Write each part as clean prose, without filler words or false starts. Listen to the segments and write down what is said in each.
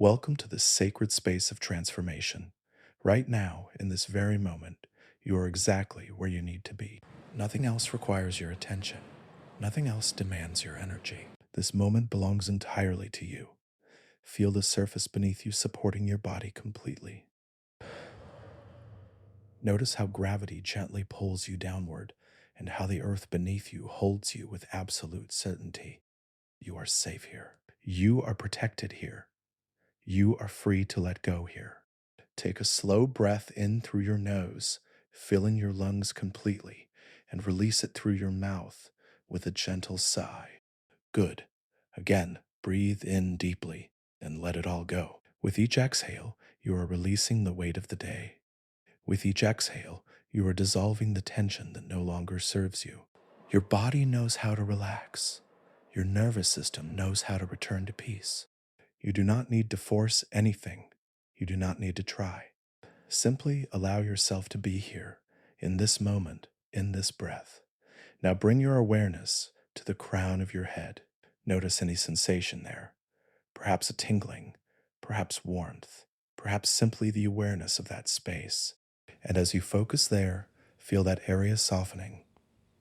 Welcome to this sacred space of transformation. Right now, in this very moment, you are exactly where you need to be. Nothing else requires your attention. Nothing else demands your energy. This moment belongs entirely to you. Feel the surface beneath you supporting your body completely. Notice how gravity gently pulls you downward and how the earth beneath you holds you with absolute certainty. You are safe here. You are protected here. You are free to let go here. Take a slow breath in through your nose, filling your lungs completely, and release it through your mouth with a gentle sigh. Good. Again, breathe in deeply and let it all go. With each exhale, you are releasing the weight of the day. With each exhale, you are dissolving the tension that no longer serves you. Your body knows how to relax. Your nervous system knows how to return to peace. You do not need to force anything. You do not need to try. Simply allow yourself to be here, in this moment, in this breath. Now bring your awareness to the crown of your head. Notice any sensation there. Perhaps a tingling, perhaps warmth, perhaps simply the awareness of that space. And as you focus there, feel that area softening.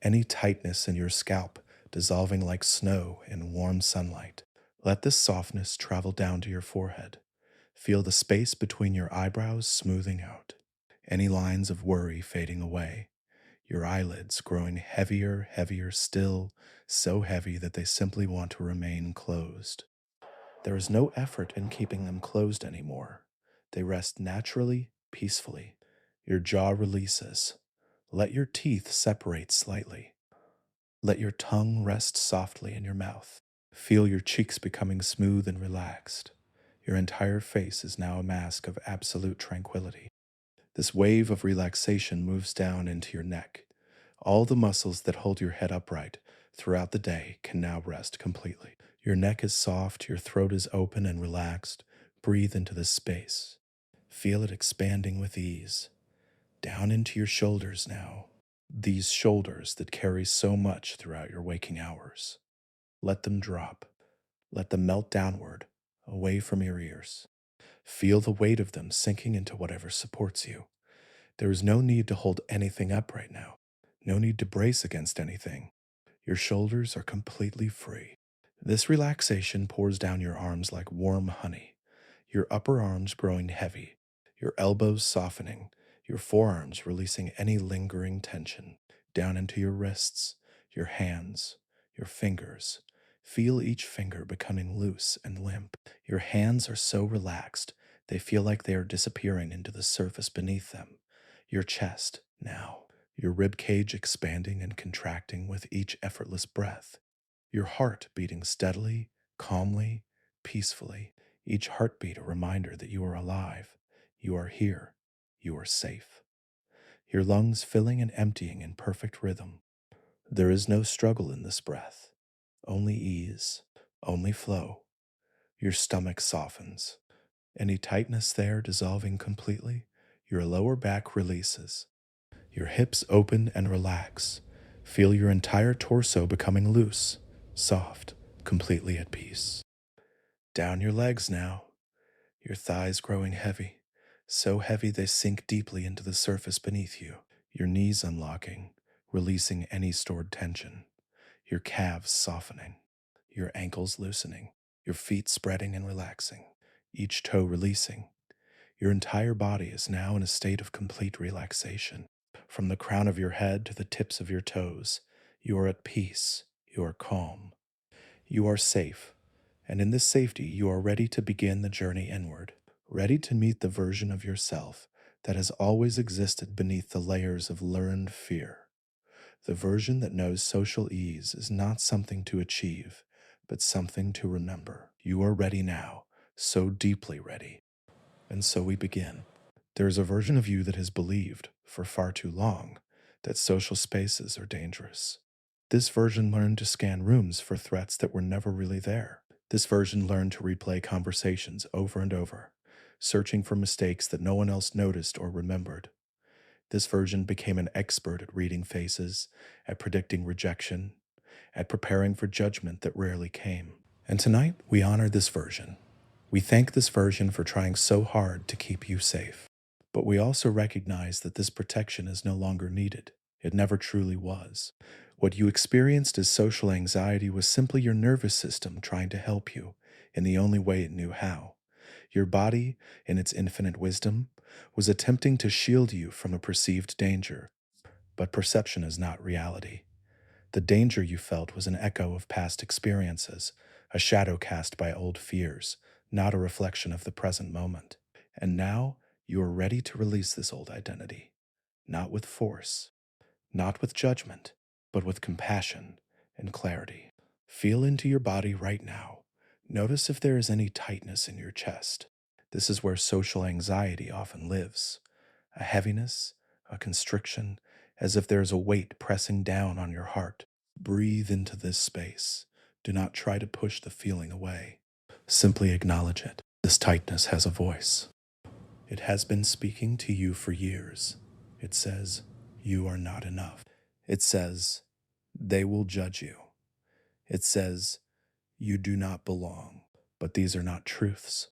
Any tightness in your scalp dissolving like snow in warm sunlight. Let this softness travel down to your forehead. Feel the space between your eyebrows smoothing out. Any lines of worry fading away. Your eyelids growing heavier, heavier still, so heavy that they simply want to remain closed. There is no effort in keeping them closed anymore. They rest naturally, peacefully. Your jaw releases. Let your teeth separate slightly. Let your tongue rest softly in your mouth. Feel your cheeks becoming smooth and relaxed. Your entire face is now a mask of absolute tranquility. This wave of relaxation moves down into your neck. All the muscles that hold your head upright throughout the day can now rest completely. Your neck is soft, your throat is open and relaxed. Breathe into this space. Feel it expanding with ease. Down into your shoulders now. These shoulders that carry so much throughout your waking hours. Let them drop. Let them melt downward, away from your ears. Feel the weight of them sinking into whatever supports you. There is no need to hold anything up right now. No need to brace against anything. Your shoulders are completely free. This relaxation pours down your arms like warm honey. Your upper arms growing heavy. Your elbows softening. Your forearms releasing any lingering tension. Down into your wrists, your hands, your fingers. Feel each finger becoming loose and limp. Your hands are so relaxed, they feel like they are disappearing into the surface beneath them. Your chest, now. Your rib cage expanding and contracting with each effortless breath. Your heart beating steadily, calmly, peacefully. Each heartbeat a reminder that you are alive. You are here. You are safe. Your lungs filling and emptying in perfect rhythm. There is no struggle in this breath. Only ease, only flow. Your stomach softens. Any tightness there dissolving completely. Your lower back releases. Your hips open and relax. Feel your entire torso becoming loose, soft, completely at peace. Down your legs now. Your thighs growing heavy, so heavy they sink deeply into the surface beneath you. Your knees unlocking, releasing any stored tension. Your calves softening. Your ankles loosening. Your feet spreading and relaxing, each toe releasing. Your entire body is now in a state of complete relaxation. From the crown of your head to the tips of your toes, you are at peace, you are calm, you are safe, and in this safety you are ready to begin the journey inward, ready to meet the version of yourself that has always existed beneath the layers of learned fear. The version that knows social ease is not something to achieve, but something to remember. You are ready now, so deeply ready. And so we begin. There is a version of you that has believed, for far too long, that social spaces are dangerous. This version learned to scan rooms for threats that were never really there. This version learned to replay conversations over and over, searching for mistakes that no one else noticed or remembered. This version became an expert at reading faces, at predicting rejection, at preparing for judgment that rarely came. And tonight, we honor this version. We thank this version for trying so hard to keep you safe. But we also recognize that this protection is no longer needed. It never truly was. What you experienced as social anxiety was simply your nervous system trying to help you in the only way it knew how. Your body, in its infinite wisdom, was attempting to shield you from a perceived danger. But perception is not reality. The danger you felt was an echo of past experiences, a shadow cast by old fears, not a reflection of the present moment. And now you are ready to release this old identity, not with force, not with judgment, but with compassion and clarity. Feel into your body right now. Notice if there is any tightness in your chest. This is where social anxiety often lives. A heaviness, a constriction, as if there is a weight pressing down on your heart. Breathe into this space. Do not try to push the feeling away. Simply acknowledge it. This tightness has a voice. It has been speaking to you for years. It says, you are not enough. It says, they will judge you. It says, you do not belong. But these are not truths.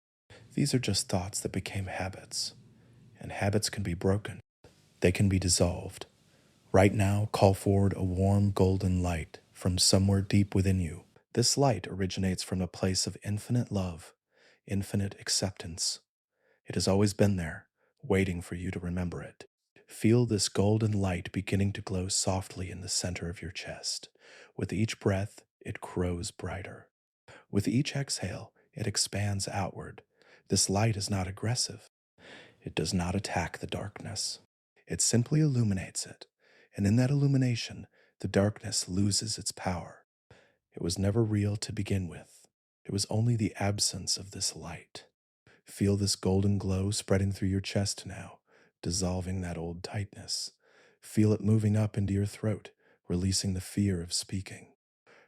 These are just thoughts that became habits. And habits can be broken. They can be dissolved. Right now, call forward a warm golden light from somewhere deep within you. This light originates from a place of infinite love, infinite acceptance. It has always been there, waiting for you to remember it. Feel this golden light beginning to glow softly in the center of your chest. With each breath, it grows brighter. With each exhale, it expands outward. This light is not aggressive. It does not attack the darkness. It simply illuminates it. And in that illumination, the darkness loses its power. It was never real to begin with. It was only the absence of this light. Feel this golden glow spreading through your chest now, dissolving that old tightness. Feel it moving up into your throat, releasing the fear of speaking.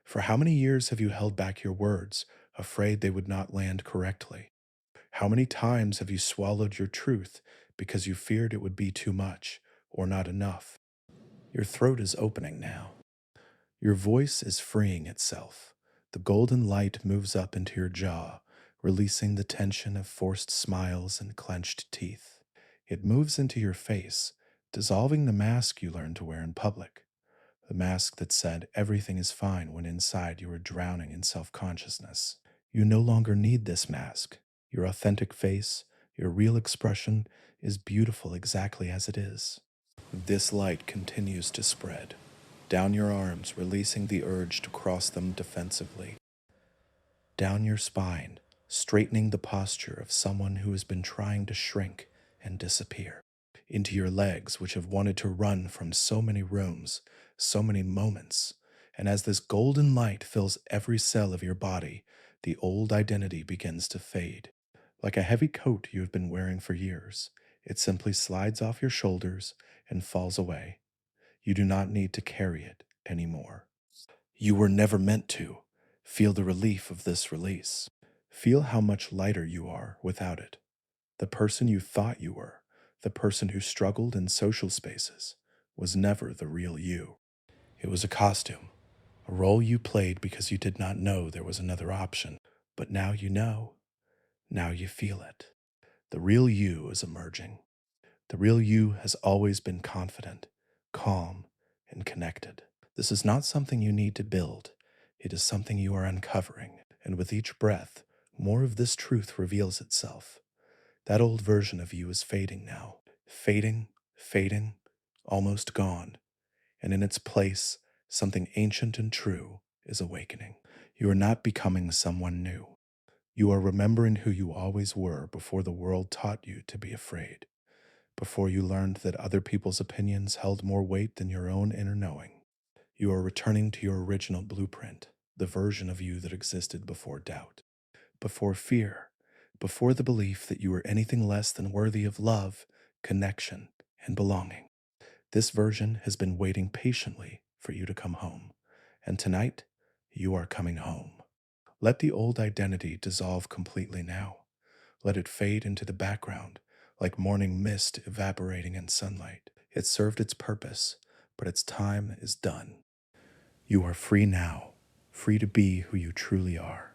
For how many years have you held back your words, afraid they would not land correctly? How many times have you swallowed your truth because you feared it would be too much or not enough? Your throat is opening now. Your voice is freeing itself. The golden light moves up into your jaw, releasing the tension of forced smiles and clenched teeth. It moves into your face, dissolving the mask you learned to wear in public. The mask that said everything is fine when inside you were drowning in self-consciousness. You no longer need this mask. Your authentic face, your real expression, is beautiful exactly as it is. This light continues to spread. Down your arms, releasing the urge to cross them defensively. Down your spine, straightening the posture of someone who has been trying to shrink and disappear. Into your legs, which have wanted to run from so many rooms, so many moments. And as this golden light fills every cell of your body, the old identity begins to fade. Like a heavy coat you have been wearing for years, it simply slides off your shoulders and falls away. You do not need to carry it anymore. You were never meant to. Feel the relief of this release. Feel how much lighter you are without it. The person you thought you were, the person who struggled in social spaces, was never the real you. It was a costume, a role you played because you did not know there was another option. But now you know. Now you feel it. The real you is emerging. The real you has always been confident, calm, and connected. This is not something you need to build. It is something you are uncovering. And with each breath, more of this truth reveals itself. That old version of you is fading now. Fading, fading, almost gone. And in its place, something ancient and true is awakening. You are not becoming someone new. You are remembering who you always were before the world taught you to be afraid, before you learned that other people's opinions held more weight than your own inner knowing. You are returning to your original blueprint, the version of you that existed before doubt, before fear, before the belief that you were anything less than worthy of love, connection, and belonging. This version has been waiting patiently for you to come home, and tonight, you are coming home. Let the old identity dissolve completely now. Let it fade into the background, like morning mist evaporating in sunlight. It served its purpose, but its time is done. You are free now, free to be who you truly are.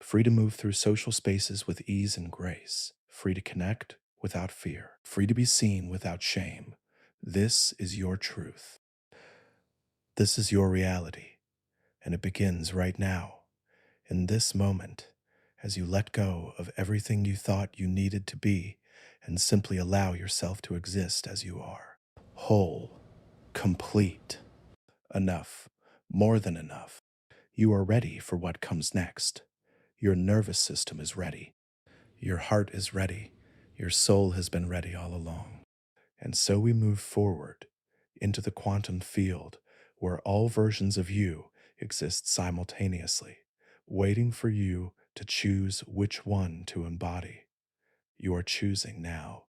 free to move through social spaces with ease and grace, free to connect without fear, free to be seen without shame. This is your truth. This is your reality, and it begins right now, in this moment, as you let go of everything you thought you needed to be and simply allow yourself to exist as you are. Whole, complete, enough, more than enough. You are ready for what comes next. Your nervous system is ready. Your heart is ready. Your soul has been ready all along. And so we move forward into the quantum field where all versions of you exist simultaneously, waiting for you to choose which one to embody. You are choosing now.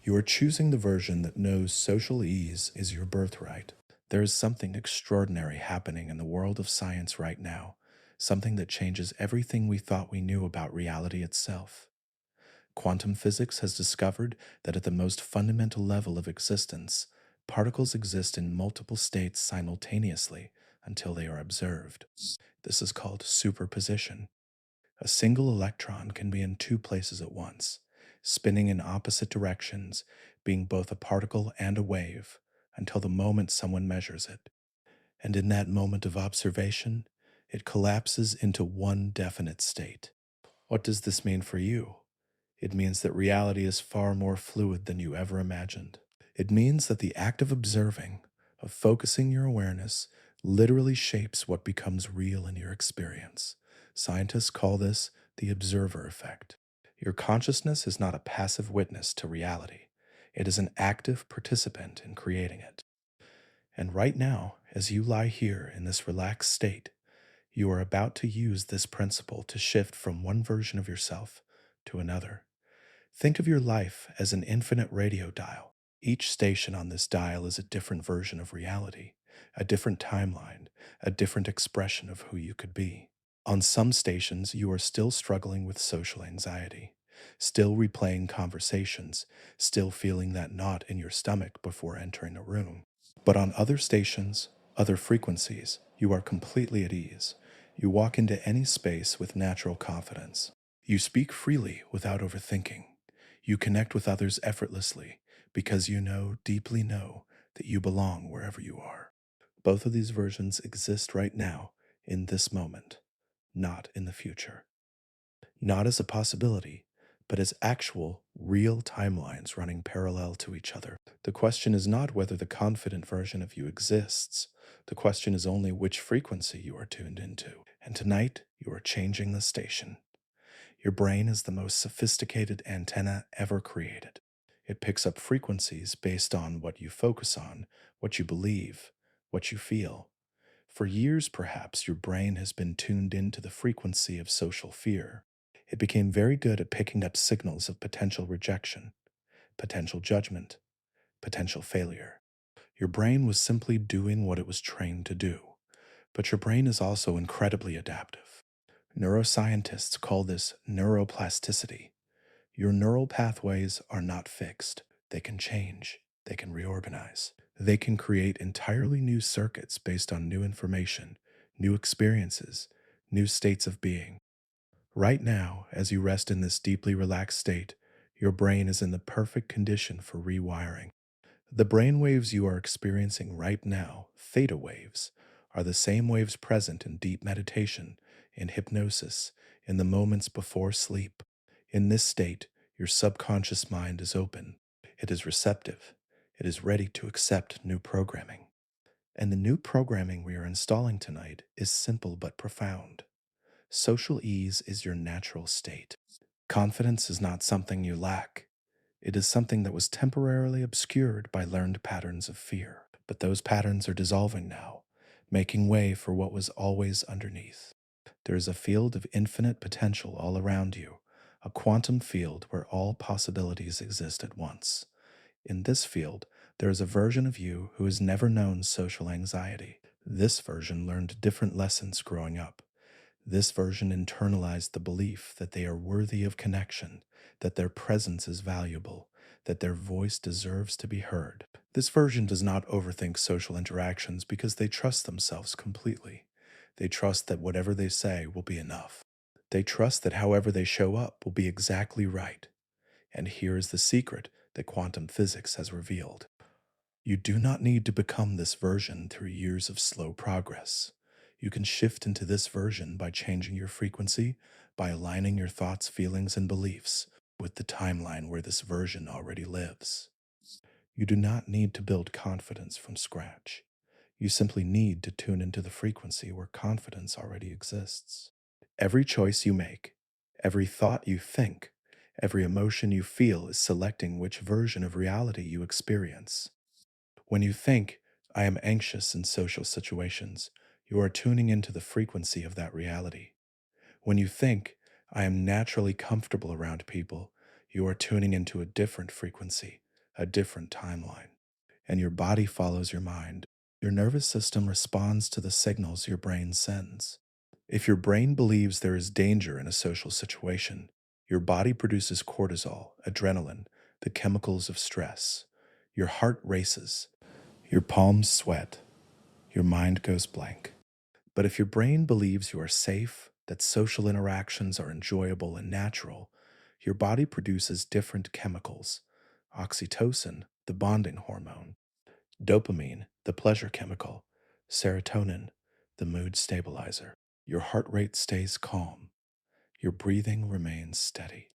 You are choosing the version that knows social ease is your birthright. There is something extraordinary happening in the world of science right now, something that changes everything we thought we knew about reality itself. Quantum physics has discovered that at the most fundamental level of existence, particles exist in multiple states simultaneously until they are observed. This is called superposition. A single electron can be in two places at once, spinning in opposite directions, being both a particle and a wave, until the moment someone measures it. And in that moment of observation, it collapses into one definite state. What does this mean for you? It means that reality is far more fluid than you ever imagined. It means that the act of observing, of focusing your awareness, literally shapes what becomes real in your experience. Scientists call this the observer effect. Your consciousness is not a passive witness to reality. It is an active participant in creating it. And right now, as you lie here in this relaxed state, you are about to use this principle to shift from one version of yourself to another. Think of your life as an infinite radio dial. Each station on this dial is a different version of reality, a different timeline, a different expression of who you could be. On some stations, you are still struggling with social anxiety, still replaying conversations, still feeling that knot in your stomach before entering a room. But on other stations, other frequencies, you are completely at ease. You walk into any space with natural confidence. You speak freely without overthinking. You connect with others effortlessly because you know, deeply know, that you belong wherever you are. Both of these versions exist right now, in this moment, not in the future. Not as a possibility, but as actual, real timelines running parallel to each other. The question is not whether the confident version of you exists. The question is only which frequency you are tuned into. And tonight, you are changing the station. Your brain is the most sophisticated antenna ever created. It picks up frequencies based on what you focus on, what you believe, what you feel. For years, perhaps, your brain has been tuned into the frequency of social fear. It became very good at picking up signals of potential rejection, potential judgment, potential failure. Your brain was simply doing what it was trained to do. But your brain is also incredibly adaptive. Neuroscientists call this neuroplasticity. Your neural pathways are not fixed. They can change. They can reorganize. They can create entirely new circuits based on new information, new experiences, new states of being. Right now, as you rest in this deeply relaxed state, your brain is in the perfect condition for rewiring. The brain waves you are experiencing right now, theta waves, are the same waves present in deep meditation, in hypnosis, in the moments before sleep. In this state, your subconscious mind is open. It is receptive. It is ready to accept new programming. And the new programming we are installing tonight is simple but profound. Social ease is your natural state. Confidence is not something you lack. It is something that was temporarily obscured by learned patterns of fear. But those patterns are dissolving now, making way for what was always underneath. There is a field of infinite potential all around you, a quantum field where all possibilities exist at once. In this field, there is a version of you who has never known social anxiety. This version learned different lessons growing up. This version internalized the belief that they are worthy of connection, that their presence is valuable, that their voice deserves to be heard. This version does not overthink social interactions because they trust themselves completely. They trust that whatever they say will be enough. They trust that however they show up will be exactly right. And here is the secret that quantum physics has revealed. You do not need to become this version through years of slow progress. You can shift into this version by changing your frequency, by aligning your thoughts, feelings, and beliefs with the timeline where this version already lives. You do not need to build confidence from scratch. You simply need to tune into the frequency where confidence already exists. Every choice you make, every thought you think, every emotion you feel is selecting which version of reality you experience. When you think, I am anxious in social situations, you are tuning into the frequency of that reality. When you think, I am naturally comfortable around people, you are tuning into a different frequency, a different timeline. And your body follows your mind. Your nervous system responds to the signals your brain sends. If your brain believes there is danger in a social situation, your body produces cortisol, adrenaline, the chemicals of stress. Your heart races, your palms sweat, your mind goes blank. But if your brain believes you are safe, that social interactions are enjoyable and natural, your body produces different chemicals: oxytocin, the bonding hormone; dopamine, the pleasure chemical; serotonin, the mood stabilizer. Your heart rate stays calm. Your breathing remains steady.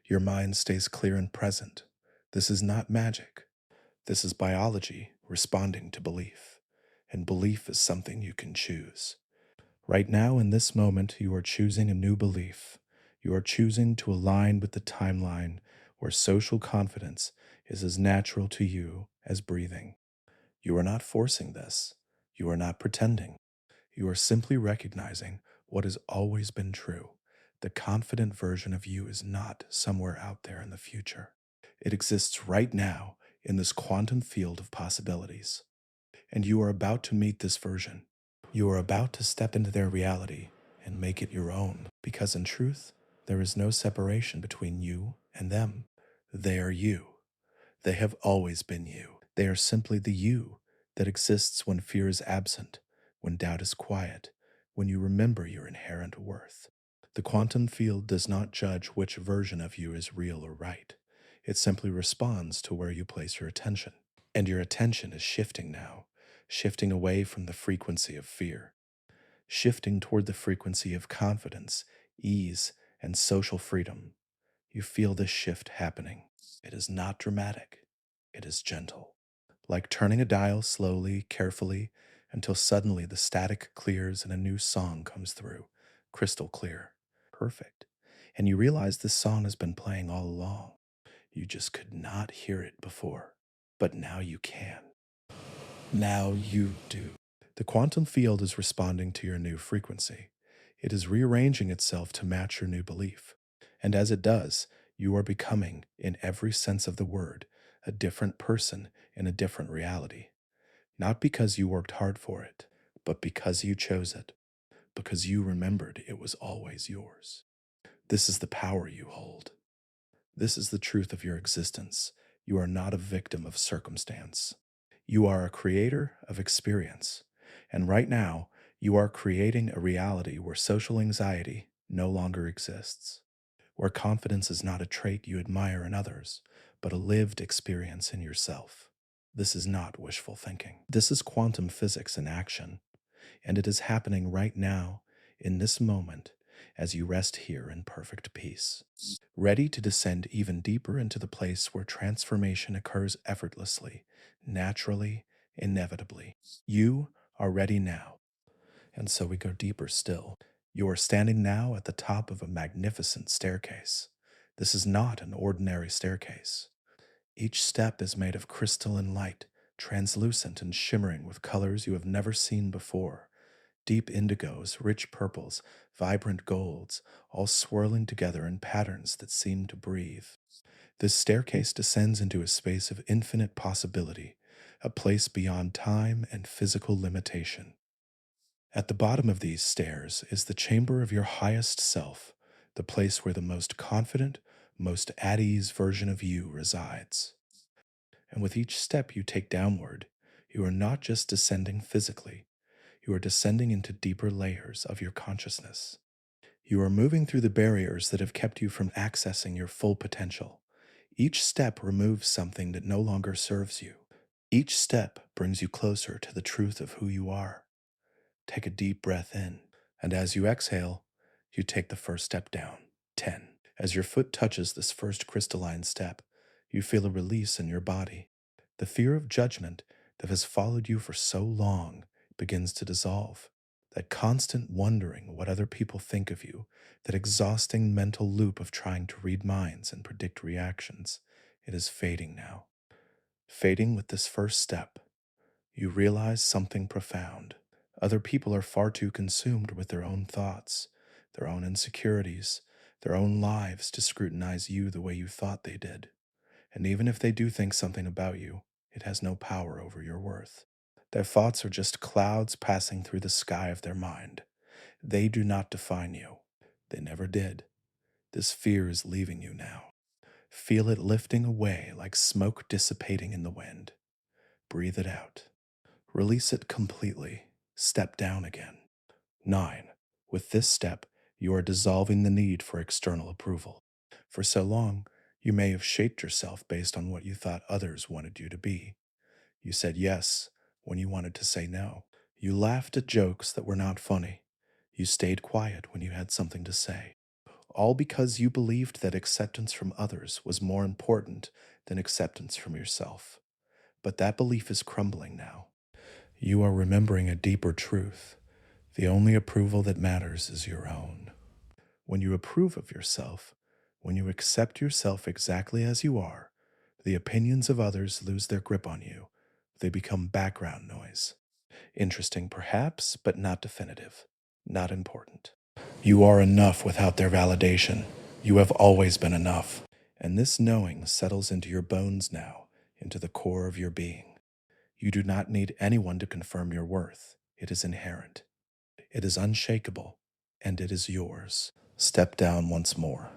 Your mind stays clear and present. This is not magic. This is biology responding to belief. And belief is something you can choose. Right now, in this moment, you are choosing a new belief. You are choosing to align with the timeline where social confidence is as natural to you as breathing. You are not forcing this. You are not pretending. You are simply recognizing what has always been true. The confident version of you is not somewhere out there in the future. It exists right now in this quantum field of possibilities. And you are about to meet this version. You are about to step into their reality and make it your own, because in truth, there is no separation between you and them. They are you. They have always been you. They are simply the you that exists when fear is absent, when doubt is quiet, when you remember your inherent worth. The quantum field does not judge which version of you is real or right. It simply responds to where you place your attention. And your attention is shifting now, shifting away from the frequency of fear, shifting toward the frequency of confidence, ease, and social freedom. You feel this shift happening. It is not dramatic. It is gentle, like turning a dial slowly, carefully, until suddenly the static clears and a new song comes through, crystal clear, perfect. And you realize this song has been playing all along. You just could not hear it before, but now you can. Now you do. The quantum field is responding to your new frequency. It is rearranging itself to match your new belief. And as it does, you are becoming, in every sense of the word, a different person in a different reality. Not because you worked hard for it, but because you chose it, because you remembered it was always yours. This is the power you hold. This is the truth of your existence. You are not a victim of circumstance. You are a creator of experience. And right now, you are creating a reality where social anxiety no longer exists, where confidence is not a trait you admire in others, but a lived experience in yourself. This is not wishful thinking. This is quantum physics in action, and it is happening right now, in this moment, as you rest here in perfect peace, ready to descend even deeper into the place where transformation occurs effortlessly, naturally, inevitably. You are ready now, and so we go deeper still. You are standing now at the top of a magnificent staircase. This is not an ordinary staircase. Each step is made of crystalline light, translucent and shimmering with colors you have never seen before. Deep indigos, rich purples, vibrant golds, all swirling together in patterns that seem to breathe. This staircase descends into a space of infinite possibility, a place beyond time and physical limitation. At the bottom of these stairs is the chamber of your highest self, the place where the most confident, most at ease version of you resides. And with each step you take downward, you are not just descending physically, you are descending into deeper layers of your consciousness. You are moving through the barriers that have kept you from accessing your full potential. Each step removes something that no longer serves you. Each step brings you closer to the truth of who you are. Take a deep breath in, and as you exhale, you take the first step down. 10. As your foot touches this first crystalline step, you feel a release in your body. The fear of judgment that has followed you for so long begins to dissolve. That constant wondering what other people think of you, that exhausting mental loop of trying to read minds and predict reactions, it is fading now. Fading with this first step, you realize something profound. Other people are far too consumed with their own thoughts, their own insecurities, their own lives to scrutinize you the way you thought they did. And even if they do think something about you, it has no power over your worth. Their thoughts are just clouds passing through the sky of their mind. They do not define you. They never did. This fear is leaving you now. Feel it lifting away like smoke dissipating in the wind. Breathe it out. Release it completely. Step down again. 9. With this step, you are dissolving the need for external approval. For so long, you may have shaped yourself based on what you thought others wanted you to be. You said yes when you wanted to say no. You laughed at jokes that were not funny. You stayed quiet when you had something to say. All because you believed that acceptance from others was more important than acceptance from yourself. But that belief is crumbling now. You are remembering a deeper truth. The only approval that matters is your own. When you approve of yourself, when you accept yourself exactly as you are, the opinions of others lose their grip on you. They become background noise. Interesting, perhaps, but not definitive. Not important. You are enough without their validation. You have always been enough. And this knowing settles into your bones now, into the core of your being. You do not need anyone to confirm your worth. It is inherent. It is unshakable, and it is yours. Step down once more.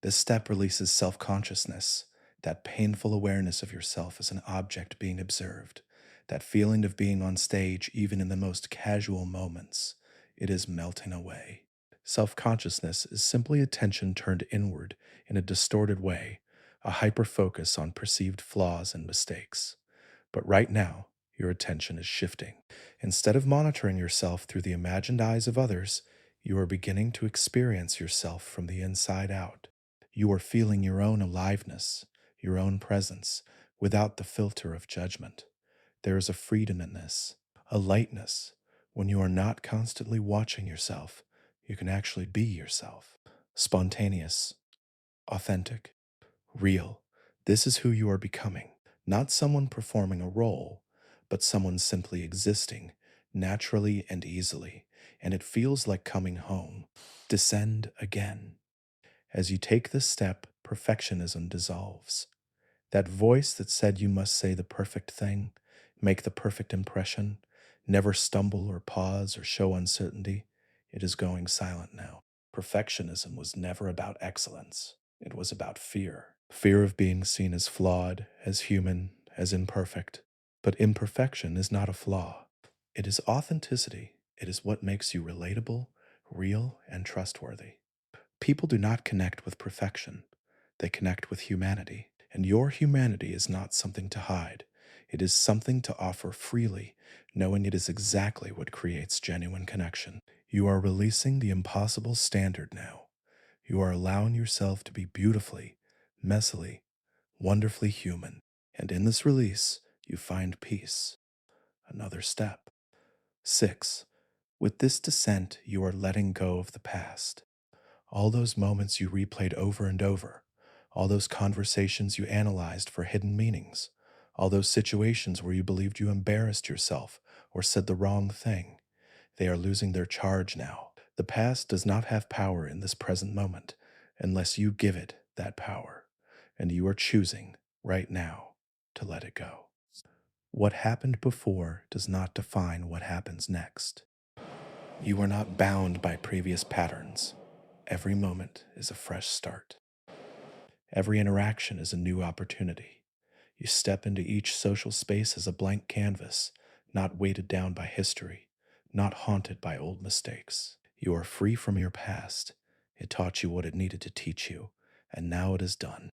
This step releases self-consciousness, that painful awareness of yourself as an object being observed, that feeling of being on stage even in the most casual moments. It is melting away. Self-consciousness is simply attention turned inward in a distorted way, a hyper-focus on perceived flaws and mistakes. But right now, your attention is shifting. Instead of monitoring yourself through the imagined eyes of others, you are beginning to experience yourself from the inside out. You are feeling your own aliveness, your own presence, without the filter of judgment. There is a freedom in this, a lightness. When you are not constantly watching yourself, you can actually be yourself. Spontaneous, authentic, real. This is who you are becoming. Not someone performing a role, but someone simply existing, naturally and easily. And it feels like coming home. Descend again. As you take this step, perfectionism dissolves. That voice that said you must say the perfect thing, make the perfect impression, never stumble or pause or show uncertainty, it is going silent now. Perfectionism was never about excellence. It was about fear. Fear of being seen as flawed, as human, as imperfect. But imperfection is not a flaw. It is authenticity. It is what makes you relatable, real, and trustworthy. People do not connect with perfection. They connect with humanity. And your humanity is not something to hide. It is something to offer freely, knowing it is exactly what creates genuine connection. You are releasing the impossible standard now. You are allowing yourself to be beautifully, messily, wonderfully human. And in this release, you find peace. Another step. 6. With this descent, you are letting go of the past. All those moments you replayed over and over, all those conversations you analyzed for hidden meanings, all those situations where you believed you embarrassed yourself or said the wrong thing, they are losing their charge now. The past does not have power in this present moment unless you give it that power, and you are choosing right now to let it go. What happened before does not define what happens next. You are not bound by previous patterns. Every moment is a fresh start. Every interaction is a new opportunity. You step into each social space as a blank canvas, not weighted down by history, not haunted by old mistakes. You are free from your past. It taught you what it needed to teach you, and now it is done.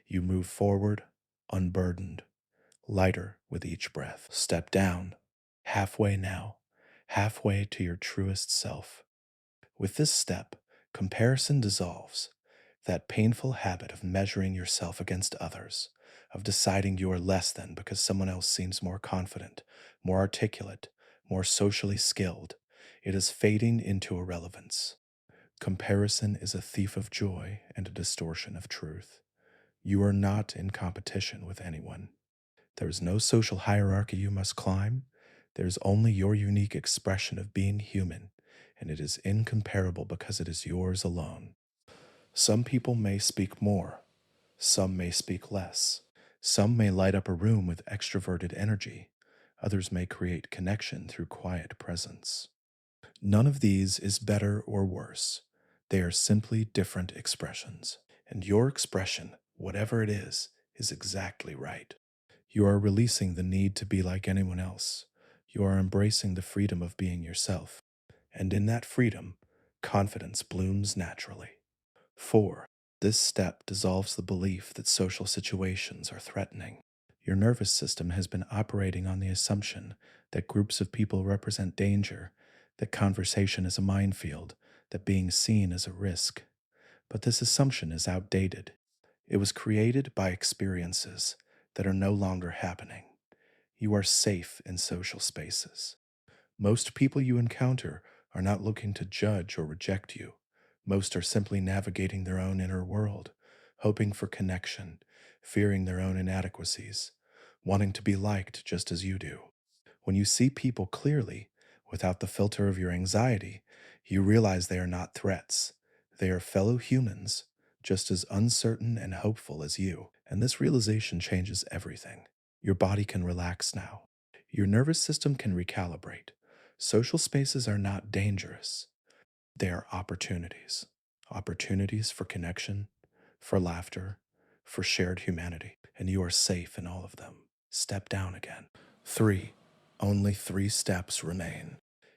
You move forward, unburdened, lighter with each breath. Step down, halfway now, halfway to your truest self. With this step, comparison dissolves. That painful habit of measuring yourself against others, of deciding you are less than because someone else seems more confident, more articulate, more socially skilled, it is fading into irrelevance. Comparison is a thief of joy and a distortion of truth. You are not in competition with anyone. There is no social hierarchy you must climb. There is only your unique expression of being human, and it is incomparable because it is yours alone. Some people may speak more, some may speak less. Some may light up a room with extroverted energy, others may create connection through quiet presence. None of these is better or worse. They are simply different expressions. And your expression, whatever it is exactly right. You are releasing the need to be like anyone else. You are embracing the freedom of being yourself. And in that freedom, confidence blooms naturally. 4. This step dissolves the belief that social situations are threatening. Your nervous system has been operating on the assumption that groups of people represent danger, that conversation is a minefield, that being seen is a risk. But this assumption is outdated. It was created by experiences that are no longer happening. You are safe in social spaces. Most people you encounter are not looking to judge or reject you. Most are simply navigating their own inner world, hoping for connection, fearing their own inadequacies, wanting to be liked just as you do. When you see people clearly, without the filter of your anxiety, you realize they are not threats. They are fellow humans, just as uncertain and hopeful as you. And this realization changes everything. Your body can relax now. Your nervous system can recalibrate. Social spaces are not dangerous. They are opportunities. Opportunities for connection, for laughter, for shared humanity. And you are safe in all of them. Step down again. 3. Only 3 steps remain.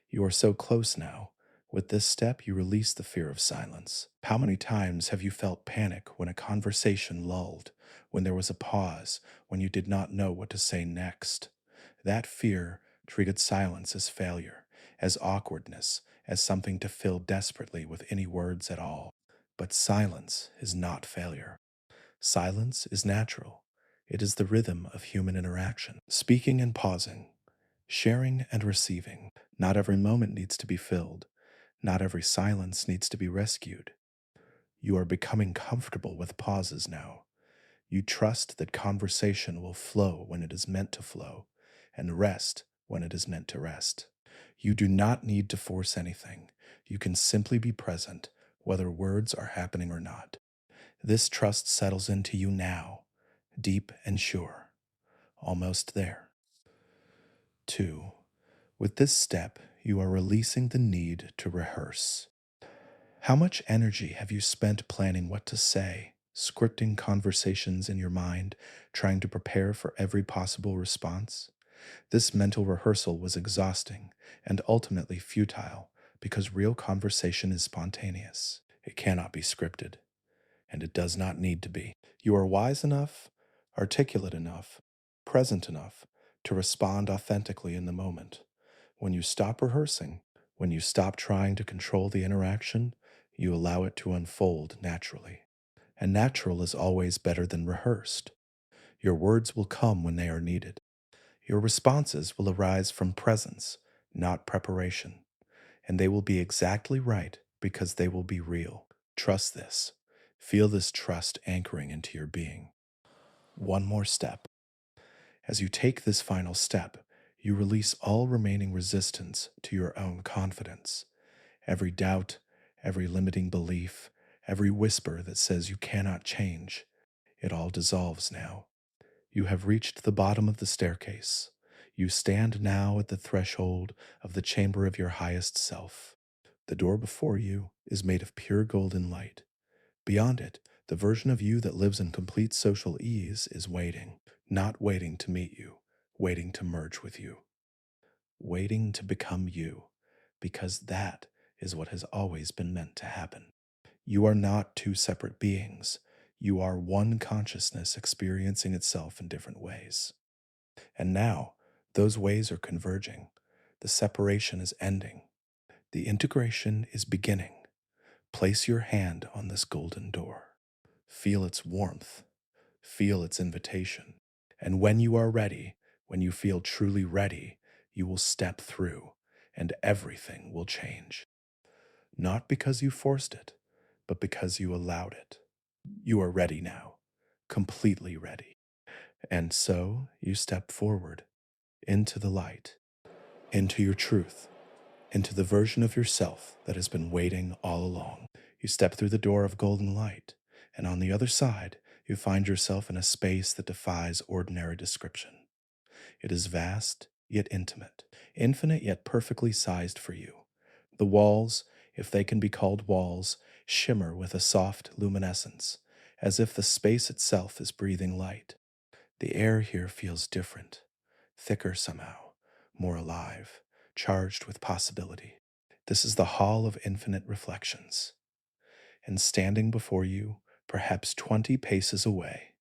You are so close now. With this step, you release the fear of silence. How many times have you felt panic when a conversation lulled, when there was a pause, when you did not know what to say next? That fear treated silence as failure, as awkwardness, as something to fill desperately with any words at all. But silence is not failure. Silence is natural. It is the rhythm of human interaction. Speaking and pausing, sharing and receiving. Not every moment needs to be filled. Not every silence needs to be rescued. You are becoming comfortable with pauses now. You trust that conversation will flow when it is meant to flow, and rest when it is meant to rest. You do not need to force anything. You can simply be present, whether words are happening or not. This trust settles into you now, deep and sure, almost there. 2. With this step, you are releasing the need to rehearse. How much energy have you spent planning what to say, scripting conversations in your mind, trying to prepare for every possible response? This mental rehearsal was exhausting and ultimately futile because real conversation is spontaneous. It cannot be scripted, and it does not need to be. You are wise enough, articulate enough, present enough to respond authentically in the moment. When you stop rehearsing, when you stop trying to control the interaction, you allow it to unfold naturally. And natural is always better than rehearsed. Your words will come when they are needed. Your responses will arise from presence, not preparation. And they will be exactly right because they will be real. Trust this. Feel this trust anchoring into your being. One more step. As you take this final step, you release all remaining resistance to your own confidence. Every doubt, every limiting belief, every whisper that says you cannot change, it all dissolves now. You have reached the bottom of the staircase. You stand now at the threshold of the chamber of your highest self. The door before you is made of pure golden light. Beyond it, the version of you that lives in complete social ease is waiting, not waiting to meet you, waiting to merge with you, waiting to become you, because that is what has always been meant to happen. You are not two separate beings. You are one consciousness experiencing itself in different ways. And now, those ways are converging. The separation is ending. The integration is beginning. Place your hand on this golden door. Feel its warmth. Feel its invitation. And when you are ready, when you feel truly ready, you will step through and everything will change. Not because you forced it, but because you allowed it. You are ready now, completely ready. And so you step forward into the light, into your truth, into the version of yourself that has been waiting all along. You step through the door of golden light, and on the other side, you find yourself in a space that defies ordinary description. It is vast, yet intimate, infinite, yet perfectly sized for you. The walls, if they can be called walls, shimmer with a soft luminescence, as if the space itself is breathing light. The air here feels different, thicker somehow, more alive, charged with possibility. This is the hall of infinite reflections. And standing before you, perhaps 20 paces away,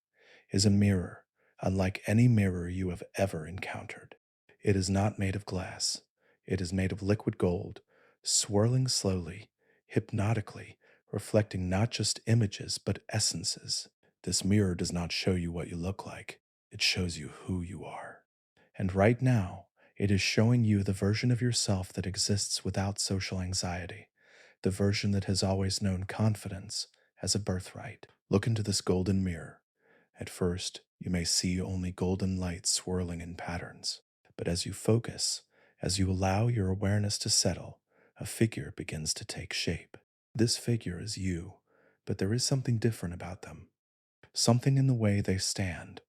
is a mirror unlike any mirror you have ever encountered. It is not made of glass. It is made of liquid gold, swirling slowly, hypnotically, reflecting not just images but essences. This mirror does not show you what you look like. It shows you who you are. And right now, it is showing you the version of yourself that exists without social anxiety, the version that has always known confidence as a birthright. Look into this golden mirror. At first, you may see only golden light swirling in patterns, but as you focus, as you allow your awareness to settle, a figure begins to take shape. This figure is you, but there is something different about them. Something in the way they stand.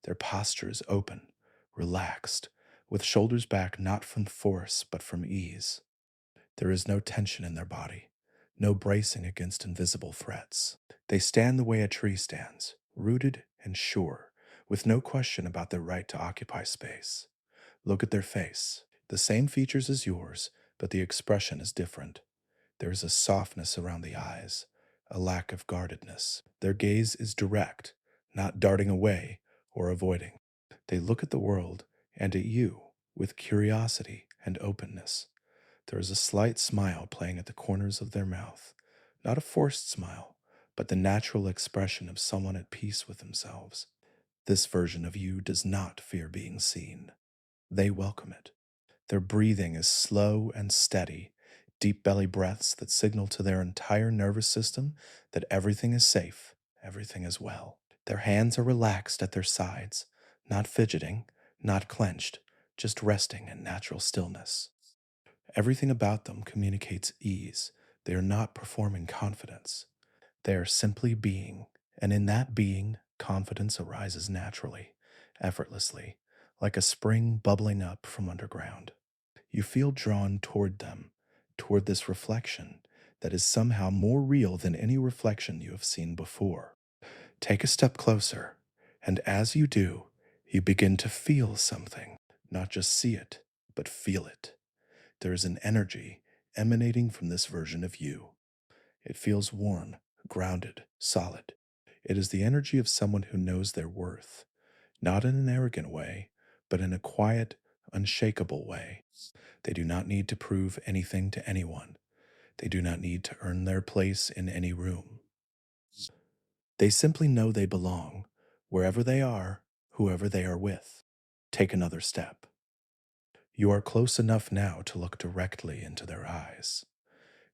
Their posture is open, relaxed, with shoulders back not from force but from ease. There is no tension in their body, no bracing against invisible threats. They stand the way a tree stands, rooted and sure, with no question about their right to occupy space. Look at their face. The same features as yours, but the expression is different. There is a softness around the eyes, a lack of guardedness. Their gaze is direct, not darting away or avoiding. They look at the world and at you with curiosity and openness. There is a slight smile playing at the corners of their mouth, not a forced smile, but the natural expression of someone at peace with themselves. This version of you does not fear being seen. They welcome it. Their breathing is slow and steady, deep belly breaths that signal to their entire nervous system that everything is safe, everything is well. Their hands are relaxed at their sides, not fidgeting, not clenched, just resting in natural stillness. Everything about them communicates ease. They are not performing confidence. They are simply being, and in that being, confidence arises naturally, effortlessly, like a spring bubbling up from underground. You feel drawn toward them, toward this reflection that is somehow more real than any reflection you have seen before. Take a step closer, and as you do, you begin to feel something, not just see it, but feel it. There is an energy emanating from this version of you. It feels warm, grounded, solid. It is the energy of someone who knows their worth, not in an arrogant way, but in a quiet, unshakable way. They do not need to prove anything to anyone. They do not need to earn their place in any room. They simply know they belong, wherever they are, whoever they are with. Take another step. You are close enough now to look directly into their eyes.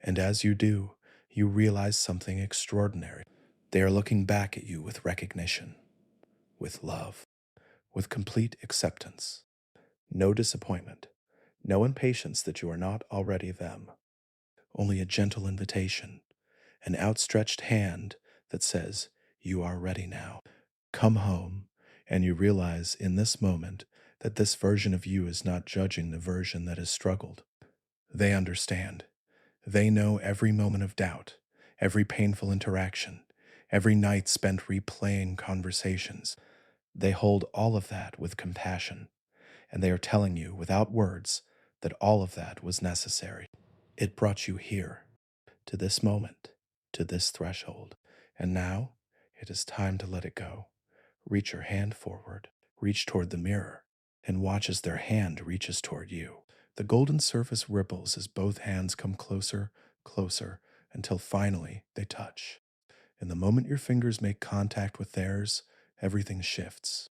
And as you do, you realize something extraordinary. They are looking back at you with recognition, with love, with complete acceptance. No disappointment, no impatience that you are not already them. Only a gentle invitation, an outstretched hand that says, "You are ready now. Come home." And you realize in this moment that this version of you is not judging the version that has struggled. They understand. They know every moment of doubt, every painful interaction, every night spent replaying conversations. They hold all of that with compassion, and they are telling you without words that all of that was necessary. It brought you here, to this moment, to this threshold. And now it is time to let it go. Reach your hand forward, reach toward the mirror, and watch as their hand reaches toward you. The golden surface ripples as both hands come closer, closer, until finally they touch. And the moment your fingers make contact with theirs, everything shifts.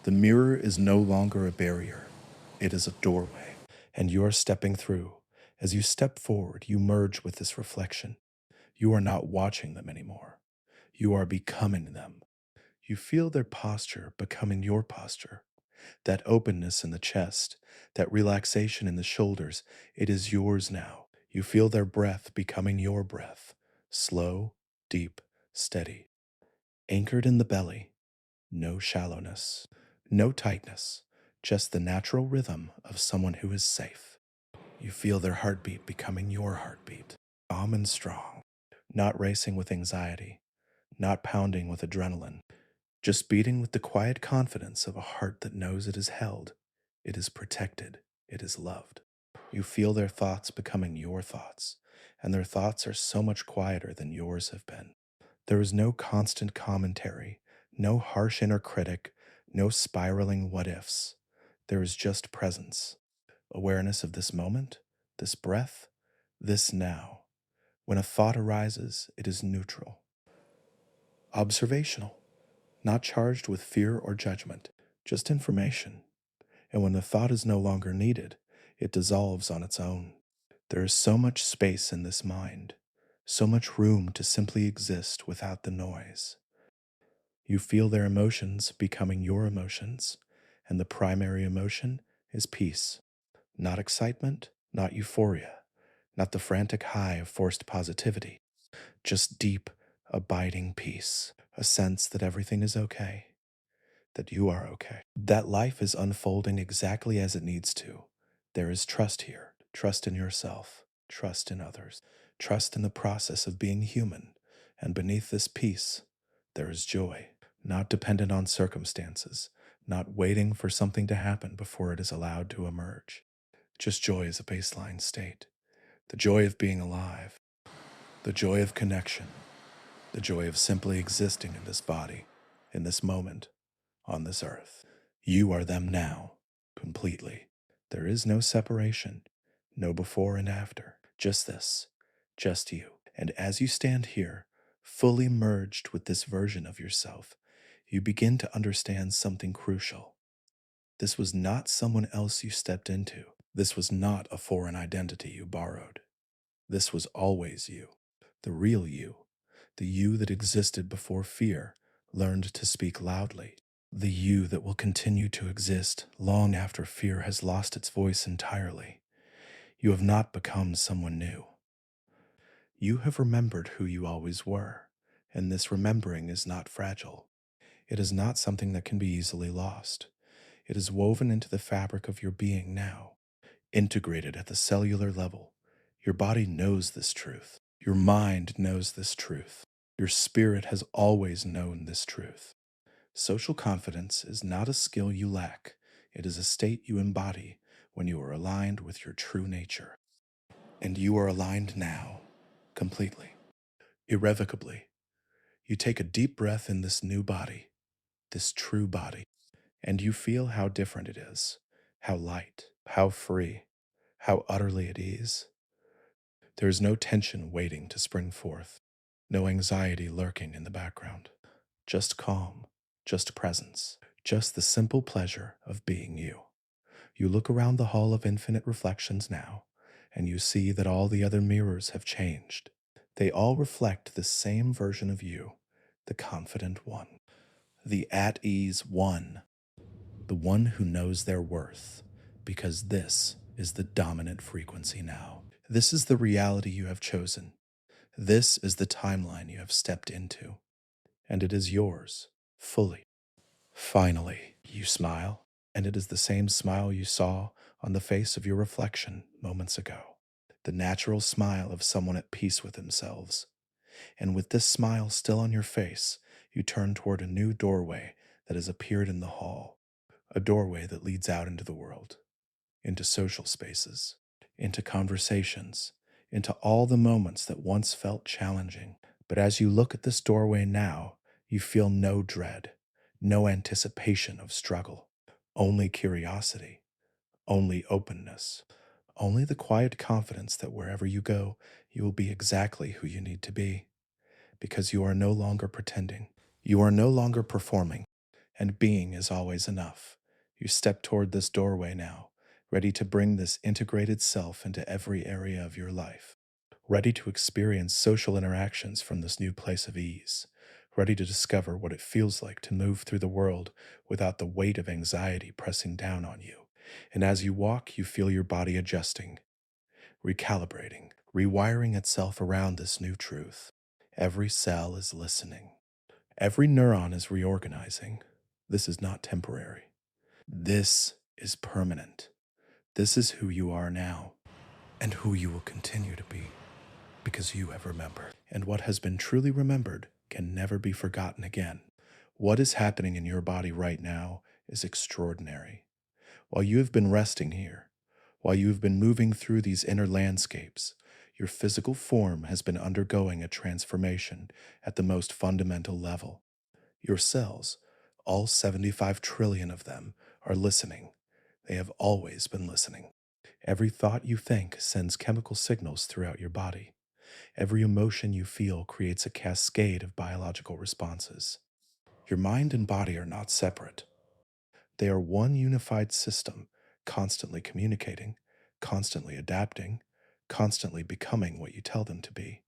The mirror is no longer a barrier, it is a doorway, and you are stepping through. As you step forward, you merge with this reflection. You are not watching them anymore. You are becoming them. You feel their posture becoming your posture. That openness in the chest, that relaxation in the shoulders, it is yours now. You feel their breath becoming your breath. Slow, deep, steady. Anchored in the belly. No shallowness. No tightness. Just the natural rhythm of someone who is safe. You feel their heartbeat becoming your heartbeat. Calm and strong. Not racing with anxiety. Not pounding with adrenaline. Just beating with the quiet confidence of a heart that knows it is held, it is protected, it is loved. You feel their thoughts becoming your thoughts, and their thoughts are so much quieter than yours have been. There is no constant commentary, no harsh inner critic, no spiraling what ifs. There is just presence, awareness of this moment, this breath, this now. When a thought arises, it is neutral, observational, not charged with fear or judgment, just information. And when the thought is no longer needed, it dissolves on its own. There is so much space in this mind, so much room to simply exist without the noise. You feel their emotions becoming your emotions, and the primary emotion is peace. Not excitement, not euphoria, not the frantic high of forced positivity, just deep, abiding peace, a sense that everything is okay, that you are okay, that life is unfolding exactly as it needs to. There is trust here, trust in yourself, trust in others, trust in the process of being human. And beneath this peace, there is joy, not dependent on circumstances, not waiting for something to happen before it is allowed to emerge. Just joy as a baseline state, the joy of being alive, the joy of connection, the joy of simply existing in this body, in this moment, on this earth. You are them now, completely. There is no separation, no before and after, just this, just you. And as you stand here, fully merged with this version of yourself, you begin to understand something crucial. This was not someone else you stepped into. This was not a foreign identity you borrowed. This was always you, the real you, the you that existed before fear learned to speak loudly, the you that will continue to exist long after fear has lost its voice entirely. You have not become someone new. You have remembered who you always were, and this remembering is not fragile. It is not something that can be easily lost. It is woven into the fabric of your being now, integrated at the cellular level. Your body knows this truth. Your mind knows this truth. Your spirit has always known this truth. Social confidence is not a skill you lack. It is a state you embody when you are aligned with your true nature. And you are aligned now, completely, irrevocably. You take a deep breath in this new body, this true body, and you feel how different it is, how light, how free, how utterly at ease. There is no tension waiting to spring forth, no anxiety lurking in the background. Just calm, just presence, just the simple pleasure of being you. You look around the hall of infinite reflections now, and you see that all the other mirrors have changed. They all reflect the same version of you, the confident one, the at ease one, the one who knows their worth, because this is the dominant frequency now. This is the reality you have chosen. This is the timeline you have stepped into, and it is yours, fully. Finally, you smile, and it is the same smile you saw on the face of your reflection moments ago. The natural smile of someone at peace with themselves. And with this smile still on your face, you turn toward a new doorway that has appeared in the hall, a doorway that leads out into the world, into social spaces, into conversations, into all the moments that once felt challenging. But as you look at this doorway now, you feel no dread, no anticipation of struggle, only curiosity, only openness, only the quiet confidence that wherever you go, you will be exactly who you need to be, because you are no longer pretending. You are no longer performing, and being is always enough. You step toward this doorway now, ready to bring this integrated self into every area of your life, ready to experience social interactions from this new place of ease, ready to discover what it feels like to move through the world without the weight of anxiety pressing down on you. And as you walk, you feel your body adjusting, recalibrating, rewiring itself around this new truth. Every cell is listening. Every neuron is reorganizing. This is not temporary. This is permanent. This is who you are now and who you will continue to be because you have remembered. And what has been truly remembered can never be forgotten again. What is happening in your body right now is extraordinary. While you have been resting here, while you have been moving through these inner landscapes, your physical form has been undergoing a transformation at the most fundamental level. Your cells, all 75 trillion of them, are listening. They have always been listening. Every thought you think sends chemical signals throughout your body. Every emotion you feel creates a cascade of biological responses. Your mind and body are not separate. They are one unified system, constantly communicating, constantly adapting, constantly becoming what you tell them to be.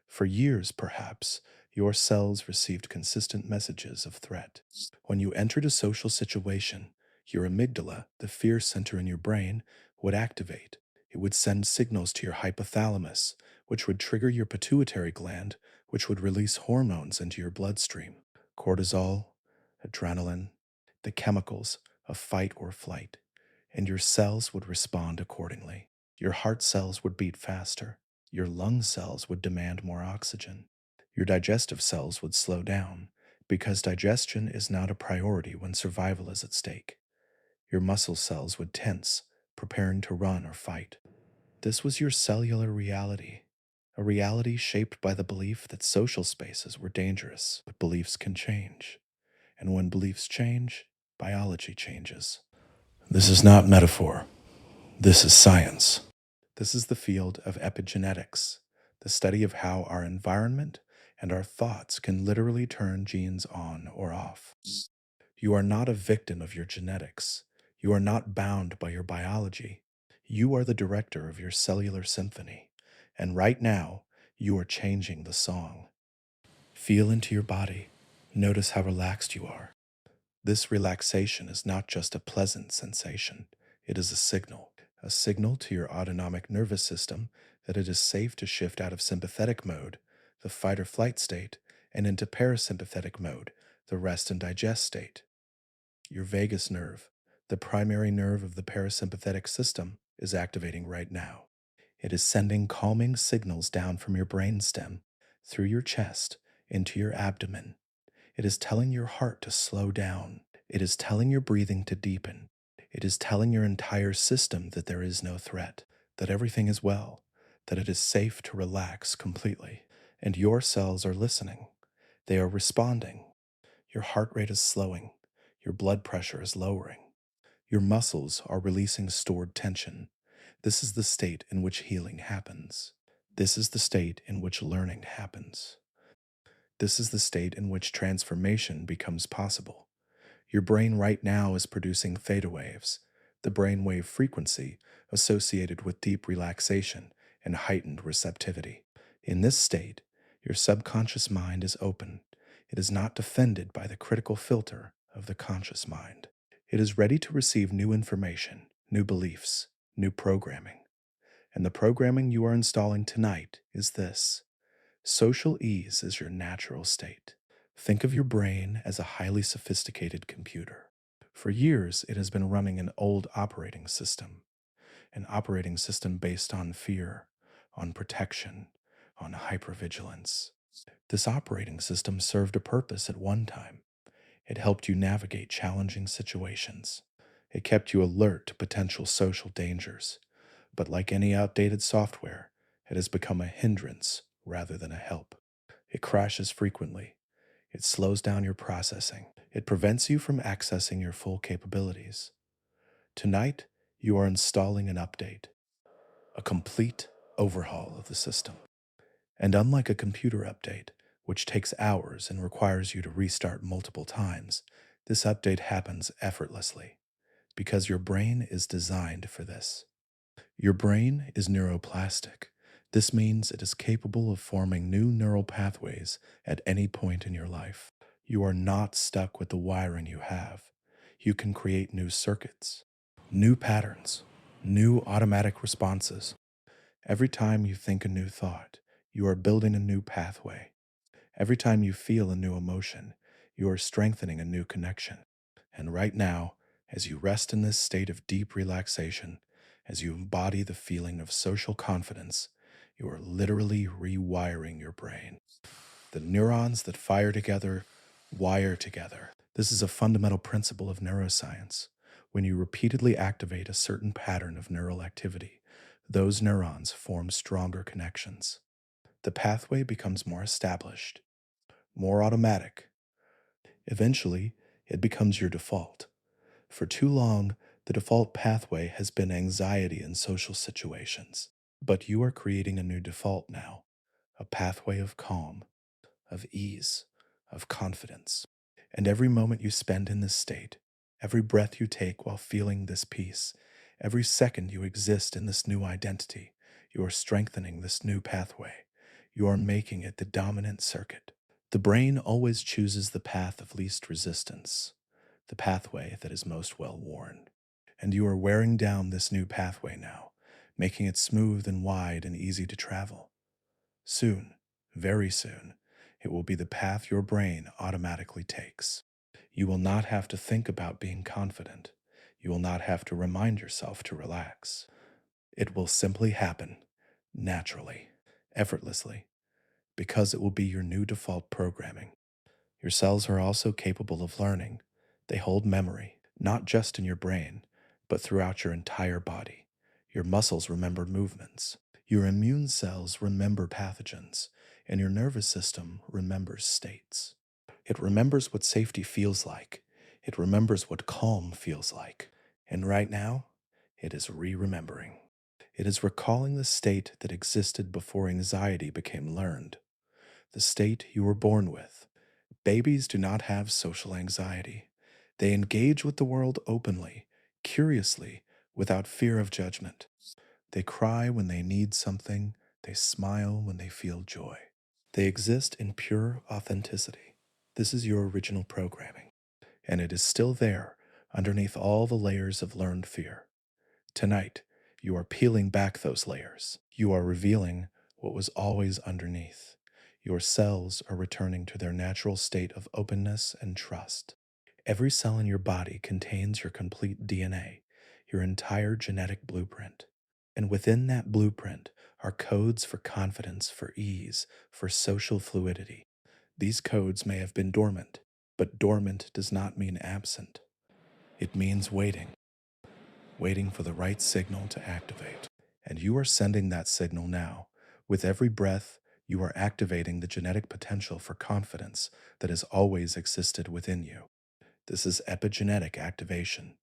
For years, perhaps, your cells received consistent messages of threat. When you entered a social situation, your amygdala, the fear center in your brain, would activate. It would send signals to your hypothalamus, which would trigger your pituitary gland, which would release hormones into your bloodstream. Cortisol, adrenaline, the chemicals of fight or flight, and your cells would respond accordingly. Your heart cells would beat faster. Your lung cells would demand more oxygen. Your digestive cells would slow down because digestion is not a priority when survival is at stake. Your muscle cells would tense, preparing to run or fight. This was your cellular reality, a reality shaped by the belief that social spaces were dangerous, but beliefs can change. And when beliefs change, biology changes. This is not metaphor. This is science. This is the field of epigenetics, the study of how our environment and our thoughts can literally turn genes on or off. You are not a victim of your genetics. You are not bound by your biology. You are the director of your cellular symphony. And right now, you are changing the song. Feel into your body. Notice how relaxed you are. This relaxation is not just a pleasant sensation, it is a signal to your autonomic nervous system that it is safe to shift out of sympathetic mode, the fight or flight state, and into parasympathetic mode, the rest and digest state. Your vagus nerve, the primary nerve of the parasympathetic system, is activating right now. It is sending calming signals down from your brainstem, through your chest, into your abdomen. It is telling your heart to slow down. It is telling your breathing to deepen. It is telling your entire system that there is no threat, that everything is well, that it is safe to relax completely. And your cells are listening. They are responding. Your heart rate is slowing. Your blood pressure is lowering. Your muscles are releasing stored tension. This is the state in which healing happens. This is the state in which learning happens. This is the state in which transformation becomes possible. Your brain right now is producing theta waves, the brainwave frequency associated with deep relaxation and heightened receptivity. In this state, your subconscious mind is open. It is not defended by the critical filter of the conscious mind. It is ready to receive new information, new beliefs, new programming. And the programming you are installing tonight is this: social ease is your natural state. Think of your brain as a highly sophisticated computer. For years, it has been running an old an operating system based on fear, on protection, on hypervigilance. This operating system served a purpose at one time. It helped you navigate challenging situations. It kept you alert to potential social dangers. But like any outdated software, It has become a hindrance rather than a help. It crashes frequently. It slows down your processing. It prevents you from accessing your full capabilities. Tonight, you are installing an update, a complete overhaul of the system. And unlike a computer update, which takes hours and requires you to restart multiple times, this update happens effortlessly because your brain is designed for this. Your brain is neuroplastic. This means it is capable of forming new neural pathways at any point in your life. You are not stuck with the wiring you have. You can create new circuits, new patterns, new automatic responses. Every time you think a new thought, you are building a new pathway. Every time you feel a new emotion, you are strengthening a new connection. And right now, as you rest in this state of deep relaxation, as you embody the feeling of social confidence, you are literally rewiring your brain. The neurons that fire together wire together. This is a fundamental principle of neuroscience. When you repeatedly activate a certain pattern of neural activity, those neurons form stronger connections. The pathway becomes more established, more automatic. Eventually, it becomes your default. For too long, the default pathway has been anxiety in social situations. But you are creating a new default now, a pathway of calm, of ease, of confidence. And every moment you spend in this state, every breath you take while feeling this peace, every second you exist in this new identity, you are strengthening this new pathway. You are making it the dominant circuit. The brain always chooses the path of least resistance, the pathway that is most well worn. And you are wearing down this new pathway now, making it smooth and wide and easy to travel. Soon, very soon, it will be the path your brain automatically takes. You will not have to think about being confident. You will not have to remind yourself to relax. It will simply happen, naturally, effortlessly, because it will be your new default programming. Your cells are also capable of learning. They hold memory, not just in your brain, but throughout your entire body. Your muscles remember movements. Your immune cells remember pathogens, and your nervous system remembers states. It remembers what safety feels like. It remembers what calm feels like. And right now, it is re-remembering. It is recalling the state that existed before anxiety became learned, the state you were born with. Babies do not have social anxiety. They engage with the world openly, curiously, without fear of judgment. They cry when they need something. They smile when they feel joy. They exist in pure authenticity. This is your original programming, and it is still there underneath all the layers of learned fear. Tonight, you are peeling back those layers. You are revealing what was always underneath. Your cells are returning to their natural state of openness and trust. Every cell in your body contains your complete DNA, your entire genetic blueprint. And within that blueprint are codes for confidence, for ease, for social fluidity. These codes may have been dormant, but dormant does not mean absent. It means waiting, waiting for the right signal to activate. And you are sending that signal now. With every breath, you are activating the genetic potential for confidence that has always existed within you. This is epigenetic activation.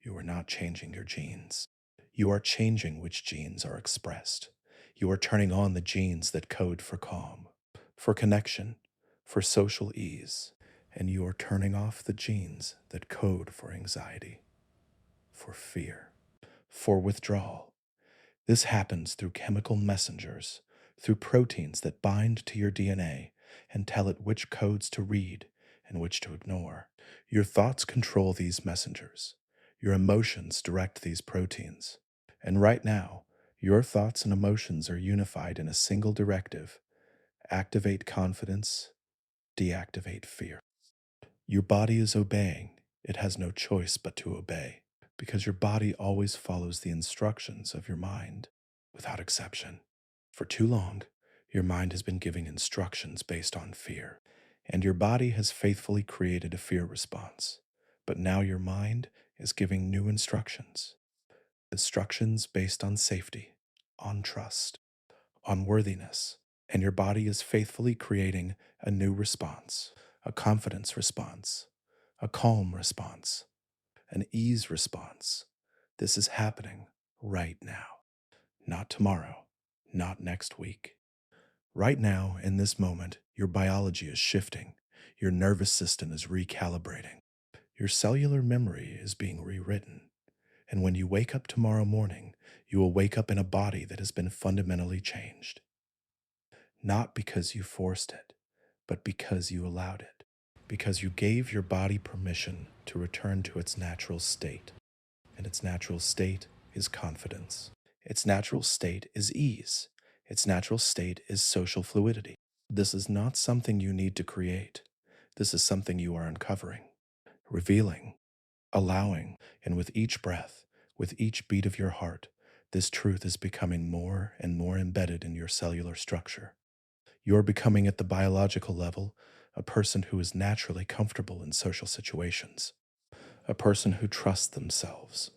You are not changing your genes. You are changing which genes are expressed. You are turning on the genes that code for calm, for connection, for social ease. And you are turning off the genes that code for anxiety, for fear, for withdrawal. This happens through chemical messengers, through proteins that bind to your DNA and tell it which codes to read and which to ignore. Your thoughts control these messengers. Your emotions direct these proteins. And right now, your thoughts and emotions are unified in a single directive: activate confidence, deactivate fear. Your body is obeying. It has no choice but to obey, because your body always follows the instructions of your mind, without exception. For too long, your mind has been giving instructions based on fear, and your body has faithfully created a fear response. But now your mind is giving new instructions, instructions based on safety, on trust, on worthiness, and your body is faithfully creating a new response, a confidence response, a calm response, an ease response. This is happening right now, not tomorrow, not next week. Right now, in this moment, your biology is shifting, your nervous system is recalibrating, your cellular memory is being rewritten. And when you wake up tomorrow morning, you will wake up in a body that has been fundamentally changed. Not because you forced it, but because you allowed it. Because you gave your body permission to return to its natural state. And its natural state is confidence. Its natural state is ease. Its natural state is social fluidity. This is not something you need to create. This is something you are uncovering, revealing, allowing, and with each breath, with each beat of your heart, this truth is becoming more and more embedded in your cellular structure. You're becoming at the biological level a person who is naturally comfortable in social situations, a person who trusts themselves,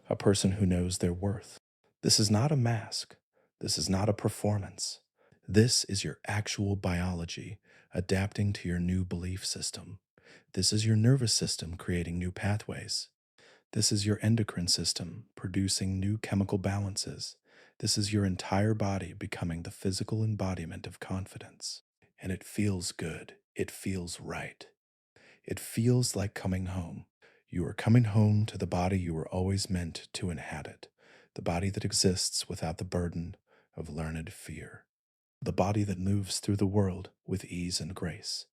a person who knows their worth. This is not a mask. This is not a performance. This is your actual biology adapting to your new belief system. This is your nervous system creating new pathways. This is your endocrine system producing new chemical balances. This is your entire body becoming the physical embodiment of confidence. And it feels good. It feels right. It feels like coming home. You are coming home to the body you were always meant to inhabit, the body that exists without the burden of learned fear, the body that moves through the world with ease and grace.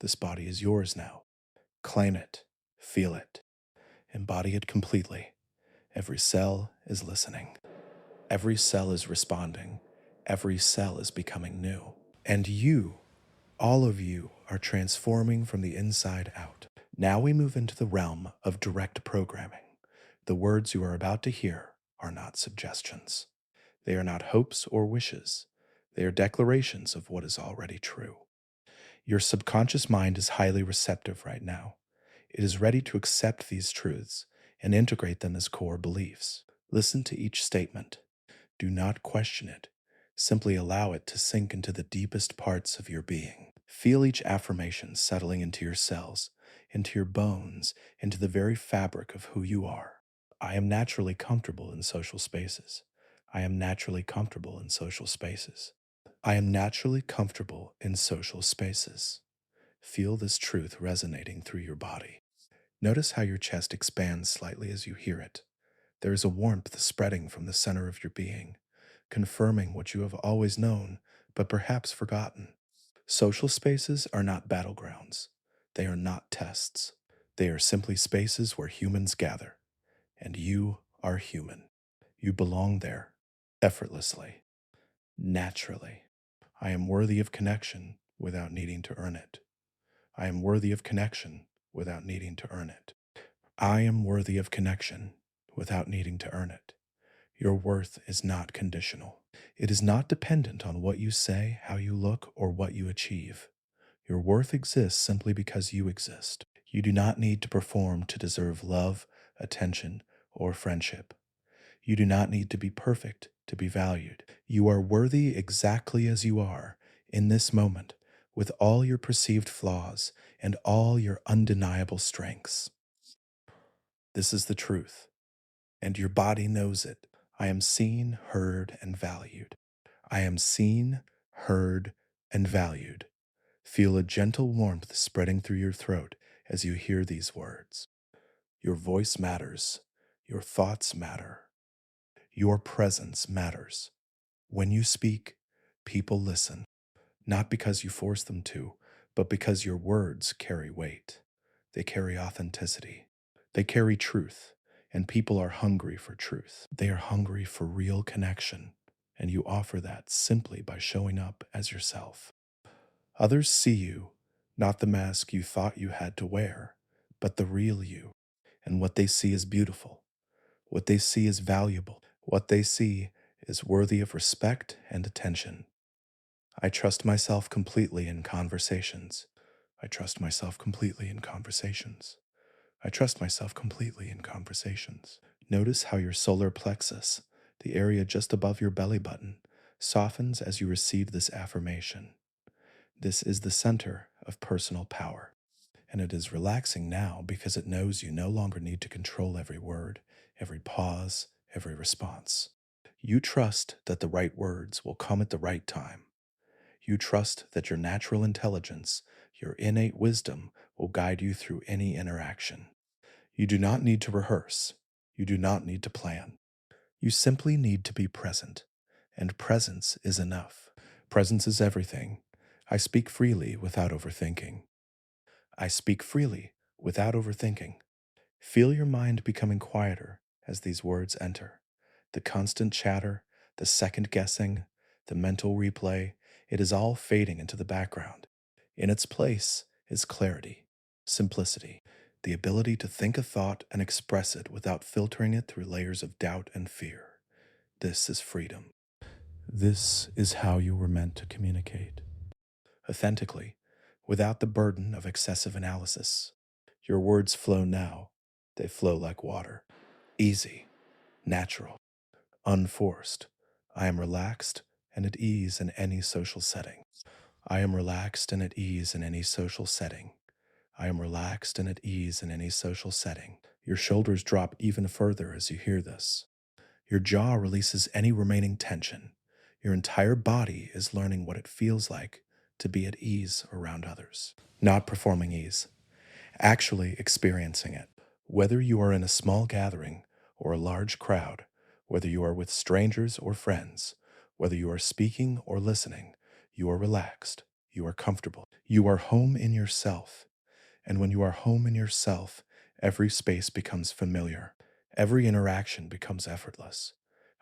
This body is yours now. Claim it, feel it, embody it completely. Every cell is listening. Every cell is responding. Every cell is becoming new. And you, all of you, are transforming from the inside out. Now we move into the realm of direct programming. The words you are about to hear are not suggestions. They are not hopes or wishes. They are declarations of what is already true. Your subconscious mind is highly receptive right now. It is ready to accept these truths and integrate them as core beliefs. Listen to each statement. Do not question it. Simply allow it to sink into the deepest parts of your being. Feel each affirmation settling into your cells, into your bones, into the very fabric of who you are. I am naturally comfortable in social spaces. I am naturally comfortable in social spaces. I am naturally comfortable in social spaces. Feel this truth resonating through your body. Notice how your chest expands slightly as you hear it. There is a warmth spreading from the center of your being, confirming what you have always known, but perhaps forgotten. Social spaces are not battlegrounds. They are not tests. They are simply spaces where humans gather. And you are human. You belong there, effortlessly, naturally. I am worthy of connection without needing to earn it. I am worthy of connection without needing to earn it. I am worthy of connection without needing to earn it. Your worth is not conditional. It is not dependent on what you say, how you look, or what you achieve. Your worth exists simply because you exist. You do not need to perform to deserve love, attention, or friendship. You do not need to be perfect to be valued. You are worthy exactly as you are in this moment, with all your perceived flaws and all your undeniable strengths. This is the truth, and your body knows it. I am seen, heard, and valued. I am seen, heard, and valued. Feel a gentle warmth spreading through your throat as you hear these words. Your voice matters. Your thoughts matter. Your presence matters. When you speak, people listen, not because you force them to, but because your words carry weight. They carry authenticity. They carry truth, and people are hungry for truth. They are hungry for real connection, and you offer that simply by showing up as yourself. Others see you, not the mask you thought you had to wear, but the real you, and what they see is beautiful. What they see is valuable. What they see is worthy of respect and attention. I trust myself completely in conversations. I trust myself completely in conversations. I trust myself completely in conversations. Notice how your solar plexus, the area just above your belly button, softens as you receive this affirmation. This is the center of personal power, and it is relaxing now because it knows you no longer need to control every word, every pause, every response. You trust that the right words will come at the right time. You trust that your natural intelligence, your innate wisdom, will guide you through any interaction. You do not need to rehearse. You do not need to plan. You simply need to be present, and presence is enough. Presence is everything. I speak freely without overthinking. I speak freely without overthinking. Feel your mind becoming quieter as these words enter. The constant chatter, the second guessing, the mental replay, it is all fading into the background. In its place is clarity, simplicity, the ability to think a thought and express it without filtering it through layers of doubt and fear. This is freedom. This is how you were meant to communicate. Authentically, without the burden of excessive analysis. Your words flow now. They flow like water. Easy, natural, unforced. I am relaxed and at ease in any social setting. I am relaxed and at ease in any social setting. I am relaxed and at ease in any social setting. Your shoulders drop even further as you hear this. Your jaw releases any remaining tension. Your entire body is learning what it feels like to be at ease around others. Not performing ease, actually experiencing it. Whether you are in a small gathering or a large crowd, whether you are with strangers or friends, whether you are speaking or listening, you are relaxed, you are comfortable, you are home in yourself. And when you are home in yourself, every space becomes familiar. Every interaction becomes effortless.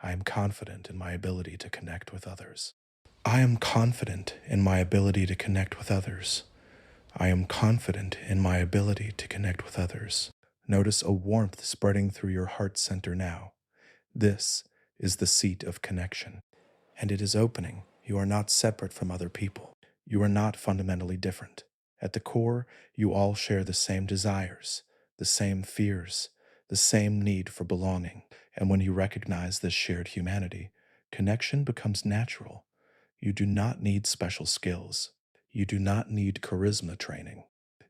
I am confident in my ability to connect with others. I am confident in my ability to connect with others. I am confident in my ability to connect with others. Notice a warmth spreading through your heart center now. This is the seat of connection, and it is opening. You are not separate from other people. You are not fundamentally different. At the core, you all share the same desires, the same fears, the same need for belonging. And when you recognize this shared humanity, connection becomes natural. You do not need special skills. You do not need charisma training.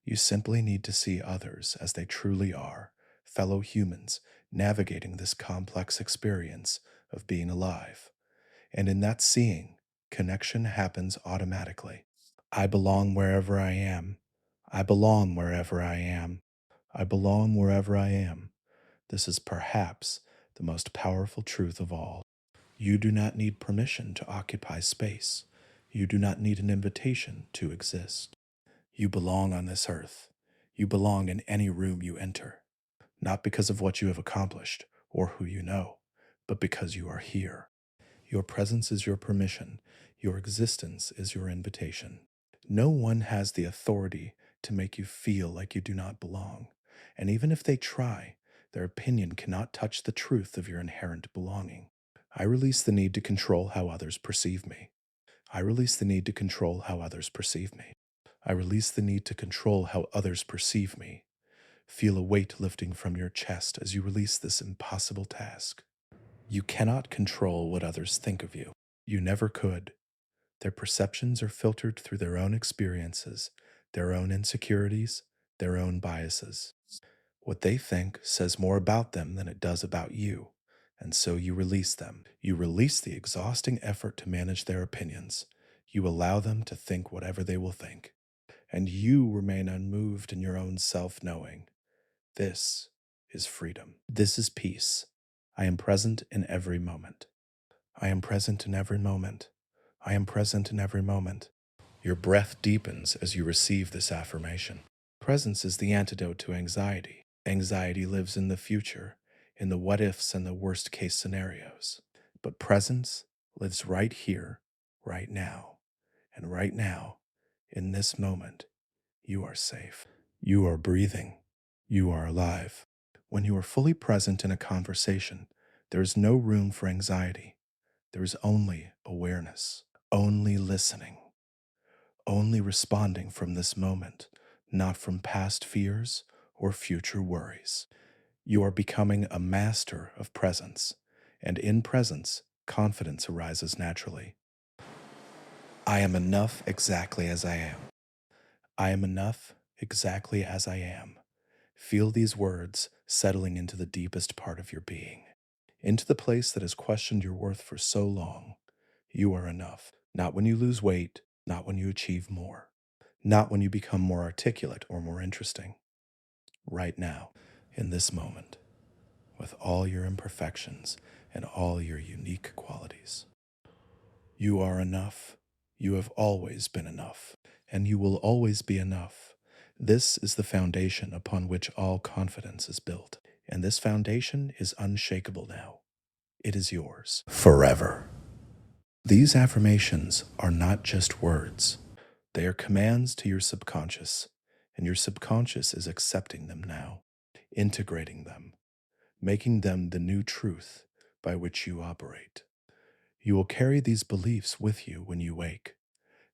You simply need to see others as they truly are, fellow humans navigating this complex experience of being alive. And in that seeing, connection happens automatically. I belong wherever I am. I belong wherever I am. I belong wherever I am. This is perhaps the most powerful truth of all. You do not need permission to occupy space. You do not need an invitation to exist. You belong on this earth. You belong in any room you enter, not because of what you have accomplished or who you know, but because you are here. Your presence is your permission. Your existence is your invitation. No one has the authority to make you feel like you do not belong. And even if they try, their opinion cannot touch the truth of your inherent belonging. I release the need to control how others perceive me. I release the need to control how others perceive me. I release the need to control how others perceive me. Feel a weight lifting from your chest as you release this impossible task. You cannot control what others think of you. You never could. Their perceptions are filtered through their own experiences, their own insecurities, their own biases. What they think says more about them than it does about you, and so you release them. You release the exhausting effort to manage their opinions. You allow them to think whatever they will think, and you remain unmoved in your own self-knowing. This is freedom. This is peace. I am present in every moment. I am present in every moment. I am present in every moment. Your breath deepens as you receive this affirmation. Presence is the antidote to anxiety. Anxiety lives in the future, in the what ifs and the worst case scenarios. But presence lives right here, right now. And right now, in this moment, you are safe. You are breathing. You are alive. When you are fully present in a conversation, there is no room for anxiety. There is only awareness, only listening, only responding from this moment, not from past fears or future worries. You are becoming a master of presence, and in presence, confidence arises naturally. I am enough exactly as I am. I am enough exactly as I am. Feel these words settling into the deepest part of your being, into the place that has questioned your worth for so long. You are enough. Not when you lose weight, not when you achieve more, not when you become more articulate or more interesting. Right now, in this moment, with all your imperfections and all your unique qualities. You are enough. You have always been enough, and you will always be enough. This is the foundation upon which all confidence is built, and this foundation is unshakable now. It is yours forever. These affirmations are not just words, they are commands to your subconscious, and your subconscious is accepting them now, integrating them, making them the new truth by which you operate. You will carry these beliefs with you when you wake.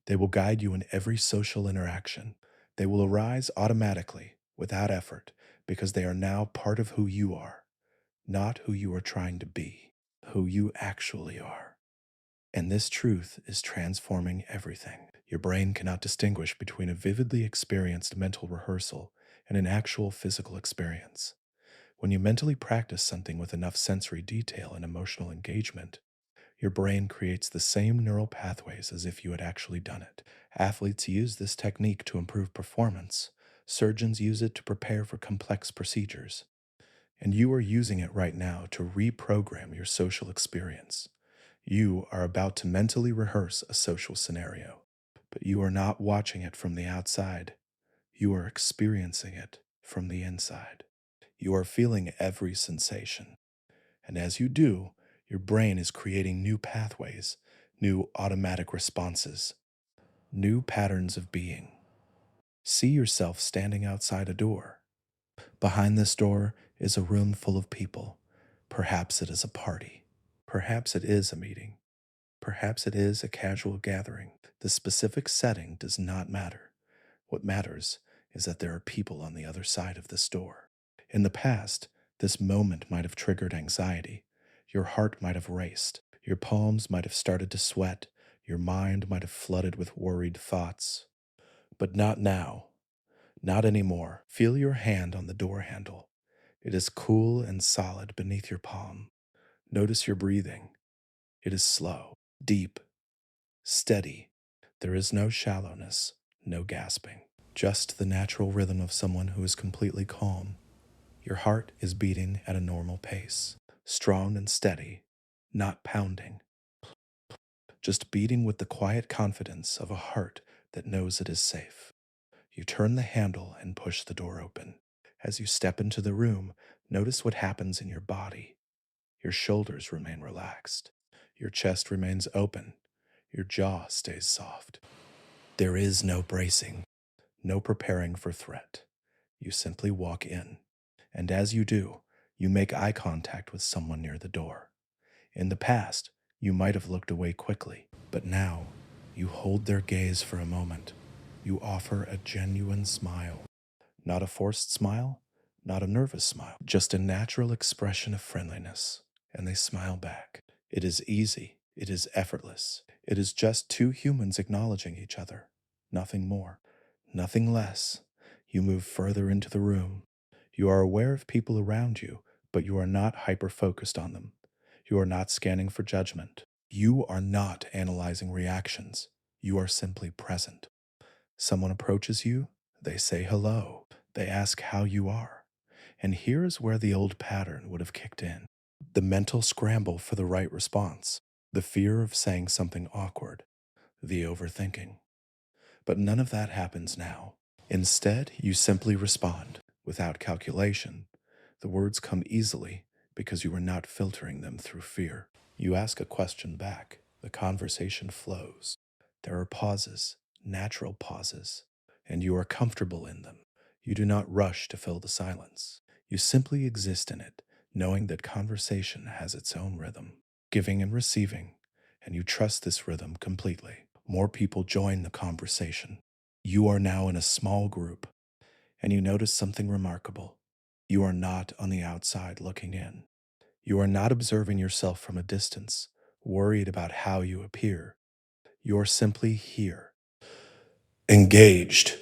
They will guide you in every social interaction. They will arise automatically, without effort, because they are now part of who you are, not who you are trying to be, who you actually are. And this truth is transforming everything. Your brain cannot distinguish between a vividly experienced mental rehearsal and an actual physical experience. When you mentally practice something with enough sensory detail and emotional engagement, your brain creates the same neural pathways as if you had actually done it. Athletes use this technique to improve performance. Surgeons use it to prepare for complex procedures. And you are using it right now to reprogram your social experience. You are about to mentally rehearse a social scenario, but you are not watching it from the outside. You are experiencing it from the inside. You are feeling every sensation. And as you do, your brain is creating new pathways, new automatic responses, new patterns of being. See yourself standing outside a door. Behind this door is a room full of people. Perhaps it is a party. Perhaps it is a meeting. Perhaps it is a casual gathering. The specific setting does not matter. What matters is that there are people on the other side of this door. In the past, this moment might have triggered anxiety. Your heart might have raced. Your palms might have started to sweat. Your mind might have flooded with worried thoughts. But not now. Not anymore. Feel your hand on the door handle. It is cool and solid beneath your palm. Notice your breathing. It is slow, deep, steady. There is no shallowness, no gasping. Just the natural rhythm of someone who is completely calm. Your heart is beating at a normal pace, strong and steady, not pounding, just beating with the quiet confidence of a heart that knows it is safe. You turn the handle and push the door open. As you step into the room, notice what happens in your body. Your shoulders remain relaxed. Your chest remains open. Your jaw stays soft. There is no bracing, no preparing for threat. You simply walk in. And as you do, you make eye contact with someone near the door. In the past, you might have looked away quickly, but now you hold their gaze for a moment. You offer a genuine smile. Not a forced smile, not a nervous smile, just a natural expression of friendliness. And they smile back. It is easy. It is effortless. It is just two humans acknowledging each other. Nothing more. Nothing less. You move further into the room. You are aware of people around you, but you are not hyper-focused on them. You are not scanning for judgment. You are not analyzing reactions. You are simply present. Someone approaches you, they say hello, they ask how you are. And here is where the old pattern would have kicked in. The mental scramble for the right response, the fear of saying something awkward, the overthinking. But none of that happens now. Instead, you simply respond without calculation. The words come easily because you are not filtering them through fear. You ask a question back. The conversation flows. There are pauses, natural pauses, and you are comfortable in them. You do not rush to fill the silence. You simply exist in it, knowing that conversation has its own rhythm, giving and receiving, and you trust this rhythm completely. More people join the conversation. You are now in a small group, and you notice something remarkable. You are not on the outside looking in. You are not observing yourself from a distance, worried about how you appear. You're simply here, engaged,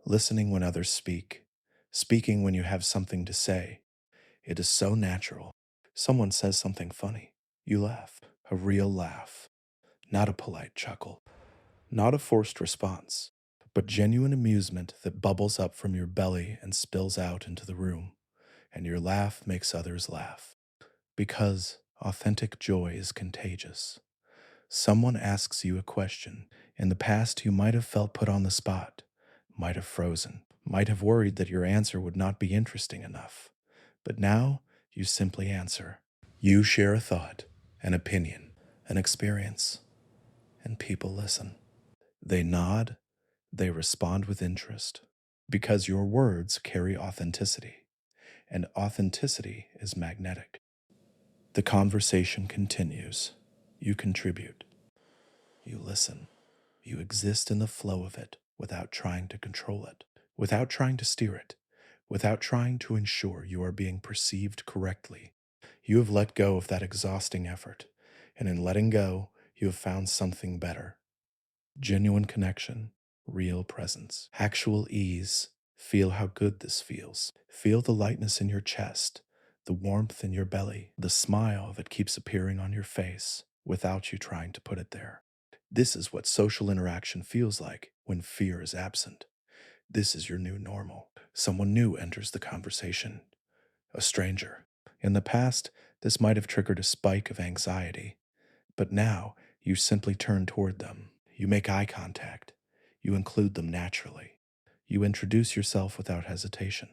listening when others speak, speaking when you have something to say. It is so natural. Someone says something funny. You laugh, a real laugh, not a polite chuckle, not a forced response, but genuine amusement that bubbles up from your belly and spills out into the room. And your laugh makes others laugh. Because authentic joy is contagious. Someone asks you a question. In the past, you might have felt put on the spot, might have frozen, might have worried that your answer would not be interesting enough. But now, you simply answer. You share a thought, an opinion, an experience, and people listen. They nod, they respond with interest, because your words carry authenticity, and authenticity is magnetic. The conversation continues. You contribute. You listen. You exist in the flow of it without trying to control it, without trying to steer it, without trying to ensure you are being perceived correctly. You have let go of that exhausting effort, and in letting go, you have found something better. Genuine connection, real presence, actual ease. Feel how good this feels. Feel the lightness in your chest, the warmth in your belly, the smile that keeps appearing on your face without you trying to put it there. This is what social interaction feels like when fear is absent. This is your new normal. Someone new enters the conversation, a stranger. In the past, this might have triggered a spike of anxiety, but now you simply turn toward them. You make eye contact. You include them naturally. You introduce yourself without hesitation.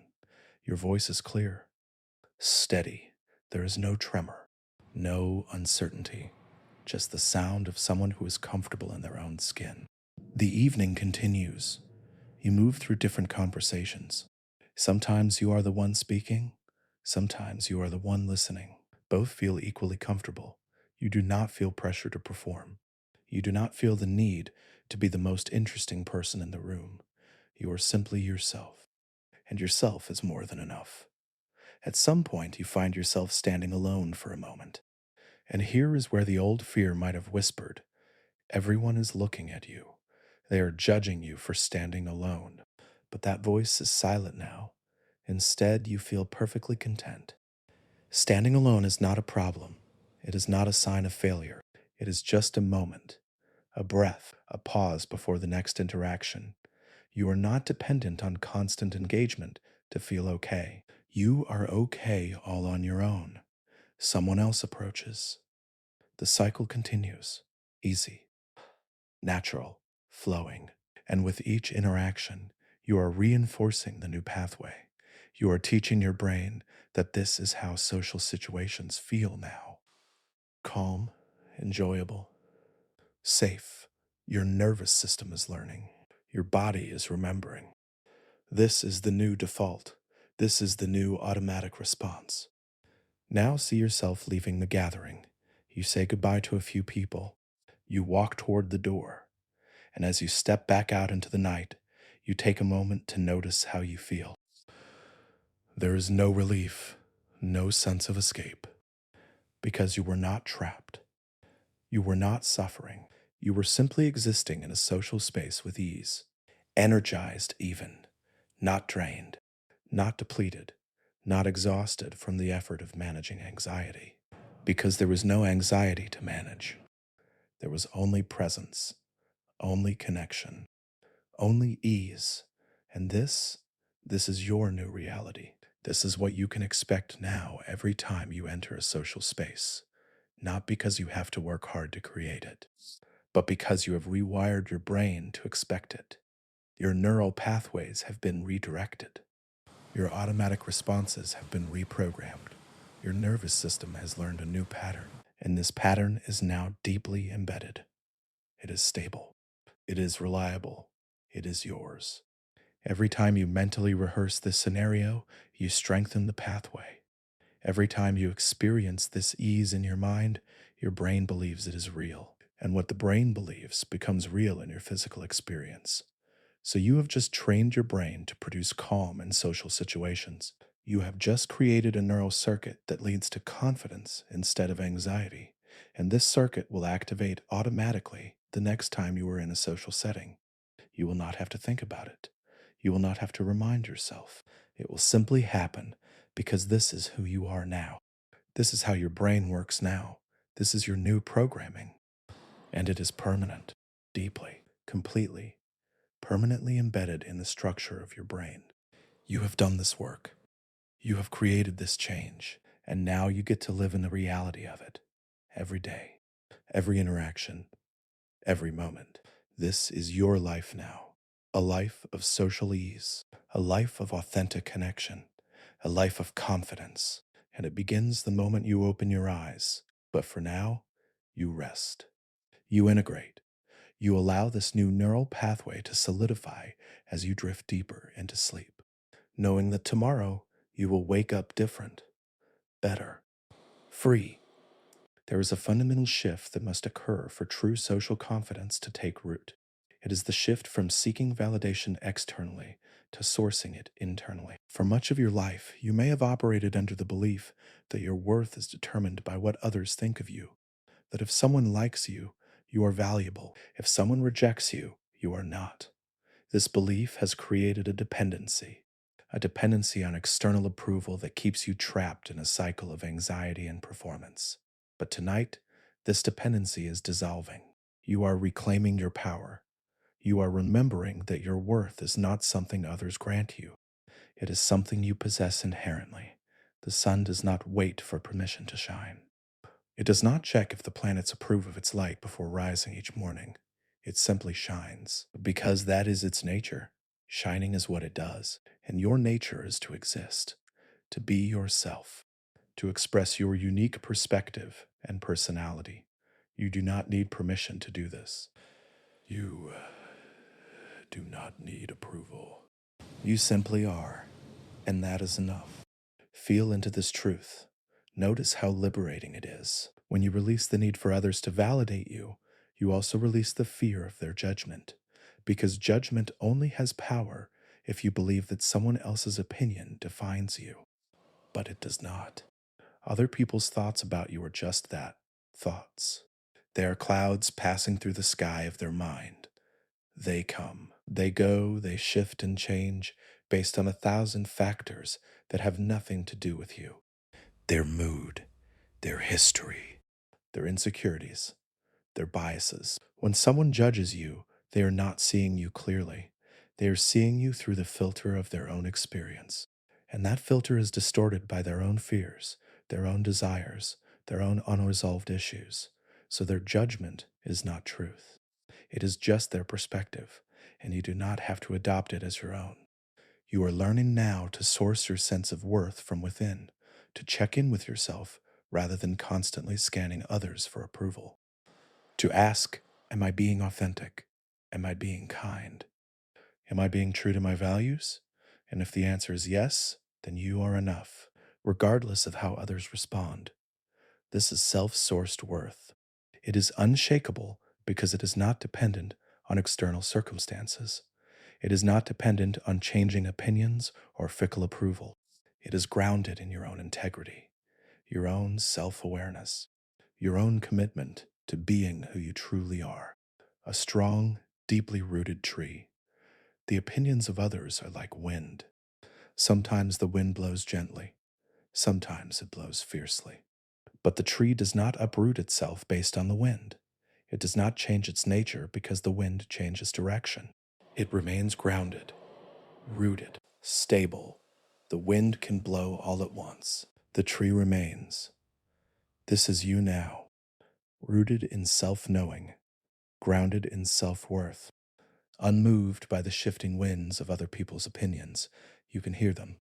Your voice is clear, steady. There is no tremor, no uncertainty, just the sound of someone who is comfortable in their own skin. The evening continues. You move through different conversations. Sometimes you are the one speaking, sometimes you are the one listening. Both feel equally comfortable. You do not feel pressure to perform. You do not feel the need to be the most interesting person in the room. You are simply yourself, and yourself is more than enough. At some point, you find yourself standing alone for a moment. And here is where the old fear might have whispered. Everyone is looking at you. They are judging you for standing alone. But that voice is silent now. Instead, you feel perfectly content. Standing alone is not a problem. It is not a sign of failure. It is just a moment, a breath, a pause before the next interaction. You are not dependent on constant engagement to feel okay. You are okay all on your own. Someone else approaches. The cycle continues, easy, natural, flowing. And with each interaction, you are reinforcing the new pathway. You are teaching your brain that this is how social situations feel now. Calm, enjoyable, safe. Your nervous system is learning. Your body is remembering. This is the new default. This is the new automatic response. Now see yourself leaving the gathering. You say goodbye to a few people. You walk toward the door. And as you step back out into the night, you take a moment to notice how you feel. There is no relief, no sense of escape, because you were not trapped. You were not suffering. You were simply existing in a social space with ease, energized even, not drained, not depleted, not exhausted from the effort of managing anxiety. Because there was no anxiety to manage. There was only presence, only connection, only ease. And this is your new reality. This is what you can expect now every time you enter a social space. Not because you have to work hard to create it, but because you have rewired your brain to expect it. Your neural pathways have been redirected. Your automatic responses have been reprogrammed. Your nervous system has learned a new pattern, and this pattern is now deeply embedded. It is stable. It is reliable. It is yours. Every time you mentally rehearse this scenario, you strengthen the pathway. Every time you experience this ease in your mind, your brain believes it is real. And what the brain believes becomes real in your physical experience. So you have just trained your brain to produce calm in social situations. You have just created a neural circuit that leads to confidence instead of anxiety. And this circuit will activate automatically the next time you are in a social setting. You will not have to think about it. You will not have to remind yourself. It will simply happen because this is who you are now. This is how your brain works now. This is your new programming. And it is permanent, deeply, completely, permanently embedded in the structure of your brain. You have done this work. You have created this change. And now you get to live in the reality of it every day, every interaction, every moment. This is your life now, a life of social ease, a life of authentic connection, a life of confidence. And it begins the moment you open your eyes. But for now, you rest. You integrate. You allow this new neural pathway to solidify as you drift deeper into sleep, knowing that tomorrow you will wake up different, better, free. There is a fundamental shift that must occur for true social confidence to take root. It is the shift from seeking validation externally to sourcing it internally. For much of your life, you may have operated under the belief that your worth is determined by what others think of you, that if someone likes you, you are valuable. If someone rejects you, you are not. This belief has created a dependency on external approval that keeps you trapped in a cycle of anxiety and performance. But tonight, this dependency is dissolving. You are reclaiming your power. You are remembering that your worth is not something others grant you. It is something you possess inherently. The sun does not wait for permission to shine. It does not check if the planets approve of its light before rising each morning. It simply shines, because that is its nature. Shining is what it does, and your nature is to exist, to be yourself, to express your unique perspective and personality. You do not need permission to do this. You do not need approval. You simply are, and that is enough. Feel into this truth. Notice how liberating it is. When you release the need for others to validate you, you also release the fear of their judgment, because judgment only has power if you believe that someone else's opinion defines you. But it does not. Other people's thoughts about you are just that, thoughts. They are clouds passing through the sky of their mind. They come, they go, they shift and change based on 1,000 factors that have nothing to do with you. Their mood, their history, their insecurities, their biases. When someone judges you, they are not seeing you clearly. They are seeing you through the filter of their own experience. And that filter is distorted by their own fears, their own desires, their own unresolved issues. So their judgment is not truth. It is just their perspective, and you do not have to adopt it as your own. You are learning now to source your sense of worth from within, to check in with yourself rather than constantly scanning others for approval. To ask, am I being authentic? Am I being kind? Am I being true to my values? And if the answer is yes, then you are enough, regardless of how others respond. This is self-sourced worth. It is unshakable because it is not dependent on external circumstances. It is not dependent on changing opinions or fickle approval. It is grounded in your own integrity, your own self-awareness, your own commitment to being who you truly are, a strong, deeply rooted tree. The opinions of others are like wind. Sometimes the wind blows gently, sometimes it blows fiercely. But the tree does not uproot itself based on the wind. It does not change its nature because the wind changes direction. It remains grounded, rooted, stable. The wind can blow all at once. The tree remains. This is you now, rooted in self-knowing, grounded in self-worth, unmoved by the shifting winds of other people's opinions. You can hear them.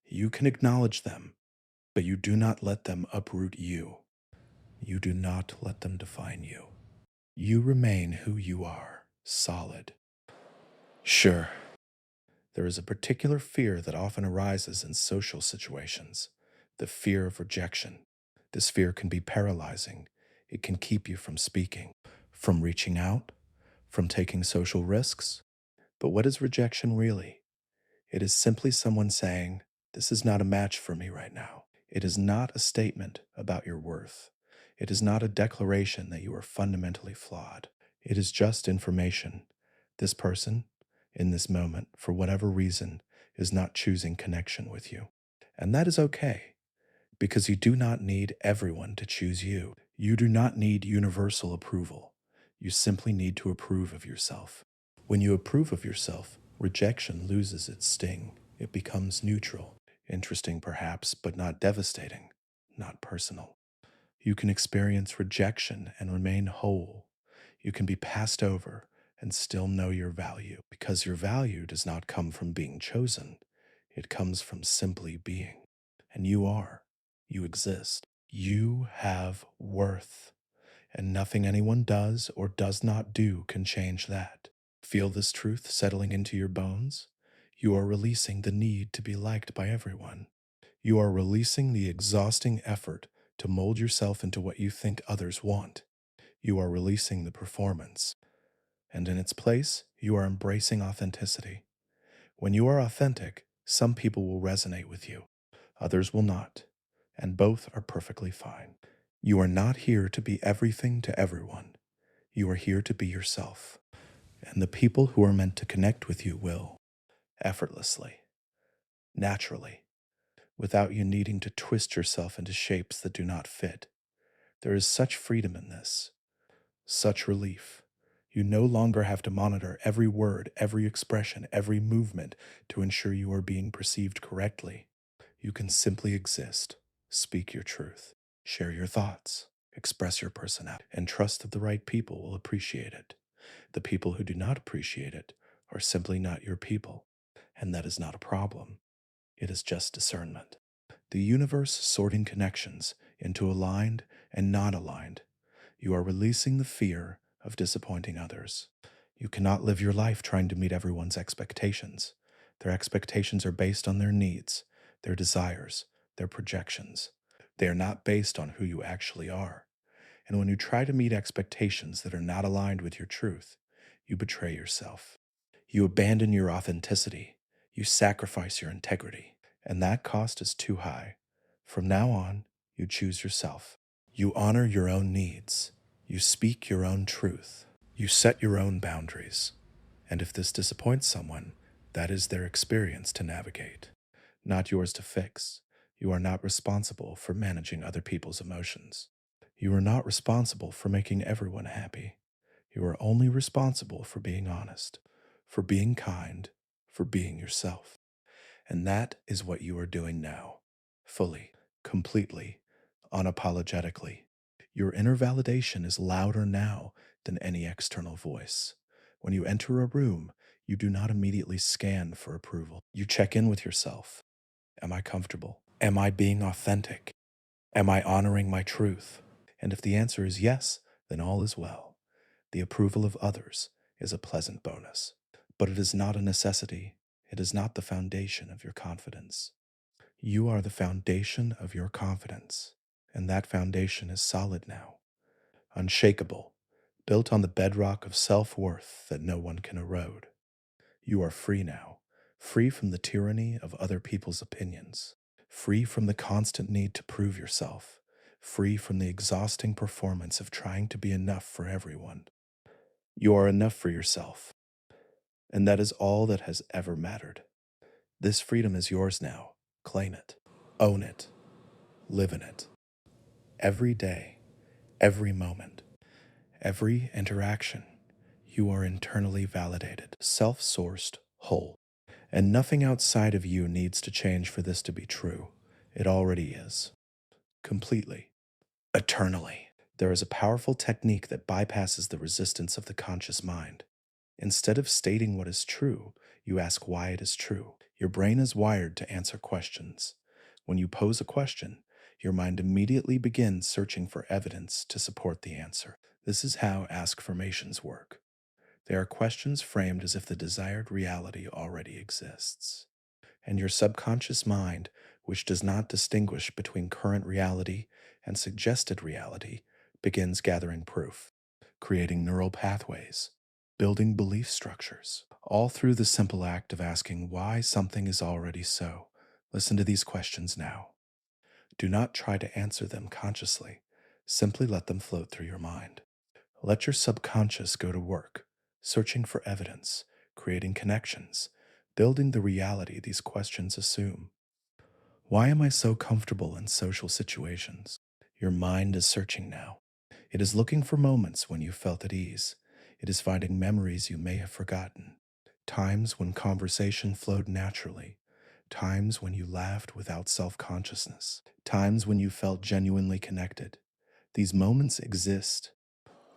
You can acknowledge them, but you do not let them uproot you. You do not let them define you. You remain who you are, solid. Sure, there is a particular fear that often arises in social situations, the fear of rejection. This fear can be paralyzing. It can keep you from speaking, from reaching out, from taking social risks. But what is rejection really? It is simply someone saying, "This is not a match for me right now." It is not a statement about your worth. It is not a declaration that you are fundamentally flawed. It is just information. This person, in this moment, for whatever reason, is not choosing connection with you. And that is okay, because you do not need everyone to choose you. You do not need universal approval. You simply need to approve of yourself. When you approve of yourself, rejection loses its sting. It becomes neutral. Interesting, perhaps, but not devastating, not personal. You can experience rejection and remain whole. You can be passed over and still know your value, because your value does not come from being chosen. It comes from simply being. And you are. You exist. You have worth. And nothing anyone does or does not do can change that. Feel this truth settling into your bones? You are releasing the need to be liked by everyone. You are releasing the exhausting effort to mold yourself into what you think others want. You are releasing the performance. And in its place, you are embracing authenticity. When you are authentic, some people will resonate with you, others will not, and both are perfectly fine. You are not here to be everything to everyone. You are here to be yourself. And the people who are meant to connect with you will, effortlessly, naturally, without you needing to twist yourself into shapes that do not fit. There is such freedom in this, such relief. You no longer have to monitor every word, every expression, every movement to ensure you are being perceived correctly. You can simply exist, speak your truth, share your thoughts, express your personality, and trust that the right people will appreciate it. The people who do not appreciate it are simply not your people, and that is not a problem. It is just discernment. The universe sorting connections into aligned and not aligned. You are releasing the fear of disappointing others. You cannot live your life trying to meet everyone's expectations. Their expectations are based on their needs, their desires, their projections. They are not based on who you actually are. And when you try to meet expectations that are not aligned with your truth, you betray yourself. You abandon your authenticity. You sacrifice your integrity. And that cost is too high. From now on, you choose yourself. You honor your own needs. You speak your own truth. You set your own boundaries. And if this disappoints someone, that is their experience to navigate, not yours to fix. You are not responsible for managing other people's emotions. You are not responsible for making everyone happy. You are only responsible for being honest, for being kind, for being yourself. And that is what you are doing now, fully, completely, unapologetically. Your inner validation is louder now than any external voice. When you enter a room, you do not immediately scan for approval. You check in with yourself. Am I comfortable? Am I being authentic? Am I honoring my truth? And if the answer is yes, then all is well. The approval of others is a pleasant bonus, but it is not a necessity. It is not the foundation of your confidence. You are the foundation of your confidence, and that foundation is solid now, unshakable, built on the bedrock of self-worth that no one can erode. You are free now, free from the tyranny of other people's opinions, free from the constant need to prove yourself, free from the exhausting performance of trying to be enough for everyone. You are enough for yourself, and that is all that has ever mattered. This freedom is yours now. Claim it, own it, live in it. Every day, every moment, every interaction, you are internally validated, self-sourced, whole. And nothing outside of you needs to change for this to be true. It already is. Completely. Eternally. There is a powerful technique that bypasses the resistance of the conscious mind. Instead of stating what is true, you ask why it is true. Your brain is wired to answer questions. When you pose a question, your mind immediately begins searching for evidence to support the answer. This is how ask-formations work. They are questions framed as if the desired reality already exists. And your subconscious mind, which does not distinguish between current reality and suggested reality, begins gathering proof, creating neural pathways, building belief structures, all through the simple act of asking why something is already so. Listen to these questions now. Do not try to answer them consciously. Simply let them float through your mind. Let your subconscious go to work, searching for evidence, creating connections, building the reality these questions assume. Why am I so comfortable in social situations? Your mind is searching now. It is looking for moments when you felt at ease. It is finding memories you may have forgotten. Times when conversation flowed naturally. Times when you laughed without self consciousness. Times when you felt genuinely connected. These moments exist.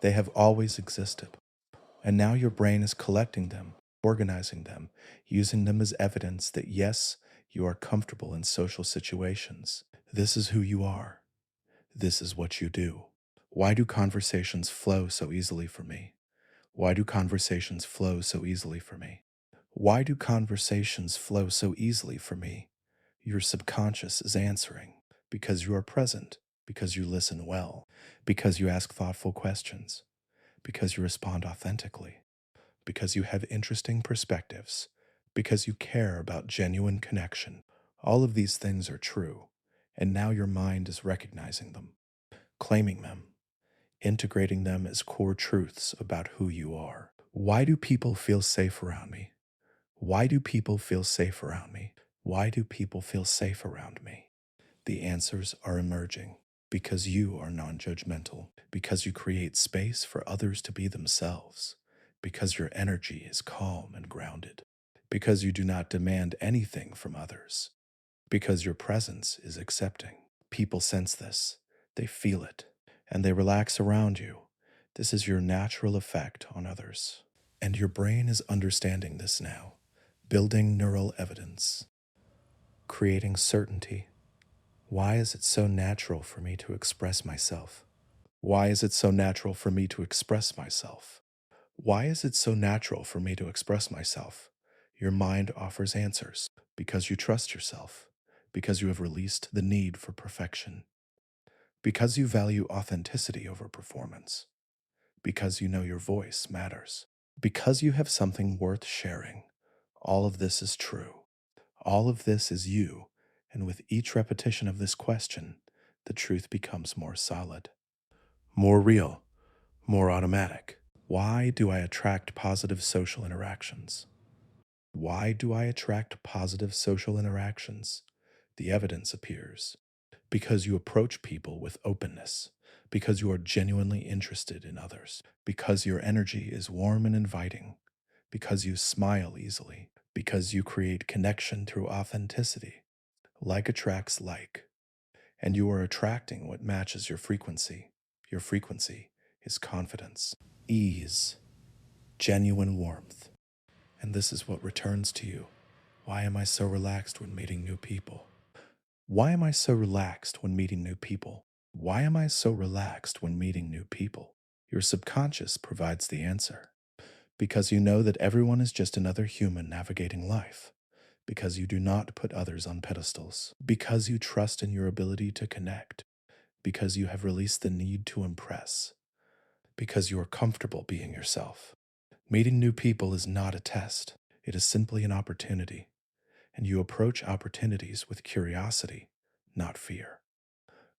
They have always existed. And now your brain is collecting them, organizing them, using them as evidence that yes, you are comfortable in social situations. This is who you are. This is what you do. Why do conversations flow so easily for me? Why do conversations flow so easily for me? Why do conversations flow so easily for me? Your subconscious is answering because you are present, because you listen well, because you ask thoughtful questions, because you respond authentically, because you have interesting perspectives, because you care about genuine connection. All of these things are true, and now your mind is recognizing them, claiming them, integrating them as core truths about who you are. Why do people feel safe around me? Why do people feel safe around me? Why do people feel safe around me? The answers are emerging because you are non judgmental, because you create space for others to be themselves, because your energy is calm and grounded, because you do not demand anything from others, because your presence is accepting. People sense this, they feel it, and they relax around you. This is your natural effect on others. And your brain is understanding this now, building neural evidence, creating certainty. Why is it so natural for me to express myself? Why is it so natural for me to express myself? Why is it so natural for me to express myself? Your mind offers answers because you trust yourself, because you have released the need for perfection, because you value authenticity over performance, because you know your voice matters, because you have something worth sharing. All of this is true. All of this is you, and with each repetition of this question, the truth becomes more solid, more real, more automatic. Why do I attract positive social interactions? Why do I attract positive social interactions? The evidence appears. Because you approach people with openness, because you are genuinely interested in others, because your energy is warm and inviting, because you smile easily, because you create connection through authenticity. Like attracts like, and you are attracting what matches your frequency. Your frequency is confidence, ease, genuine warmth. And this is what returns to you. Why am I so relaxed when meeting new people? Why am I so relaxed when meeting new people? Why am I so relaxed when meeting new people? Your subconscious provides the answer. Because you know that everyone is just another human navigating life. Because you do not put others on pedestals. Because you trust in your ability to connect. Because you have released the need to impress. Because you are comfortable being yourself. Meeting new people is not a test. It is simply an opportunity. And you approach opportunities with curiosity, not fear.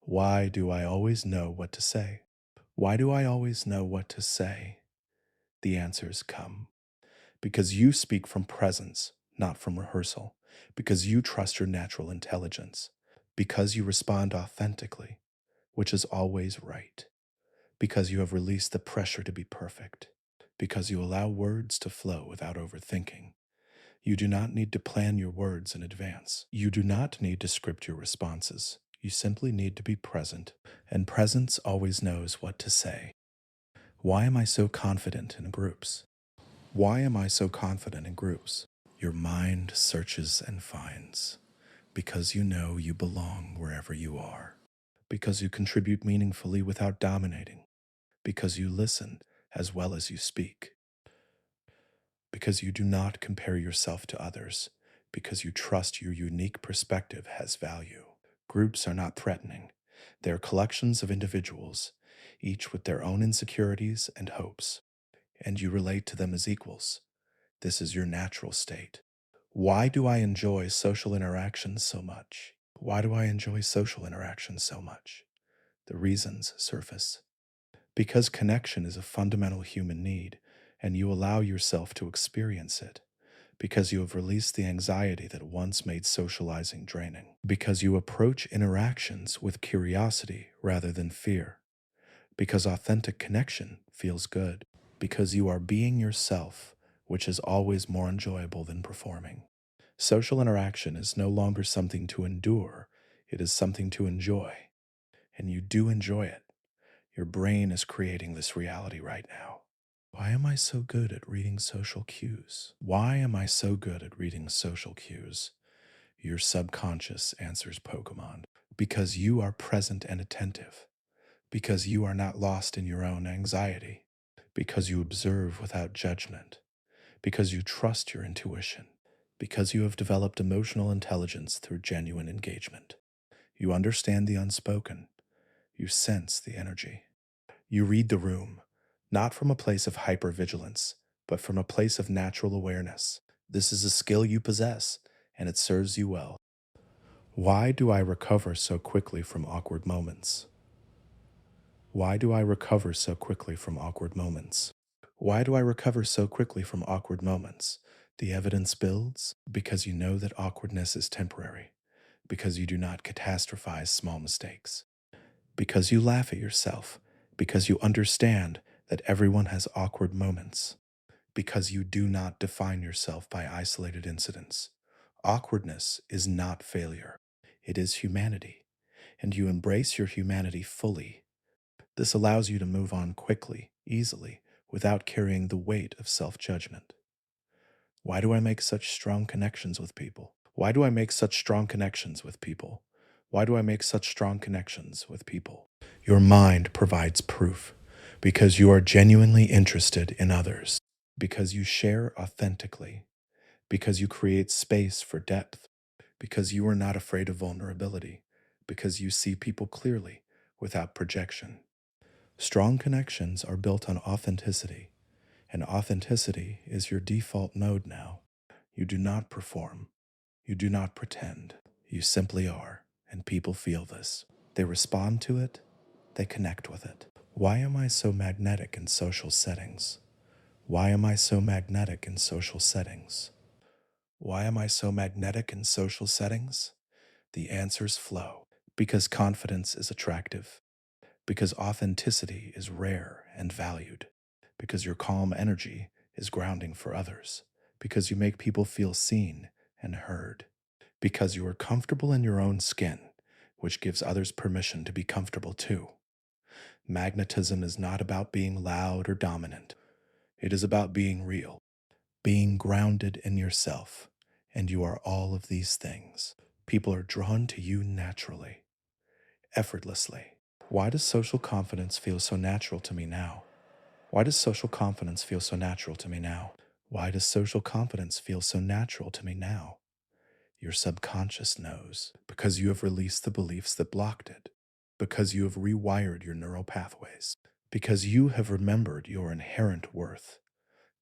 Why do I always know what to say? Why do I always know what to say? The answers come. Because you speak from presence, not from rehearsal. Because you trust your natural intelligence. Because you respond authentically, which is always right. Because you have released the pressure to be perfect. Because you allow words to flow without overthinking. You do not need to plan your words in advance. You do not need to script your responses. You simply need to be present, and presence always knows what to say. Why am I so confident in groups? Why am I so confident in groups? Your mind searches and finds, because you know you belong wherever you are, because you contribute meaningfully without dominating, because you listen as well as you speak, because you do not compare yourself to others, because you trust your unique perspective has value. Groups are not threatening. They are collections of individuals, each with their own insecurities and hopes, and you relate to them as equals. This is your natural state. Why do I enjoy social interactions so much? Why do I enjoy social interactions so much? the reasons surface. Because connection is a fundamental human need, and you allow yourself to experience it, because you have released the anxiety that once made socializing draining, because you approach interactions with curiosity rather than fear, because authentic connection feels good, because you are being yourself, which is always more enjoyable than performing. Social interaction is no longer something to endure, it is something to enjoy, and you do enjoy it. Your brain is creating this reality right now. Why am I so good at reading social cues? Why am I so good at reading social cues? Your subconscious answers Pokemon. Because you are present and attentive. Because you are not lost in your own anxiety. Because you observe without judgment. Because you trust your intuition. Because you have developed emotional intelligence through genuine engagement. You understand the unspoken. You sense the energy. You read the room, not from a place of hypervigilance, but from a place of natural awareness. This is a skill you possess, and it serves you well. Why do I recover so quickly from awkward moments? Why do I recover so quickly from awkward moments? Why do I recover so quickly from awkward moments? The evidence builds because you know that awkwardness is temporary, because you do not catastrophize small mistakes, because you laugh at yourself, because you understand that everyone has awkward moments, because you do not define yourself by isolated incidents. Awkwardness is not failure, it is humanity, and you embrace your humanity fully. This allows you to move on quickly, easily, without carrying the weight of self judgment. Why do I make such strong connections with people? Why do I make such strong connections with people? Why do I make such strong connections with people? Your mind provides proof because you are genuinely interested in others, because you share authentically, because you create space for depth, because you are not afraid of vulnerability, because you see people clearly without projection. Strong connections are built on authenticity, and authenticity is your default mode now. You do not perform. You do not pretend. You simply are, and people feel this. They respond to it. They connect with it. Why am I so magnetic in social settings? Why am I so magnetic in social settings? Why am I so magnetic in social settings? The answers flow. Because confidence is attractive. Because authenticity is rare and valued. Because your calm energy is grounding for others. Because you make people feel seen and heard. Because you are comfortable in your own skin, which gives others permission to be comfortable too. Magnetism is not about being loud or dominant. It is about being real, being grounded in yourself, and you are all of these things. People are drawn to you naturally, effortlessly. Why does social confidence feel so natural to me now? Why does social confidence feel so natural to me now? Why does social confidence feel so natural to me now? Your subconscious knows because you have released the beliefs that blocked it, because you have rewired your neural pathways, because you have remembered your inherent worth,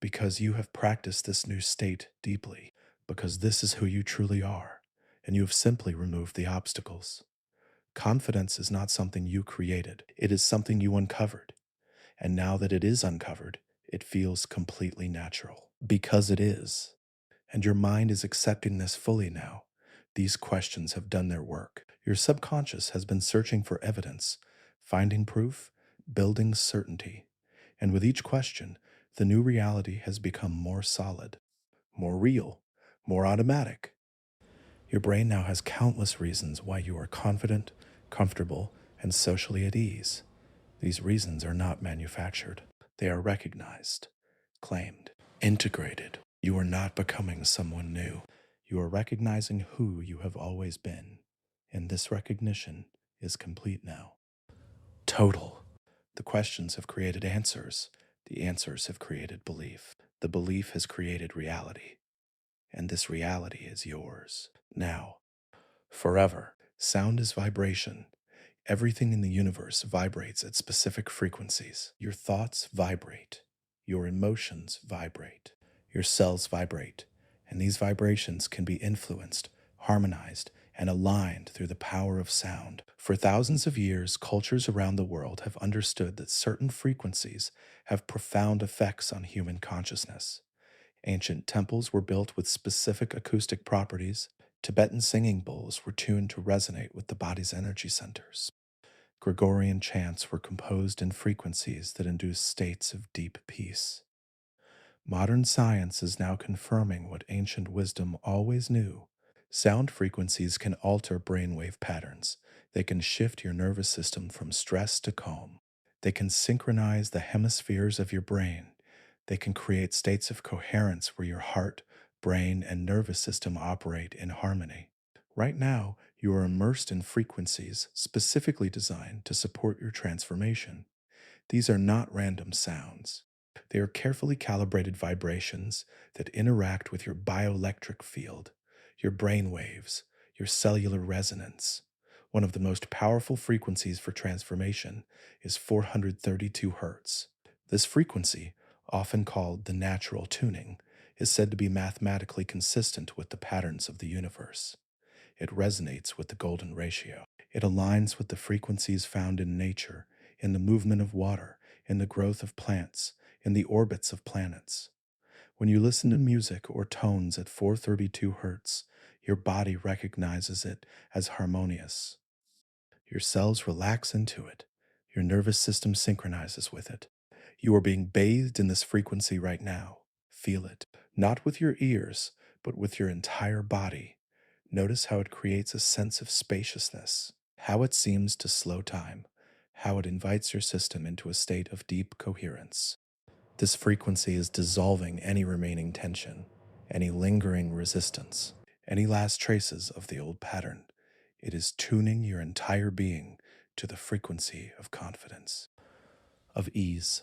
because you have practiced this new state deeply, because this is who you truly are, and you have simply removed the obstacles. Confidence is not something you created, it is something you uncovered. And now that it is uncovered, it feels completely natural. Because it is. And your mind is accepting this fully now. These questions have done their work. Your subconscious has been searching for evidence, finding proof, building certainty. And with each question, the new reality has become more solid, more real, more automatic. Your brain now has countless reasons why you are confident, comfortable, and socially at ease. These reasons are not manufactured. They are recognized, claimed, integrated. You are not becoming someone new. You are recognizing who you have always been. And this recognition is complete now. Total. The questions have created answers. The answers have created belief. The belief has created reality. And this reality is yours. Now, forever. Sound is vibration. Everything in the universe vibrates at specific frequencies. Your thoughts vibrate. Your emotions vibrate. Your cells vibrate. And these vibrations can be influenced, harmonized, and aligned through the power of sound. For thousands of years, cultures around the world have understood that certain frequencies have profound effects on human consciousness. Ancient temples were built with specific acoustic properties. Tibetan singing bowls were tuned to resonate with the body's energy centers. Gregorian chants were composed in frequencies that induce states of deep peace. Modern science is now confirming what ancient wisdom always knew. Sound frequencies can alter brainwave patterns. They can shift your nervous system from stress to calm. They can synchronize the hemispheres of your brain. They can create states of coherence where your heart, brain, and nervous system operate in harmony. Right now, you are immersed in frequencies specifically designed to support your transformation. These are not random sounds. They are carefully calibrated vibrations that interact with your bioelectric field, your brain waves, your cellular resonance. One of the most powerful frequencies for transformation is 432 Hz. This frequency, often called the natural tuning, is said to be mathematically consistent with the patterns of the universe. It resonates with the golden ratio. It aligns with the frequencies found in nature, in the movement of water, in the growth of plants, in the orbits of planets. When you listen to music or tones at 432 Hz, your body recognizes it as harmonious. Your cells relax into it. Your nervous system synchronizes with it. You are being bathed in this frequency right now. Feel it, not with your ears, but with your entire body. Notice how it creates a sense of spaciousness, how it seems to slow time, how it invites your system into a state of deep coherence. This frequency is dissolving any remaining tension, any lingering resistance, any last traces of the old pattern. It is tuning your entire being to the frequency of confidence, of ease.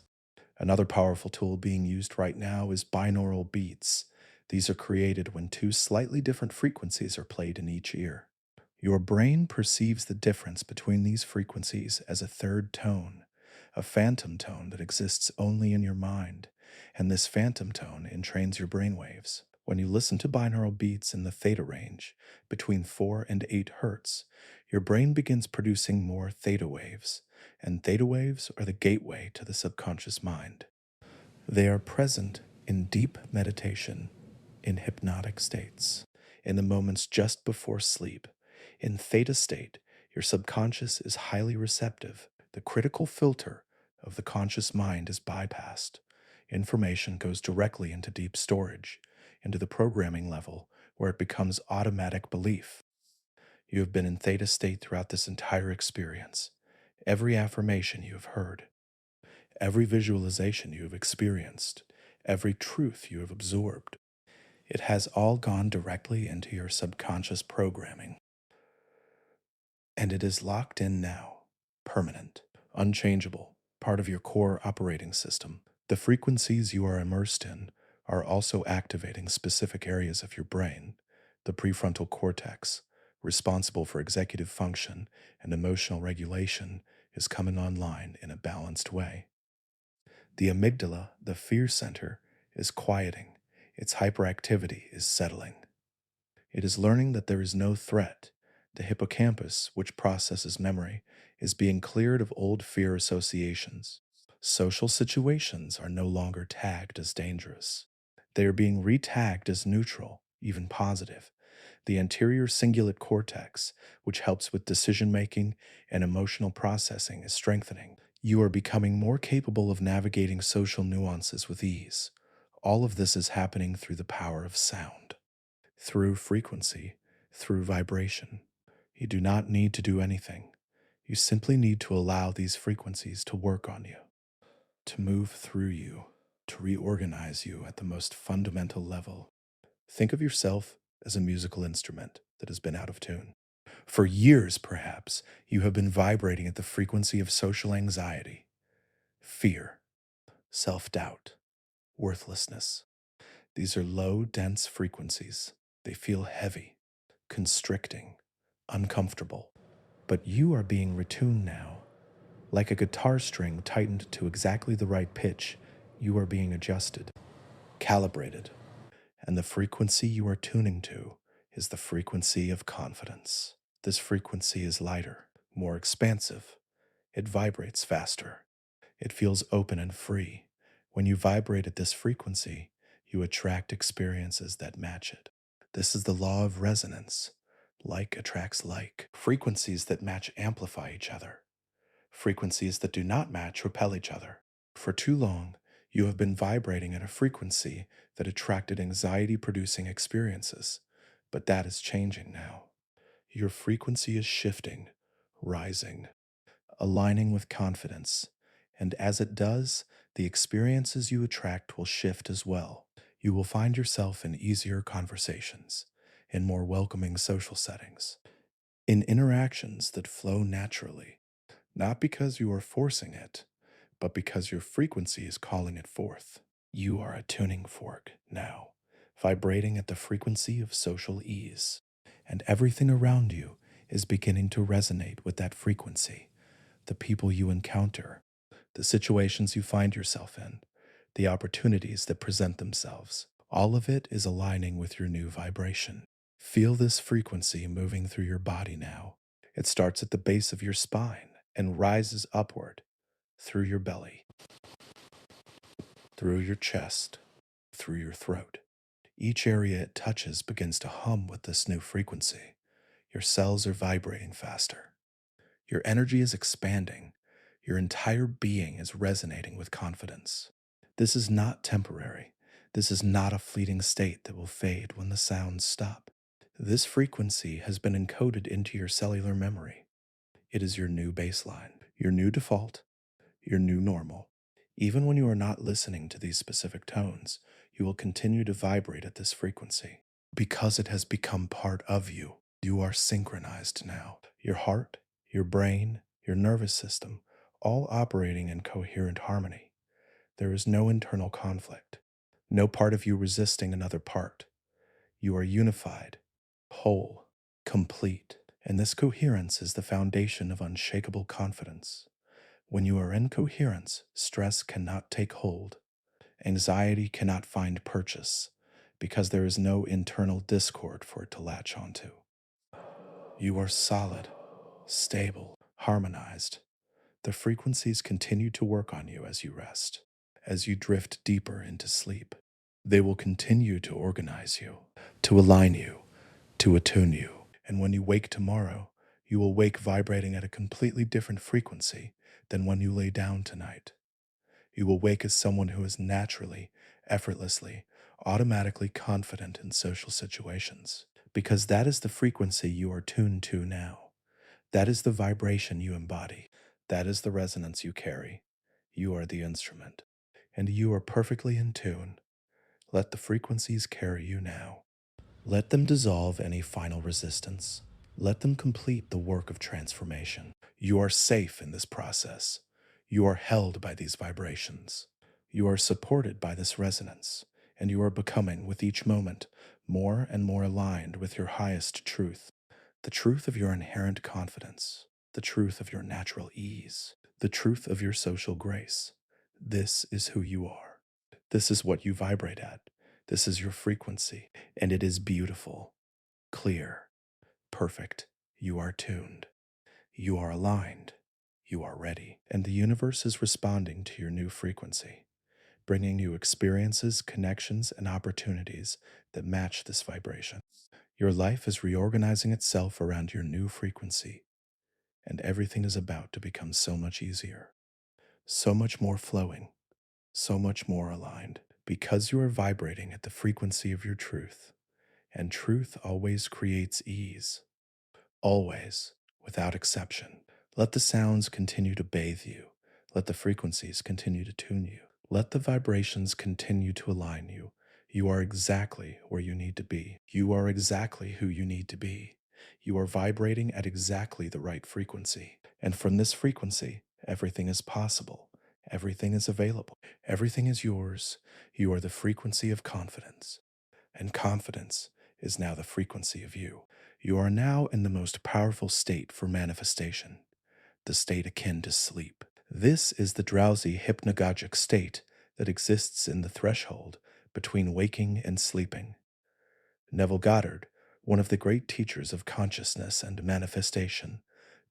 Another powerful tool being used right now is binaural beats. These are created when two slightly different frequencies are played in each ear. Your brain perceives the difference between these frequencies as a third tone, a phantom tone that exists only in your mind, and this phantom tone entrains your brainwaves. When you listen to binaural beats in the theta range, between 4 and 8 hertz, your brain begins producing more theta waves, and theta waves are the gateway to the subconscious mind. They are present in deep meditation, in hypnotic states, in the moments just before sleep. In theta state, your subconscious is highly receptive. The critical filter of the conscious mind is bypassed. Information goes directly into deep storage, into the programming level where it becomes automatic belief. You have been in theta state throughout this entire experience. Every affirmation you have heard, every visualization you have experienced, every truth you have absorbed, it has all gone directly into your subconscious programming. And it is locked in now, permanent, unchangeable, part of your core operating system. The frequencies you are immersed in are also activating specific areas of your brain. The prefrontal cortex, responsible for executive function and emotional regulation, is coming online in a balanced way. The amygdala, the fear center, is quieting. Its hyperactivity is settling. It is learning that there is no threat. The hippocampus, which processes memory, is being cleared of old fear associations. Social situations are no longer tagged as dangerous. They are being retagged as neutral, even positive. The anterior cingulate cortex, which helps with decision making and emotional processing, is strengthening. You are becoming more capable of navigating social nuances with ease. All of this is happening through the power of sound, through frequency, through vibration. You do not need to do anything. You simply need to allow these frequencies to work on you, to move through you, to reorganize you at the most fundamental level. Think of yourself as a musical instrument that has been out of tune. For years, perhaps, you have been vibrating at the frequency of social anxiety, fear, self-doubt, worthlessness. These are low, dense frequencies. They feel heavy, constricting, uncomfortable. But you are being retuned now. Like a guitar string tightened to exactly the right pitch, you are being adjusted, calibrated, and the frequency you are tuning to is the frequency of confidence. This frequency is lighter, more expansive. It vibrates faster. It feels open and free. When you vibrate at this frequency, you attract experiences that match it. This is the law of resonance. Like attracts like. Frequencies that match amplify each other. Frequencies that do not match repel each other. For too long, you have been vibrating at a frequency that attracted anxiety producing experiences, but that is changing now. Your frequency is shifting, rising, aligning with confidence, and as it does, the experiences you attract will shift as well. You will find yourself in easier conversations, in more welcoming social settings, in interactions that flow naturally, not because you are forcing it, but because your frequency is calling it forth. You are a tuning fork now, vibrating at the frequency of social ease, and everything around you is beginning to resonate with that frequency. The people you encounter, the situations you find yourself in, the opportunities that present themselves, all of it is aligning with your new vibration. Feel this frequency moving through your body now. It starts at the base of your spine and rises upward through your belly, through your chest, through your throat. Each area it touches begins to hum with this new frequency. Your cells are vibrating faster. Your energy is expanding. Your entire being is resonating with confidence. This is not temporary. This is not a fleeting state that will fade when the sounds stop. This frequency has been encoded into your cellular memory. It is your new baseline, your new default, your new normal. Even when you are not listening to these specific tones, you will continue to vibrate at this frequency. Because it has become part of you, you are synchronized now. Your heart, your brain, your nervous system, all operating in coherent harmony. There is no internal conflict, no part of you resisting another part. You are unified, whole, complete, and this coherence is the foundation of unshakable confidence. When you are in coherence, stress cannot take hold. Anxiety cannot find purchase because there is no internal discord for it to latch onto. You are solid, stable, harmonized. The frequencies continue to work on you as you rest, as you drift deeper into sleep. They will continue to organize you, to align you, to attune you. And when you wake tomorrow, you will wake vibrating at a completely different frequency than when you lay down tonight. You will wake as someone who is naturally, effortlessly, automatically confident in social situations, because that is the frequency you are tuned to now. That is the vibration you embody. That is the resonance you carry. You are the instrument, and you are perfectly in tune. Let the frequencies carry you now. Let them dissolve any final resistance. Let them complete the work of transformation. You are safe in this process. You are held by these vibrations. You are supported by this resonance, and you are becoming, with each moment, more and more aligned with your highest truth, the truth of your inherent confidence, the truth of your natural ease, the truth of your social grace. This is who you are. This is what you vibrate at. This is your frequency, and it is beautiful, clear, perfect. You are tuned. You are aligned. You are ready. And the universe is responding to your new frequency, bringing you experiences, connections, and opportunities that match this vibration. Your life is reorganizing itself around your new frequency, and everything is about to become so much easier, so much more flowing, so much more aligned, because you are vibrating at the frequency of your truth. And truth always creates ease. Always, without exception. Let the sounds continue to bathe you. Let the frequencies continue to tune you. Let the vibrations continue to align you. You are exactly where you need to be. You are exactly who you need to be. You are vibrating at exactly the right frequency. And from this frequency, everything is possible. Everything is available. Everything is yours. You are the frequency of confidence. And confidence is now the frequency of you. You are now in the most powerful state for manifestation, the state akin to sleep. This is the drowsy hypnagogic state that exists in the threshold between waking and sleeping. Neville Goddard, One of the great teachers of consciousness and manifestation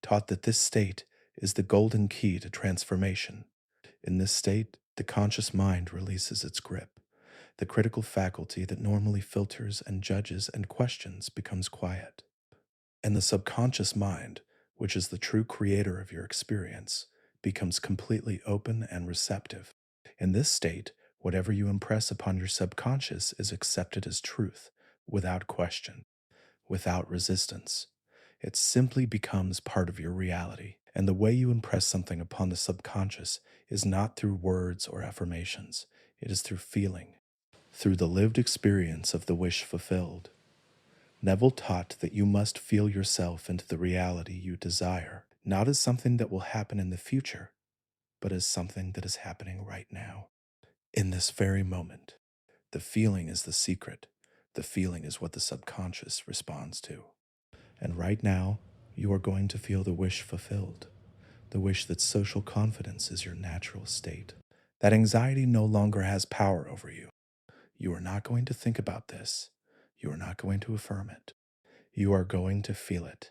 taught that this state is the golden key to transformation. In this state, the conscious mind releases its grip. The critical faculty that normally filters and judges and questions becomes quiet. And the subconscious mind, which is the true creator of your experience, becomes completely open and receptive. In this state, whatever you impress upon your subconscious is accepted as truth, without question, without resistance. It simply becomes part of your reality. And the way you impress something upon the subconscious is not through words or affirmations, it is through feeling, through the lived experience of the wish fulfilled. Neville taught that you must feel yourself into the reality you desire, not as something that will happen in the future, but as something that is happening right now, in this very moment. The feeling is the secret. The feeling is what the subconscious responds to. And right now, you are going to feel the wish fulfilled, the wish that social confidence is your natural state, that anxiety no longer has power over you. You are not going to think about this. You are not going to affirm it. You are going to feel it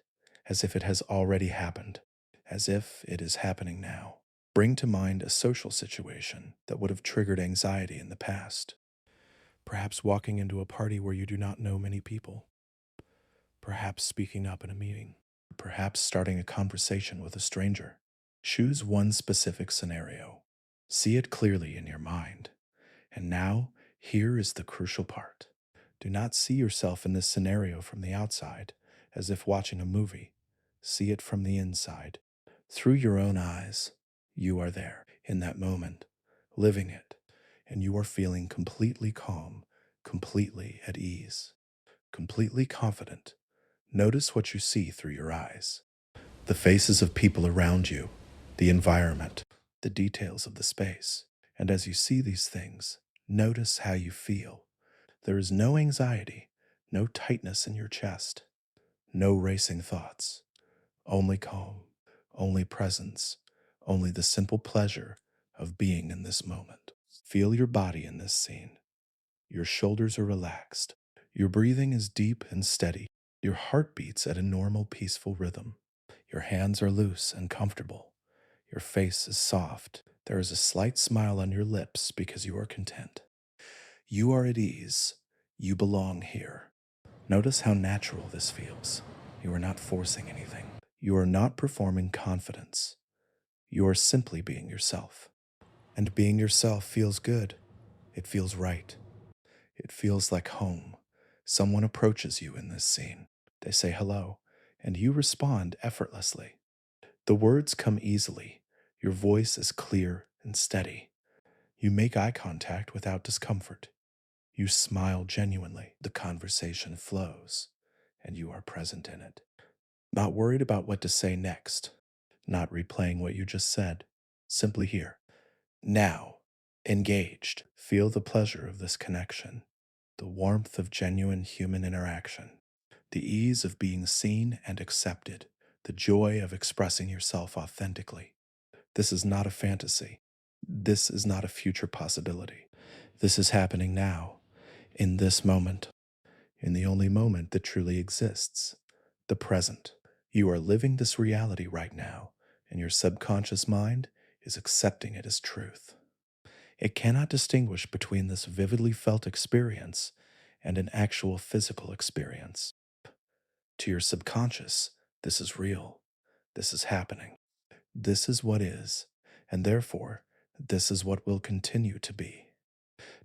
as if it has already happened, as if it is happening now. Bring to mind a social situation that would have triggered anxiety in the past. Perhaps walking into a party where you do not know many people. Perhaps speaking up in a meeting. Perhaps starting a conversation with a stranger. Choose one specific scenario. See it clearly in your mind. And now, here is the crucial part. Do not see yourself in this scenario from the outside, as if watching a movie. See it from the inside. Through your own eyes, you are there, in that moment, living it, and you are feeling completely calm, completely at ease, completely confident. Notice what you see through your eyes. The faces of people around you, the environment, the details of the space. And as you see these things, notice how you feel. There is no anxiety, no tightness in your chest, no racing thoughts, only calm, only presence, only the simple pleasure of being in this moment. Feel your body in this scene. Your shoulders are relaxed. Your breathing is deep and steady. Your heart beats at a normal, peaceful rhythm. Your hands are loose and comfortable. Your face is soft. There is a slight smile on your lips because you are content. You are at ease. You belong here. Notice how natural this feels. You are not forcing anything. You are not performing confidence. You are simply being yourself. And being yourself feels good. It feels right. It feels like home. Someone approaches you in this scene. They say hello, and you respond effortlessly. The words come easily. Your voice is clear and steady. You make eye contact without discomfort. You smile genuinely. The conversation flows, and you are present in it. Not worried about what to say next. Not replaying what you just said. Simply here. Now, engaged. Feel the pleasure of this connection. The warmth of genuine human interaction. The ease of being seen and accepted. The joy of expressing yourself authentically. This is not a fantasy. This is not a future possibility. This is happening now, in this moment, in the only moment that truly exists, the present. You are living this reality right now, and your subconscious mind is accepting it as truth. It cannot distinguish between this vividly felt experience and an actual physical experience. To your subconscious, this is real. This is happening. This is what is, and therefore, this is what will continue to be.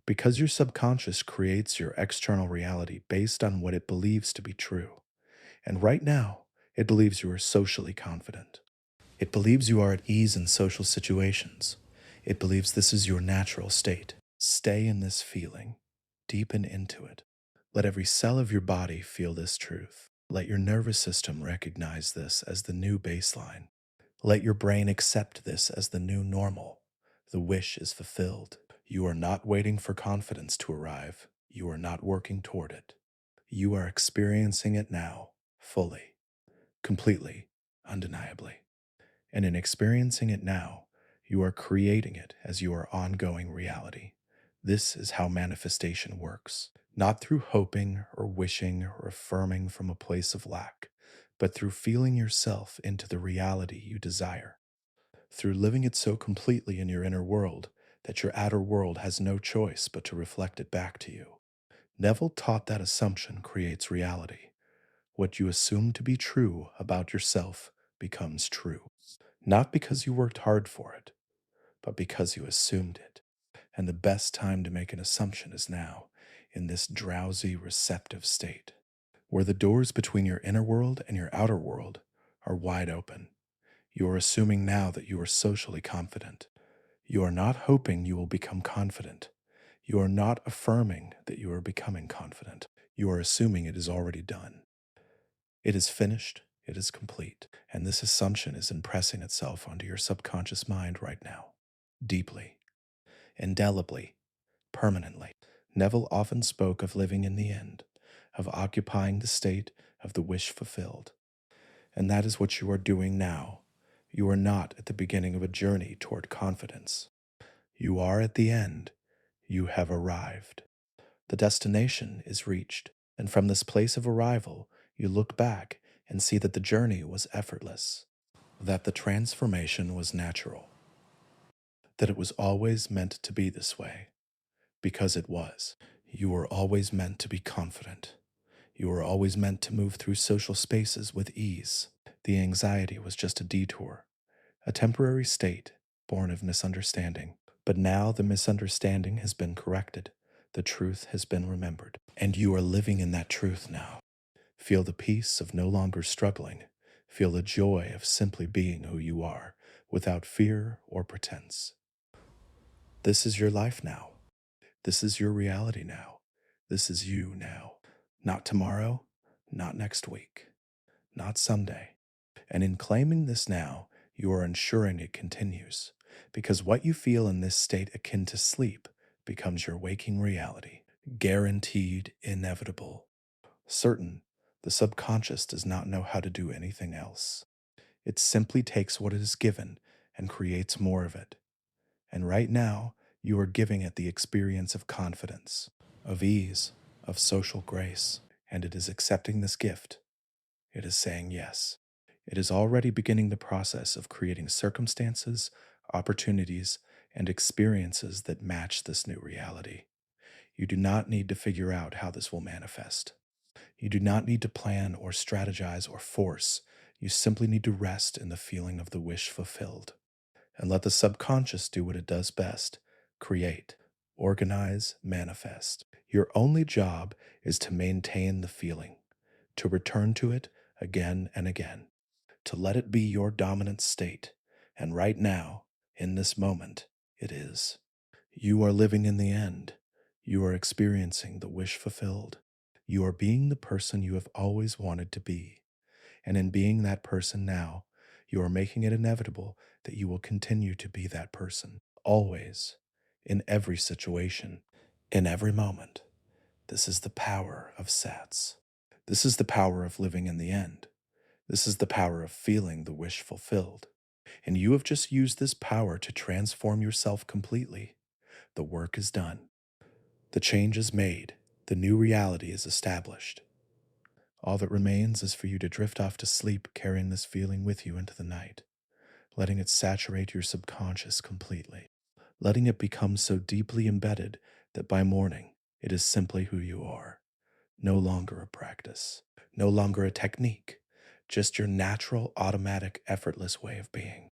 Because your subconscious creates your external reality based on what it believes to be true. And right now, it believes you are socially confident. It believes you are at ease in social situations. It believes this is your natural state. Stay in this feeling. Deepen into it. Let every cell of your body feel this truth. Let your nervous system recognize this as the new baseline. Let your brain accept this as the new normal. The wish is fulfilled. You are not waiting for confidence to arrive. You are not working toward it. You are experiencing it now, fully, completely, undeniably. And in experiencing it now, you are creating it as your ongoing reality. This is how manifestation works, not through hoping or wishing or affirming from a place of lack, but through feeling yourself into the reality you desire, through living it so completely in your inner world that your outer world has no choice but to reflect it back to you. Neville taught that assumption creates reality. What you assume to be true about yourself becomes true, not because you worked hard for it, but because you assumed it. And the best time to make an assumption is now, in this drowsy, receptive state, where the doors between your inner world and your outer world are wide open. You are assuming now that you are socially confident. You are not hoping you will become confident. You are not affirming that you are becoming confident. You are assuming it is already done. It is finished, it is complete, and this assumption is impressing itself onto your subconscious mind right now, deeply, indelibly, permanently. Neville often spoke of living in the end, of occupying the state of the wish fulfilled. And that is what you are doing now. You are not at the beginning of a journey toward confidence. You are at the end. You have arrived. The destination is reached, and from this place of arrival, you look back and see that the journey was effortless, that the transformation was natural, that it was always meant to be this way, because it was. You were always meant to be confident. You were always meant to move through social spaces with ease. The anxiety was just a detour, a temporary state born of misunderstanding. But now the misunderstanding has been corrected. The truth has been remembered. And you are living in that truth now. Feel the peace of no longer struggling. Feel the joy of simply being who you are, without fear or pretense. This is your life now. This is your reality now. This is you now. Not tomorrow, not next week, not someday. And in claiming this now, you are ensuring it continues, because what you feel in this state akin to sleep becomes your waking reality, guaranteed, inevitable, certain. The subconscious does not know how to do anything else. It simply takes what it is given and creates more of it. And right now, you are giving it the experience of confidence, of ease, of social grace, and it is accepting this gift. It is saying yes. It is already beginning the process of creating circumstances, opportunities, and experiences that match this new reality. You do not need to figure out how this will manifest. You do not need to plan or strategize or force. You simply need to rest in the feeling of the wish fulfilled. And let the subconscious do what it does best: create, organize, manifest. Your only job is to maintain the feeling, to return to it again and again, to let it be your dominant state. And right now, in this moment, it is. You are living in the end. You are experiencing the wish fulfilled. You are being the person you have always wanted to be. And in being that person now, you are making it inevitable that you will continue to be that person, always, in every situation, in every moment. This is the power of SATS. This is the power of living in the end. This is the power of feeling the wish fulfilled. And you have just used this power to transform yourself completely. The work is done. The change is made. The new reality is established. All that remains is for you to drift off to sleep carrying this feeling with you into the night, letting it saturate your subconscious completely, letting it become so deeply embedded that by morning it is simply who you are, no longer a practice, no longer a technique, just your natural, automatic, effortless way of being.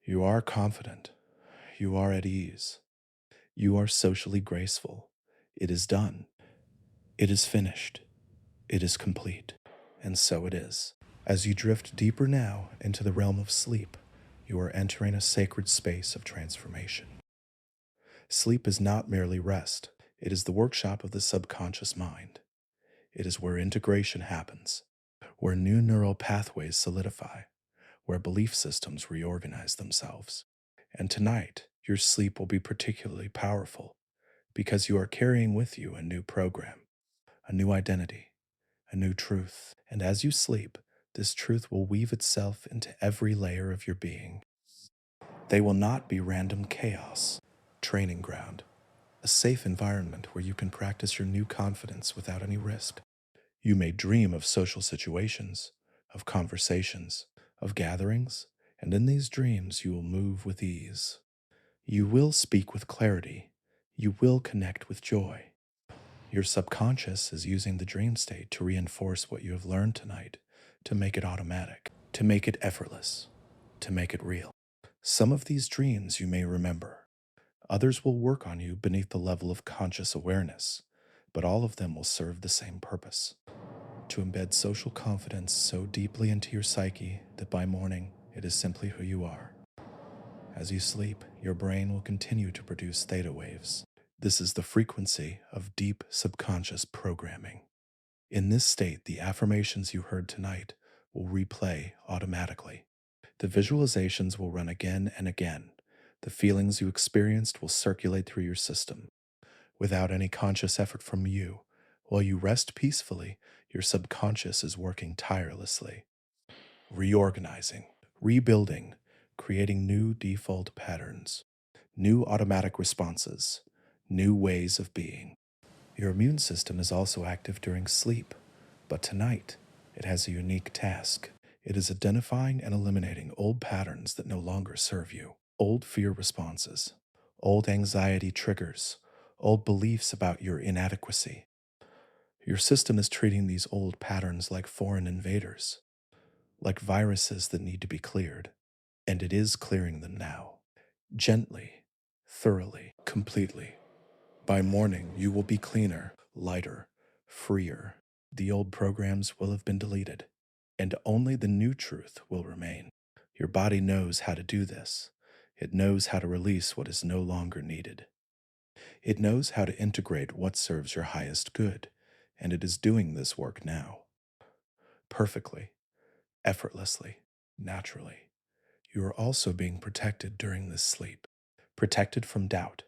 You are confident. You are at ease. You are socially graceful. It is done. It is finished. It is complete. And so it is. As you drift deeper now into the realm of sleep, you are entering a sacred space of transformation. Sleep is not merely rest. It is the workshop of the subconscious mind. It is where integration happens, where new neural pathways solidify, where belief systems reorganize themselves. And tonight, your sleep will be particularly powerful because you are carrying with you a new program, a new identity, a new truth. And as you sleep, this truth will weave itself into every layer of your being. They will not be random chaos, training ground. a safe environment where you can practice your new confidence without any risk. You may dream of social situations, of conversations, of gatherings, and in these dreams you will move with ease. You will speak with clarity. You will connect with joy. Your subconscious is using the dream state to reinforce what you have learned tonight, to make it automatic, to make it effortless, to make it real. Some of these dreams you may remember. Others will work on you beneath the level of conscious awareness, but all of them will serve the same purpose: to embed social confidence so deeply into your psyche that by morning it is simply who you are. As you sleep, your brain will continue to produce theta waves. This is the frequency of deep subconscious programming. In this state, the affirmations you heard tonight will replay automatically. The visualizations will run again and again. The feelings you experienced will circulate through your system without any conscious effort from you. While you rest peacefully, your subconscious is working tirelessly, reorganizing, rebuilding, creating new default patterns, new automatic responses, new ways of being. Your immune system is also active during sleep, but tonight it has a unique task. It is identifying and eliminating old patterns that no longer serve you, old fear responses, old anxiety triggers, old beliefs about your inadequacy. Your system is treating these old patterns like foreign invaders, like viruses that need to be cleared, and it is clearing them now. Gently, thoroughly, completely. By morning, you will be cleaner, lighter, freer. The old programs will have been deleted, and only the new truth will remain. Your body knows how to do this. It knows how to release what is no longer needed. It knows how to integrate what serves your highest good, and it is doing this work now. Perfectly, effortlessly, naturally. You are also being protected during this sleep, protected from doubt,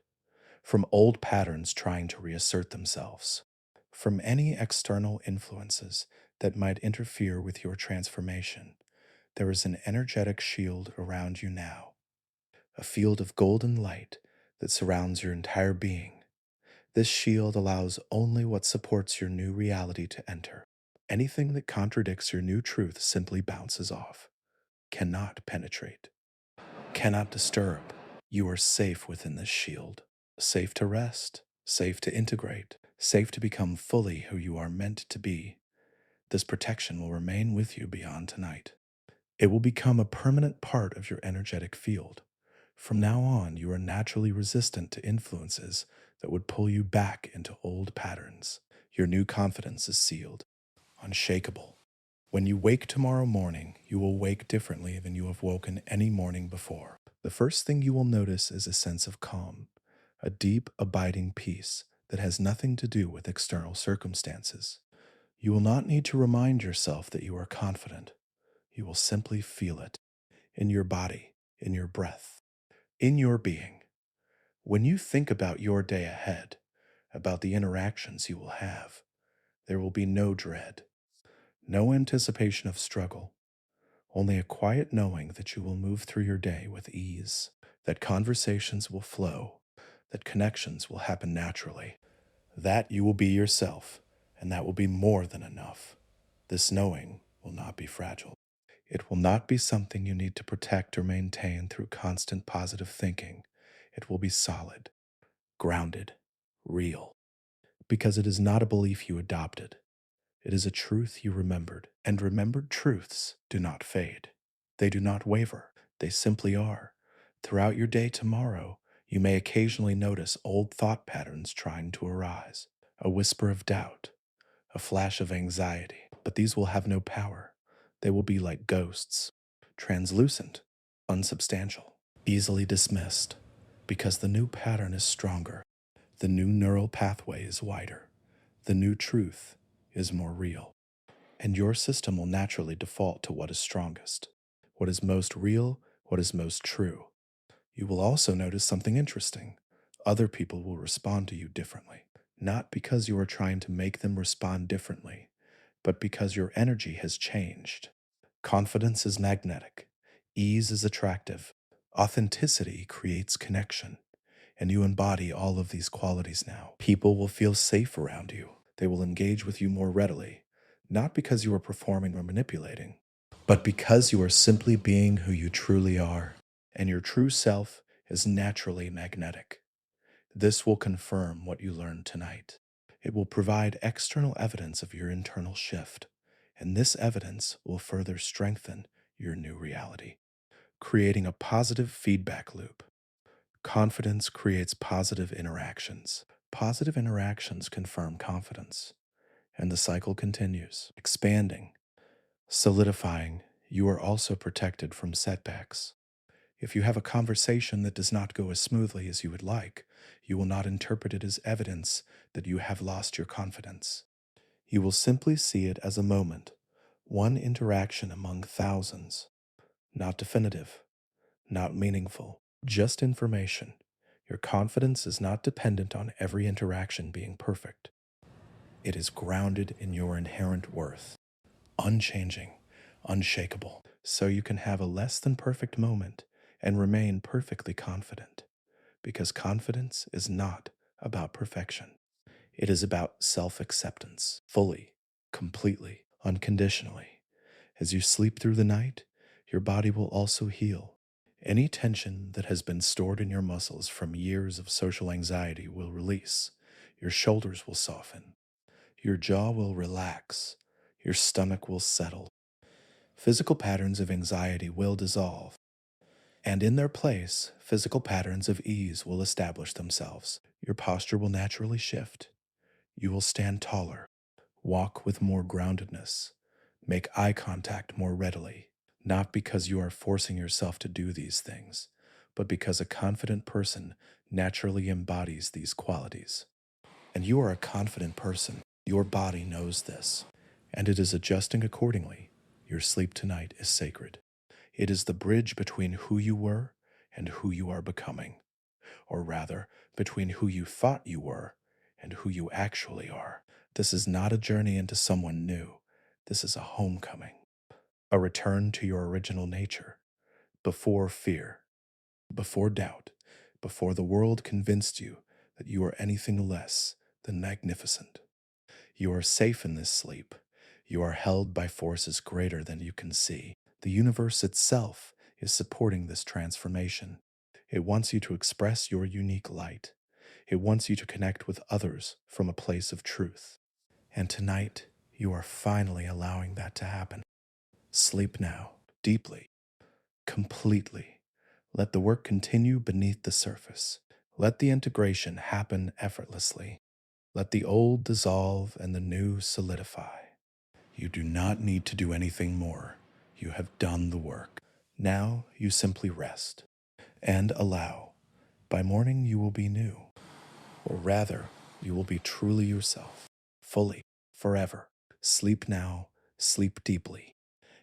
from old patterns trying to reassert themselves, from any external influences that might interfere with your transformation. There is an energetic shield around you now, a field of golden light that surrounds your entire being. This shield allows only what supports your new reality to enter. Anything that contradicts your new truth simply bounces off, cannot penetrate, cannot disturb. You are safe within this shield, safe to rest, safe to integrate, safe to become fully who you are meant to be. This protection will remain with you beyond tonight. It will become a permanent part of your energetic field. From now on, you are naturally resistant to influences that would pull you back into old patterns. Your new confidence is sealed, unshakable. When you wake tomorrow morning, you will wake differently than you have woken any morning before. The first thing you will notice is a sense of calm, a deep, abiding peace that has nothing to do with external circumstances. You will not need to remind yourself that you are confident. You will simply feel it in your body, in your breath, in your being. When you think about your day ahead, about the interactions you will have, there will be no dread, no anticipation of struggle, only a quiet knowing that you will move through your day with ease, that conversations will flow, that connections will happen naturally, that you will be yourself, and that will be more than enough. This knowing will not be fragile. It will not be something you need to protect or maintain through constant positive thinking. It will be solid, grounded, real, because it is not a belief you adopted. It is a truth you remembered, and remembered truths do not fade. They do not waver. They simply are. Throughout your day tomorrow, you may occasionally notice old thought patterns trying to arise, a whisper of doubt, a flash of anxiety, but these will have no power. They will be like ghosts, translucent, unsubstantial, easily dismissed, because the new pattern is stronger, the new neural pathway is wider, the new truth is more real, and your system will naturally default to what is strongest, what is most real, what is most true. You will also notice something interesting. Other people will respond to you differently, not because you are trying to make them respond differently, but because your energy has changed. Confidence is magnetic, ease is attractive, authenticity creates connection, and you embody all of these qualities now. People will feel safe around you. They will engage with you more readily, not because you are performing or manipulating, but because you are simply being who you truly are, and your true self is naturally magnetic. This will confirm what you learned tonight. It will provide external evidence of your internal shift, and this evidence will further strengthen your new reality, creating a positive feedback loop. Confidence creates positive interactions. Positive interactions confirm confidence, and the cycle continues, expanding, solidifying. You are also protected from setbacks. If you have a conversation that does not go as smoothly as you would like, you will not interpret it as evidence that you have lost your confidence. You will simply see it as a moment, one interaction among thousands, not definitive, not meaningful, just information. Your confidence is not dependent on every interaction being perfect. It is grounded in your inherent worth, unchanging, unshakable, so you can have a less than perfect moment and remain perfectly confident. Because confidence is not about perfection. It is about self acceptance, fully, completely, unconditionally. As you sleep through the night, your body will also heal. Any tension that has been stored in your muscles from years of social anxiety will release. Your shoulders will soften. Your jaw will relax. Your stomach will settle. Physical patterns of anxiety will dissolve. And in their place, physical patterns of ease will establish themselves. Your posture will naturally shift. You will stand taller, walk with more groundedness, make eye contact more readily, not because you are forcing yourself to do these things, but because a confident person naturally embodies these qualities. And you are a confident person. Your body knows this, and it is adjusting accordingly. Your sleep tonight is sacred. It is the bridge between who you were and who you are becoming, or rather, between who you thought you were and who you actually are. This is not a journey into someone new. This is a homecoming, a return to your original nature, before fear, before doubt, before the world convinced you that you are anything less than magnificent. You are safe in this sleep. You are held by forces greater than you can see. The universe itself is supporting this transformation. It wants you to express your unique light. It wants you to connect with others from a place of truth. And tonight, you are finally allowing that to happen. Sleep now, deeply, completely. Let the work continue beneath the surface. Let the integration happen effortlessly. Let the old dissolve and the new solidify. You do not need to do anything more. You have done the work. Now you simply rest and allow. By morning you will be new, or rather, you will be truly yourself, fully, forever. Sleep now, sleep deeply,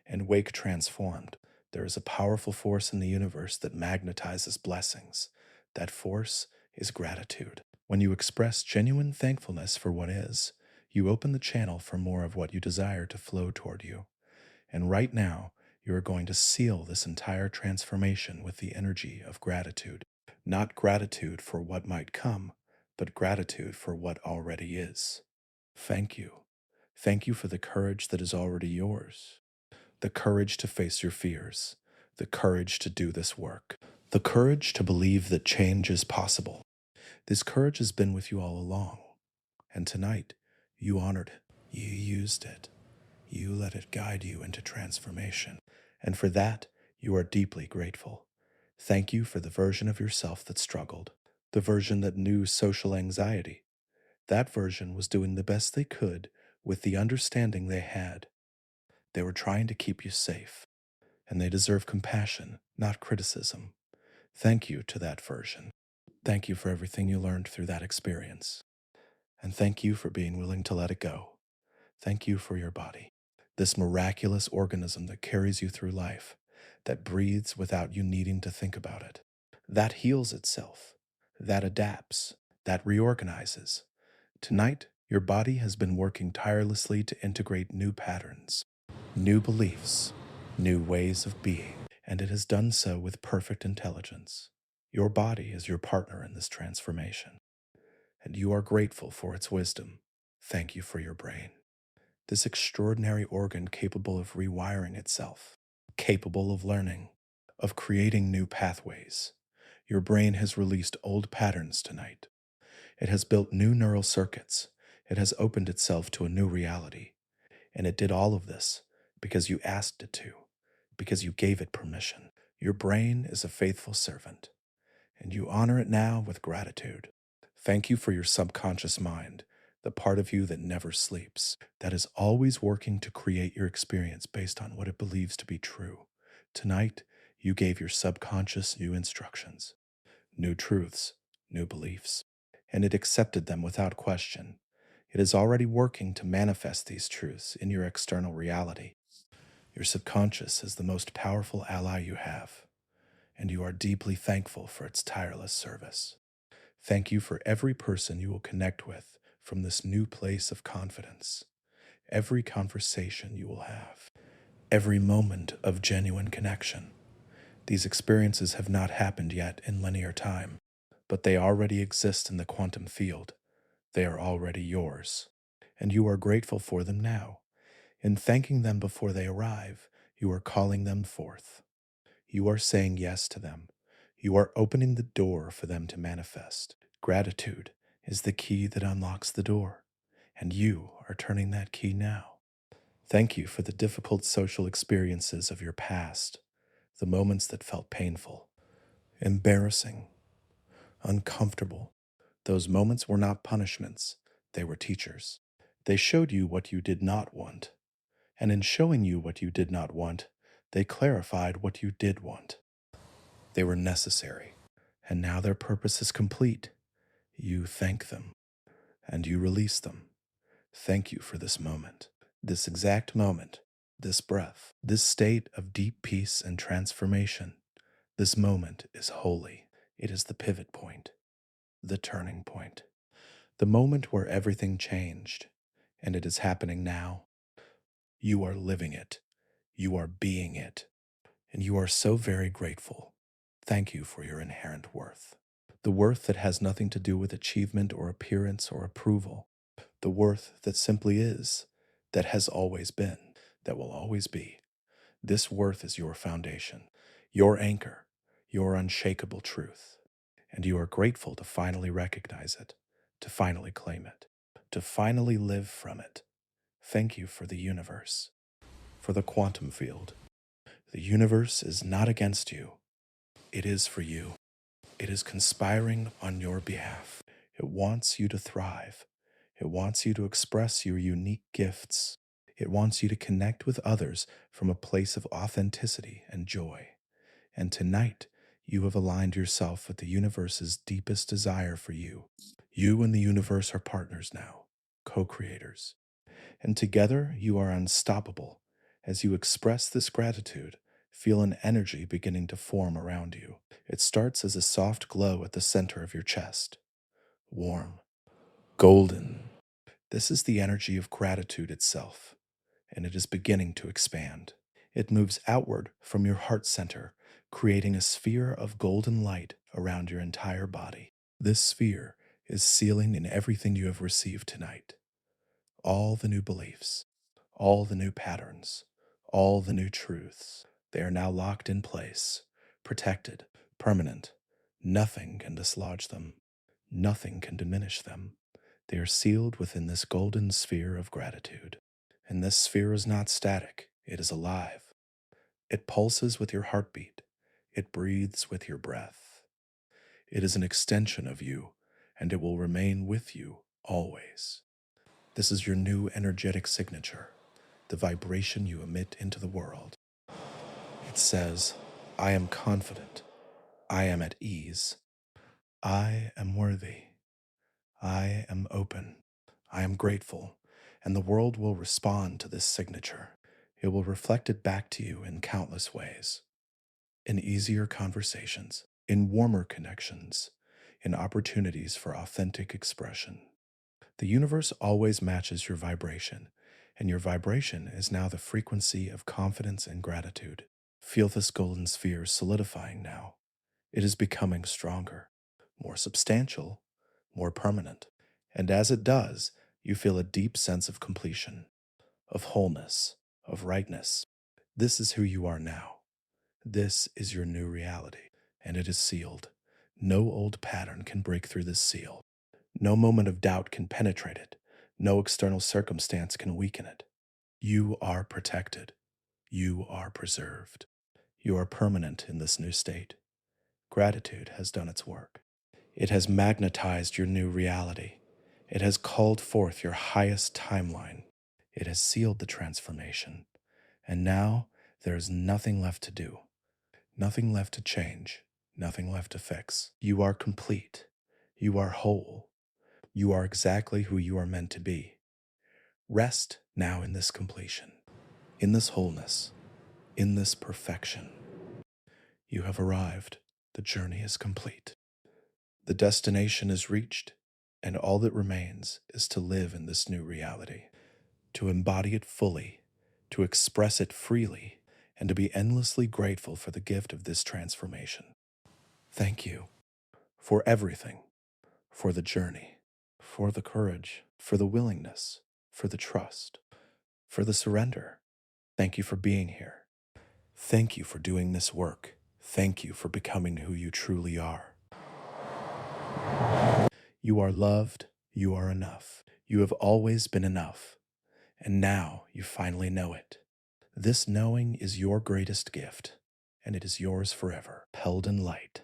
and wake transformed. There is a powerful force in the universe that magnetizes blessings. That force is gratitude. When you express genuine thankfulness for what is, you open the channel for more of what you desire to flow toward you. And right now, you are going to seal this entire transformation with the energy of gratitude. Not gratitude for what might come, but gratitude for what already is. Thank you. Thank you for the courage that is already yours. The courage to face your fears. The courage to do this work. The courage to believe that change is possible. This courage has been with you all along. And tonight, you honored it. You used it. You let it guide you into transformation. And for that, you are deeply grateful. Thank you for the version of yourself that struggled, the version that knew social anxiety. That version was doing the best they could with the understanding they had. They were trying to keep you safe, and they deserve compassion, not criticism. Thank you to that version. Thank you for everything you learned through that experience. And thank you for being willing to let it go. Thank you for your body, this miraculous organism that carries you through life, that breathes without you needing to think about it, that heals itself, that adapts, that reorganizes. Tonight, your body has been working tirelessly to integrate new patterns, new beliefs, new ways of being, and it has done so with perfect intelligence. Your body is your partner in this transformation, and you are grateful for its wisdom. Thank you for your brain, this extraordinary organ capable of rewiring itself, capable of learning, of creating new pathways. Your brain has released old patterns tonight. It has built new neural circuits. It has opened itself to a new reality. And it did all of this because you asked it to, because you gave it permission. Your brain is a faithful servant, and you honor it now with gratitude. Thank you for your subconscious mind, the part of you that never sleeps, that is always working to create your experience based on what it believes to be true. Tonight, you gave your subconscious new instructions, new truths, new beliefs, and it accepted them without question. It is already working to manifest these truths in your external reality. Your subconscious is the most powerful ally you have, and you are deeply thankful for its tireless service. Thank you for every person you will connect with from this new place of confidence, every conversation you will have, every moment of genuine connection. These experiences have not happened yet in linear time, but they already exist in the quantum field. They are already yours, and you are grateful for them now. In thanking them before they arrive, you are calling them forth. You are saying yes to them. You are opening the door for them to manifest. Gratitude is the key that unlocks the door, and you are turning that key now. Thank you for the difficult social experiences of your past, the moments that felt painful, embarrassing, uncomfortable. Those moments were not punishments, they were teachers. They showed you what you did not want, and in showing you what you did not want, they clarified what you did want. They were necessary, and now their purpose is complete. You thank them, and you release them. Thank you for this moment, this exact moment, this breath, this state of deep peace and transformation. This moment is holy. It is the pivot point, the turning point, the moment where everything changed, and it is happening now. You are living it. You are being it. And you are so very grateful. Thank you for your inherent worth. The worth that has nothing to do with achievement or appearance or approval. The worth that simply is, that has always been, that will always be. This worth is your foundation, your anchor, your unshakable truth. And you are grateful to finally recognize it, to finally claim it, to finally live from it. Thank you for the universe, for the quantum field. The universe is not against you. It is for you. It is conspiring on your behalf. It wants you to thrive. It wants you to express your unique gifts. It wants you to connect with others from a place of authenticity and joy. And tonight, you have aligned yourself with the universe's deepest desire for you. You and the universe are partners now, co-creators. And together you are unstoppable. As you express this gratitude, feel an energy beginning to form around you. It starts as a soft glow at the center of your chest. Warm, golden. This is the energy of gratitude itself, and it is beginning to expand. It moves outward from your heart center, creating a sphere of golden light around your entire body. This sphere is sealing in everything you have received tonight. All the new beliefs, all the new patterns, all the new truths. They are now locked in place, protected, permanent. Nothing can dislodge them. Nothing can diminish them. They are sealed within this golden sphere of gratitude. And this sphere is not static, it is alive. It pulses with your heartbeat. It breathes with your breath. It is an extension of you, and it will remain with you always. This is your new energetic signature, the vibration you emit into the world. It says, I am confident. I am at ease. I am worthy. I am open. I am grateful. And the world will respond to this signature. It will reflect it back to you in countless ways. In easier conversations, in warmer connections, in opportunities for authentic expression. The universe always matches your vibration, and your vibration is now the frequency of confidence and gratitude. Feel this golden sphere solidifying now. It is becoming stronger, more substantial, more permanent. And as it does, you feel a deep sense of completion, of wholeness, of rightness. This is who you are now. This is your new reality, and it is sealed. No old pattern can break through this seal. No moment of doubt can penetrate it. No external circumstance can weaken it. You are protected. You are preserved. You are permanent in this new state. Gratitude has done its work. It has magnetized your new reality. It has called forth your highest timeline. It has sealed the transformation. And now there is nothing left to do, nothing left to change, nothing left to fix. You are complete. You are whole. You are exactly who you are meant to be. Rest now in this completion, in this wholeness, in this perfection. You have arrived. The journey is complete. The destination is reached, and all that remains is to live in this new reality, to embody it fully, to express it freely, and to be endlessly grateful for the gift of this transformation. Thank you for everything, for the journey, for the courage, for the willingness, for the trust, for the surrender. Thank you for being here. Thank you for doing this work. Thank you for becoming who you truly are. You are loved. You are enough. You have always been enough. And now you finally know it. This knowing is your greatest gift, and it is yours forever, held in light,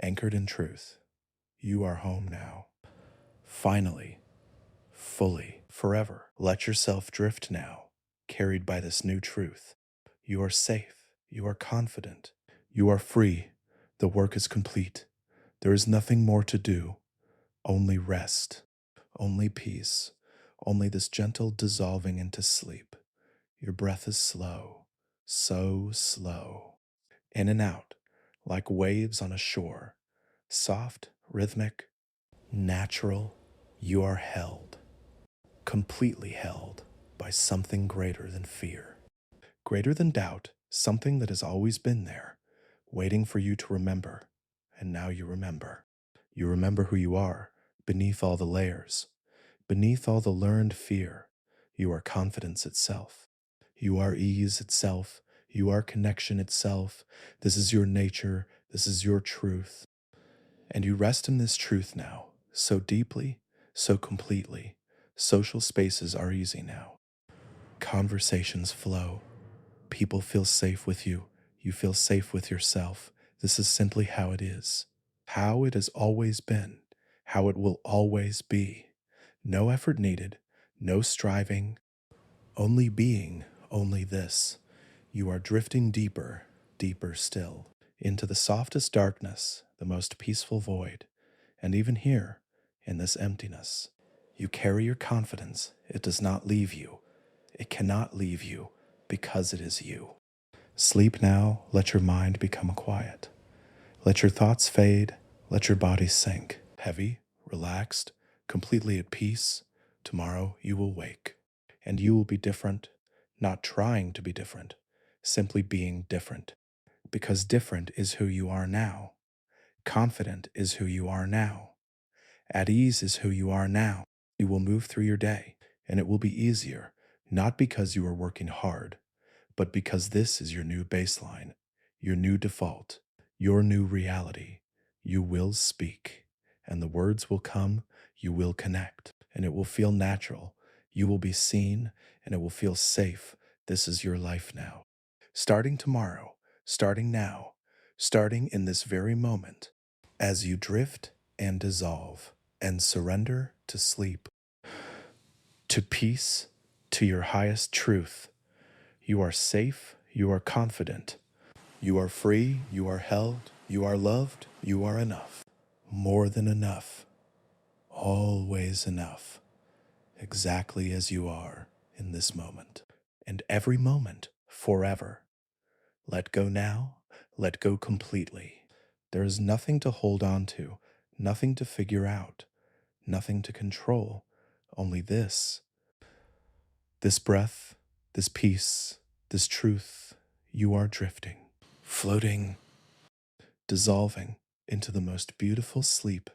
anchored in truth. You are home now. Finally, fully, forever. Let yourself drift now, carried by this new truth. You are safe. You are confident. You are free. The work is complete. There is nothing more to do. Only rest. Only peace. Only this gentle dissolving into sleep. Your breath is slow. So slow. In and out, like waves on a shore. Soft, rhythmic, natural. You are held. Completely held by something greater than fear, greater than doubt, something that has always been there, waiting for you to remember. And now you remember. You remember who you are, beneath all the layers, beneath all the learned fear. You are confidence itself. You are ease itself. You are connection itself. This is your nature. This is your truth. And you rest in this truth now, so deeply, so completely. Social spaces are easy now. Conversations flow. People feel safe with you. You feel safe with yourself. This is simply how it is, how it has always been, how it will always be. No effort needed, no striving, only being, only this. You are drifting deeper, deeper still, into the softest darkness, the most peaceful void. And even here, in this emptiness, you carry your confidence. It does not leave you. It cannot leave you because it is you. Sleep now, let your mind become quiet. Let your thoughts fade, let your body sink. Heavy, relaxed, completely at peace. Tomorrow you will wake, and you will be different, not trying to be different, simply being different. Because different is who you are now. Confident is who you are now. At ease is who you are now. You will move through your day, and it will be easier, not because you are working hard, but because this is your new baseline, your new default, your new reality. You will speak, and the words will come. You will connect, and it will feel natural. You will be seen, and it will feel safe. This is your life now. Starting tomorrow, starting now, starting in this very moment, as you drift and dissolve and surrender to sleep, to peace, to your highest truth. You are safe, you are confident, you are free, you are held, you are loved, you are enough. More than enough, always enough, exactly as you are in this moment, and every moment forever. Let go now, let go completely. There is nothing to hold on to, nothing to figure out, nothing to control, only this breath, this peace, this truth. You are drifting, floating, dissolving into the most beautiful sleep,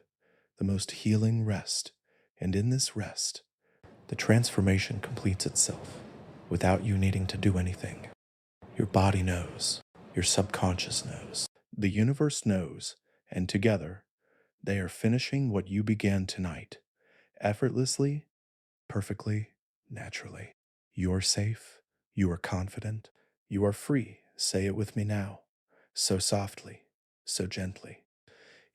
the most healing rest. And in this rest, the transformation completes itself without you needing to do anything. Your body knows, your subconscious knows, the universe knows, and together they are finishing what you began tonight, effortlessly, perfectly, naturally. You are safe, you are confident, you are free. Say it with me now, so softly, so gently,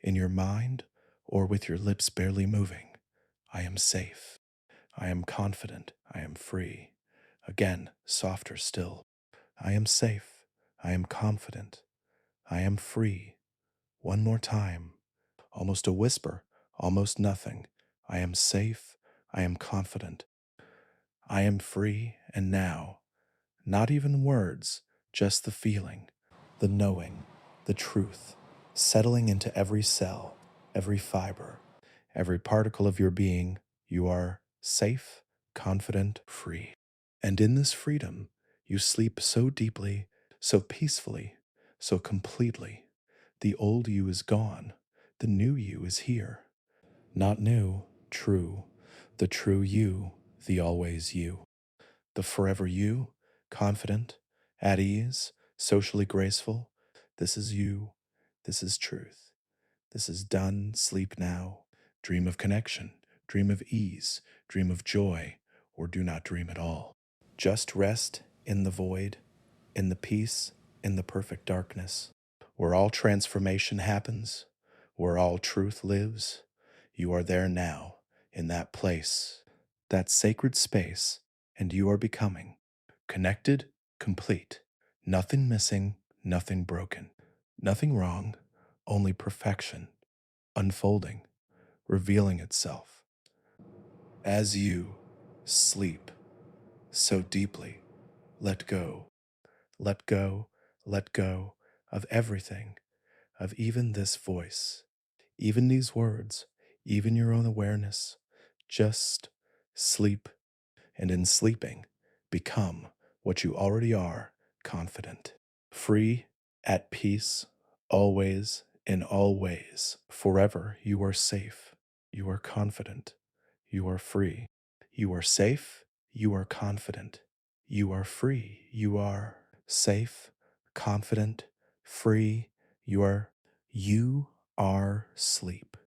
in your mind or with your lips barely moving. I am safe. I am confident. I am free. Again, softer still. I am safe. I am confident. I am free. One more time. Almost a whisper, almost nothing. I am safe. I am confident. I am free. And now, not even words, just the feeling, the knowing, the truth, settling into every cell, every fiber, every particle of your being. You are safe, confident, free. And in this freedom, you sleep so deeply, so peacefully, so completely. The old you is gone. The new you is here. Not new, true. The true you, the always you. The forever you, confident, at ease, socially graceful. This is you. This is truth. This is done. Sleep now. Dream of connection. Dream of ease. Dream of joy. Or do not dream at all. Just rest in the void, in the peace, in the perfect darkness, where all transformation happens, where all truth lives. You are there now, in that place, that sacred space, and you are becoming connected, complete, nothing missing, nothing broken, nothing wrong, only perfection, unfolding, revealing itself. As you sleep so deeply, let go, let go, let go of everything, of even this voice, even these words, even your own awareness. Just sleep, and in sleeping, become what you already are, confident, free, at peace, always, in all ways. Forever, you are safe, you are confident, you are free. You are safe, you are confident, you are free, you are safe, confident, free, you are sleep.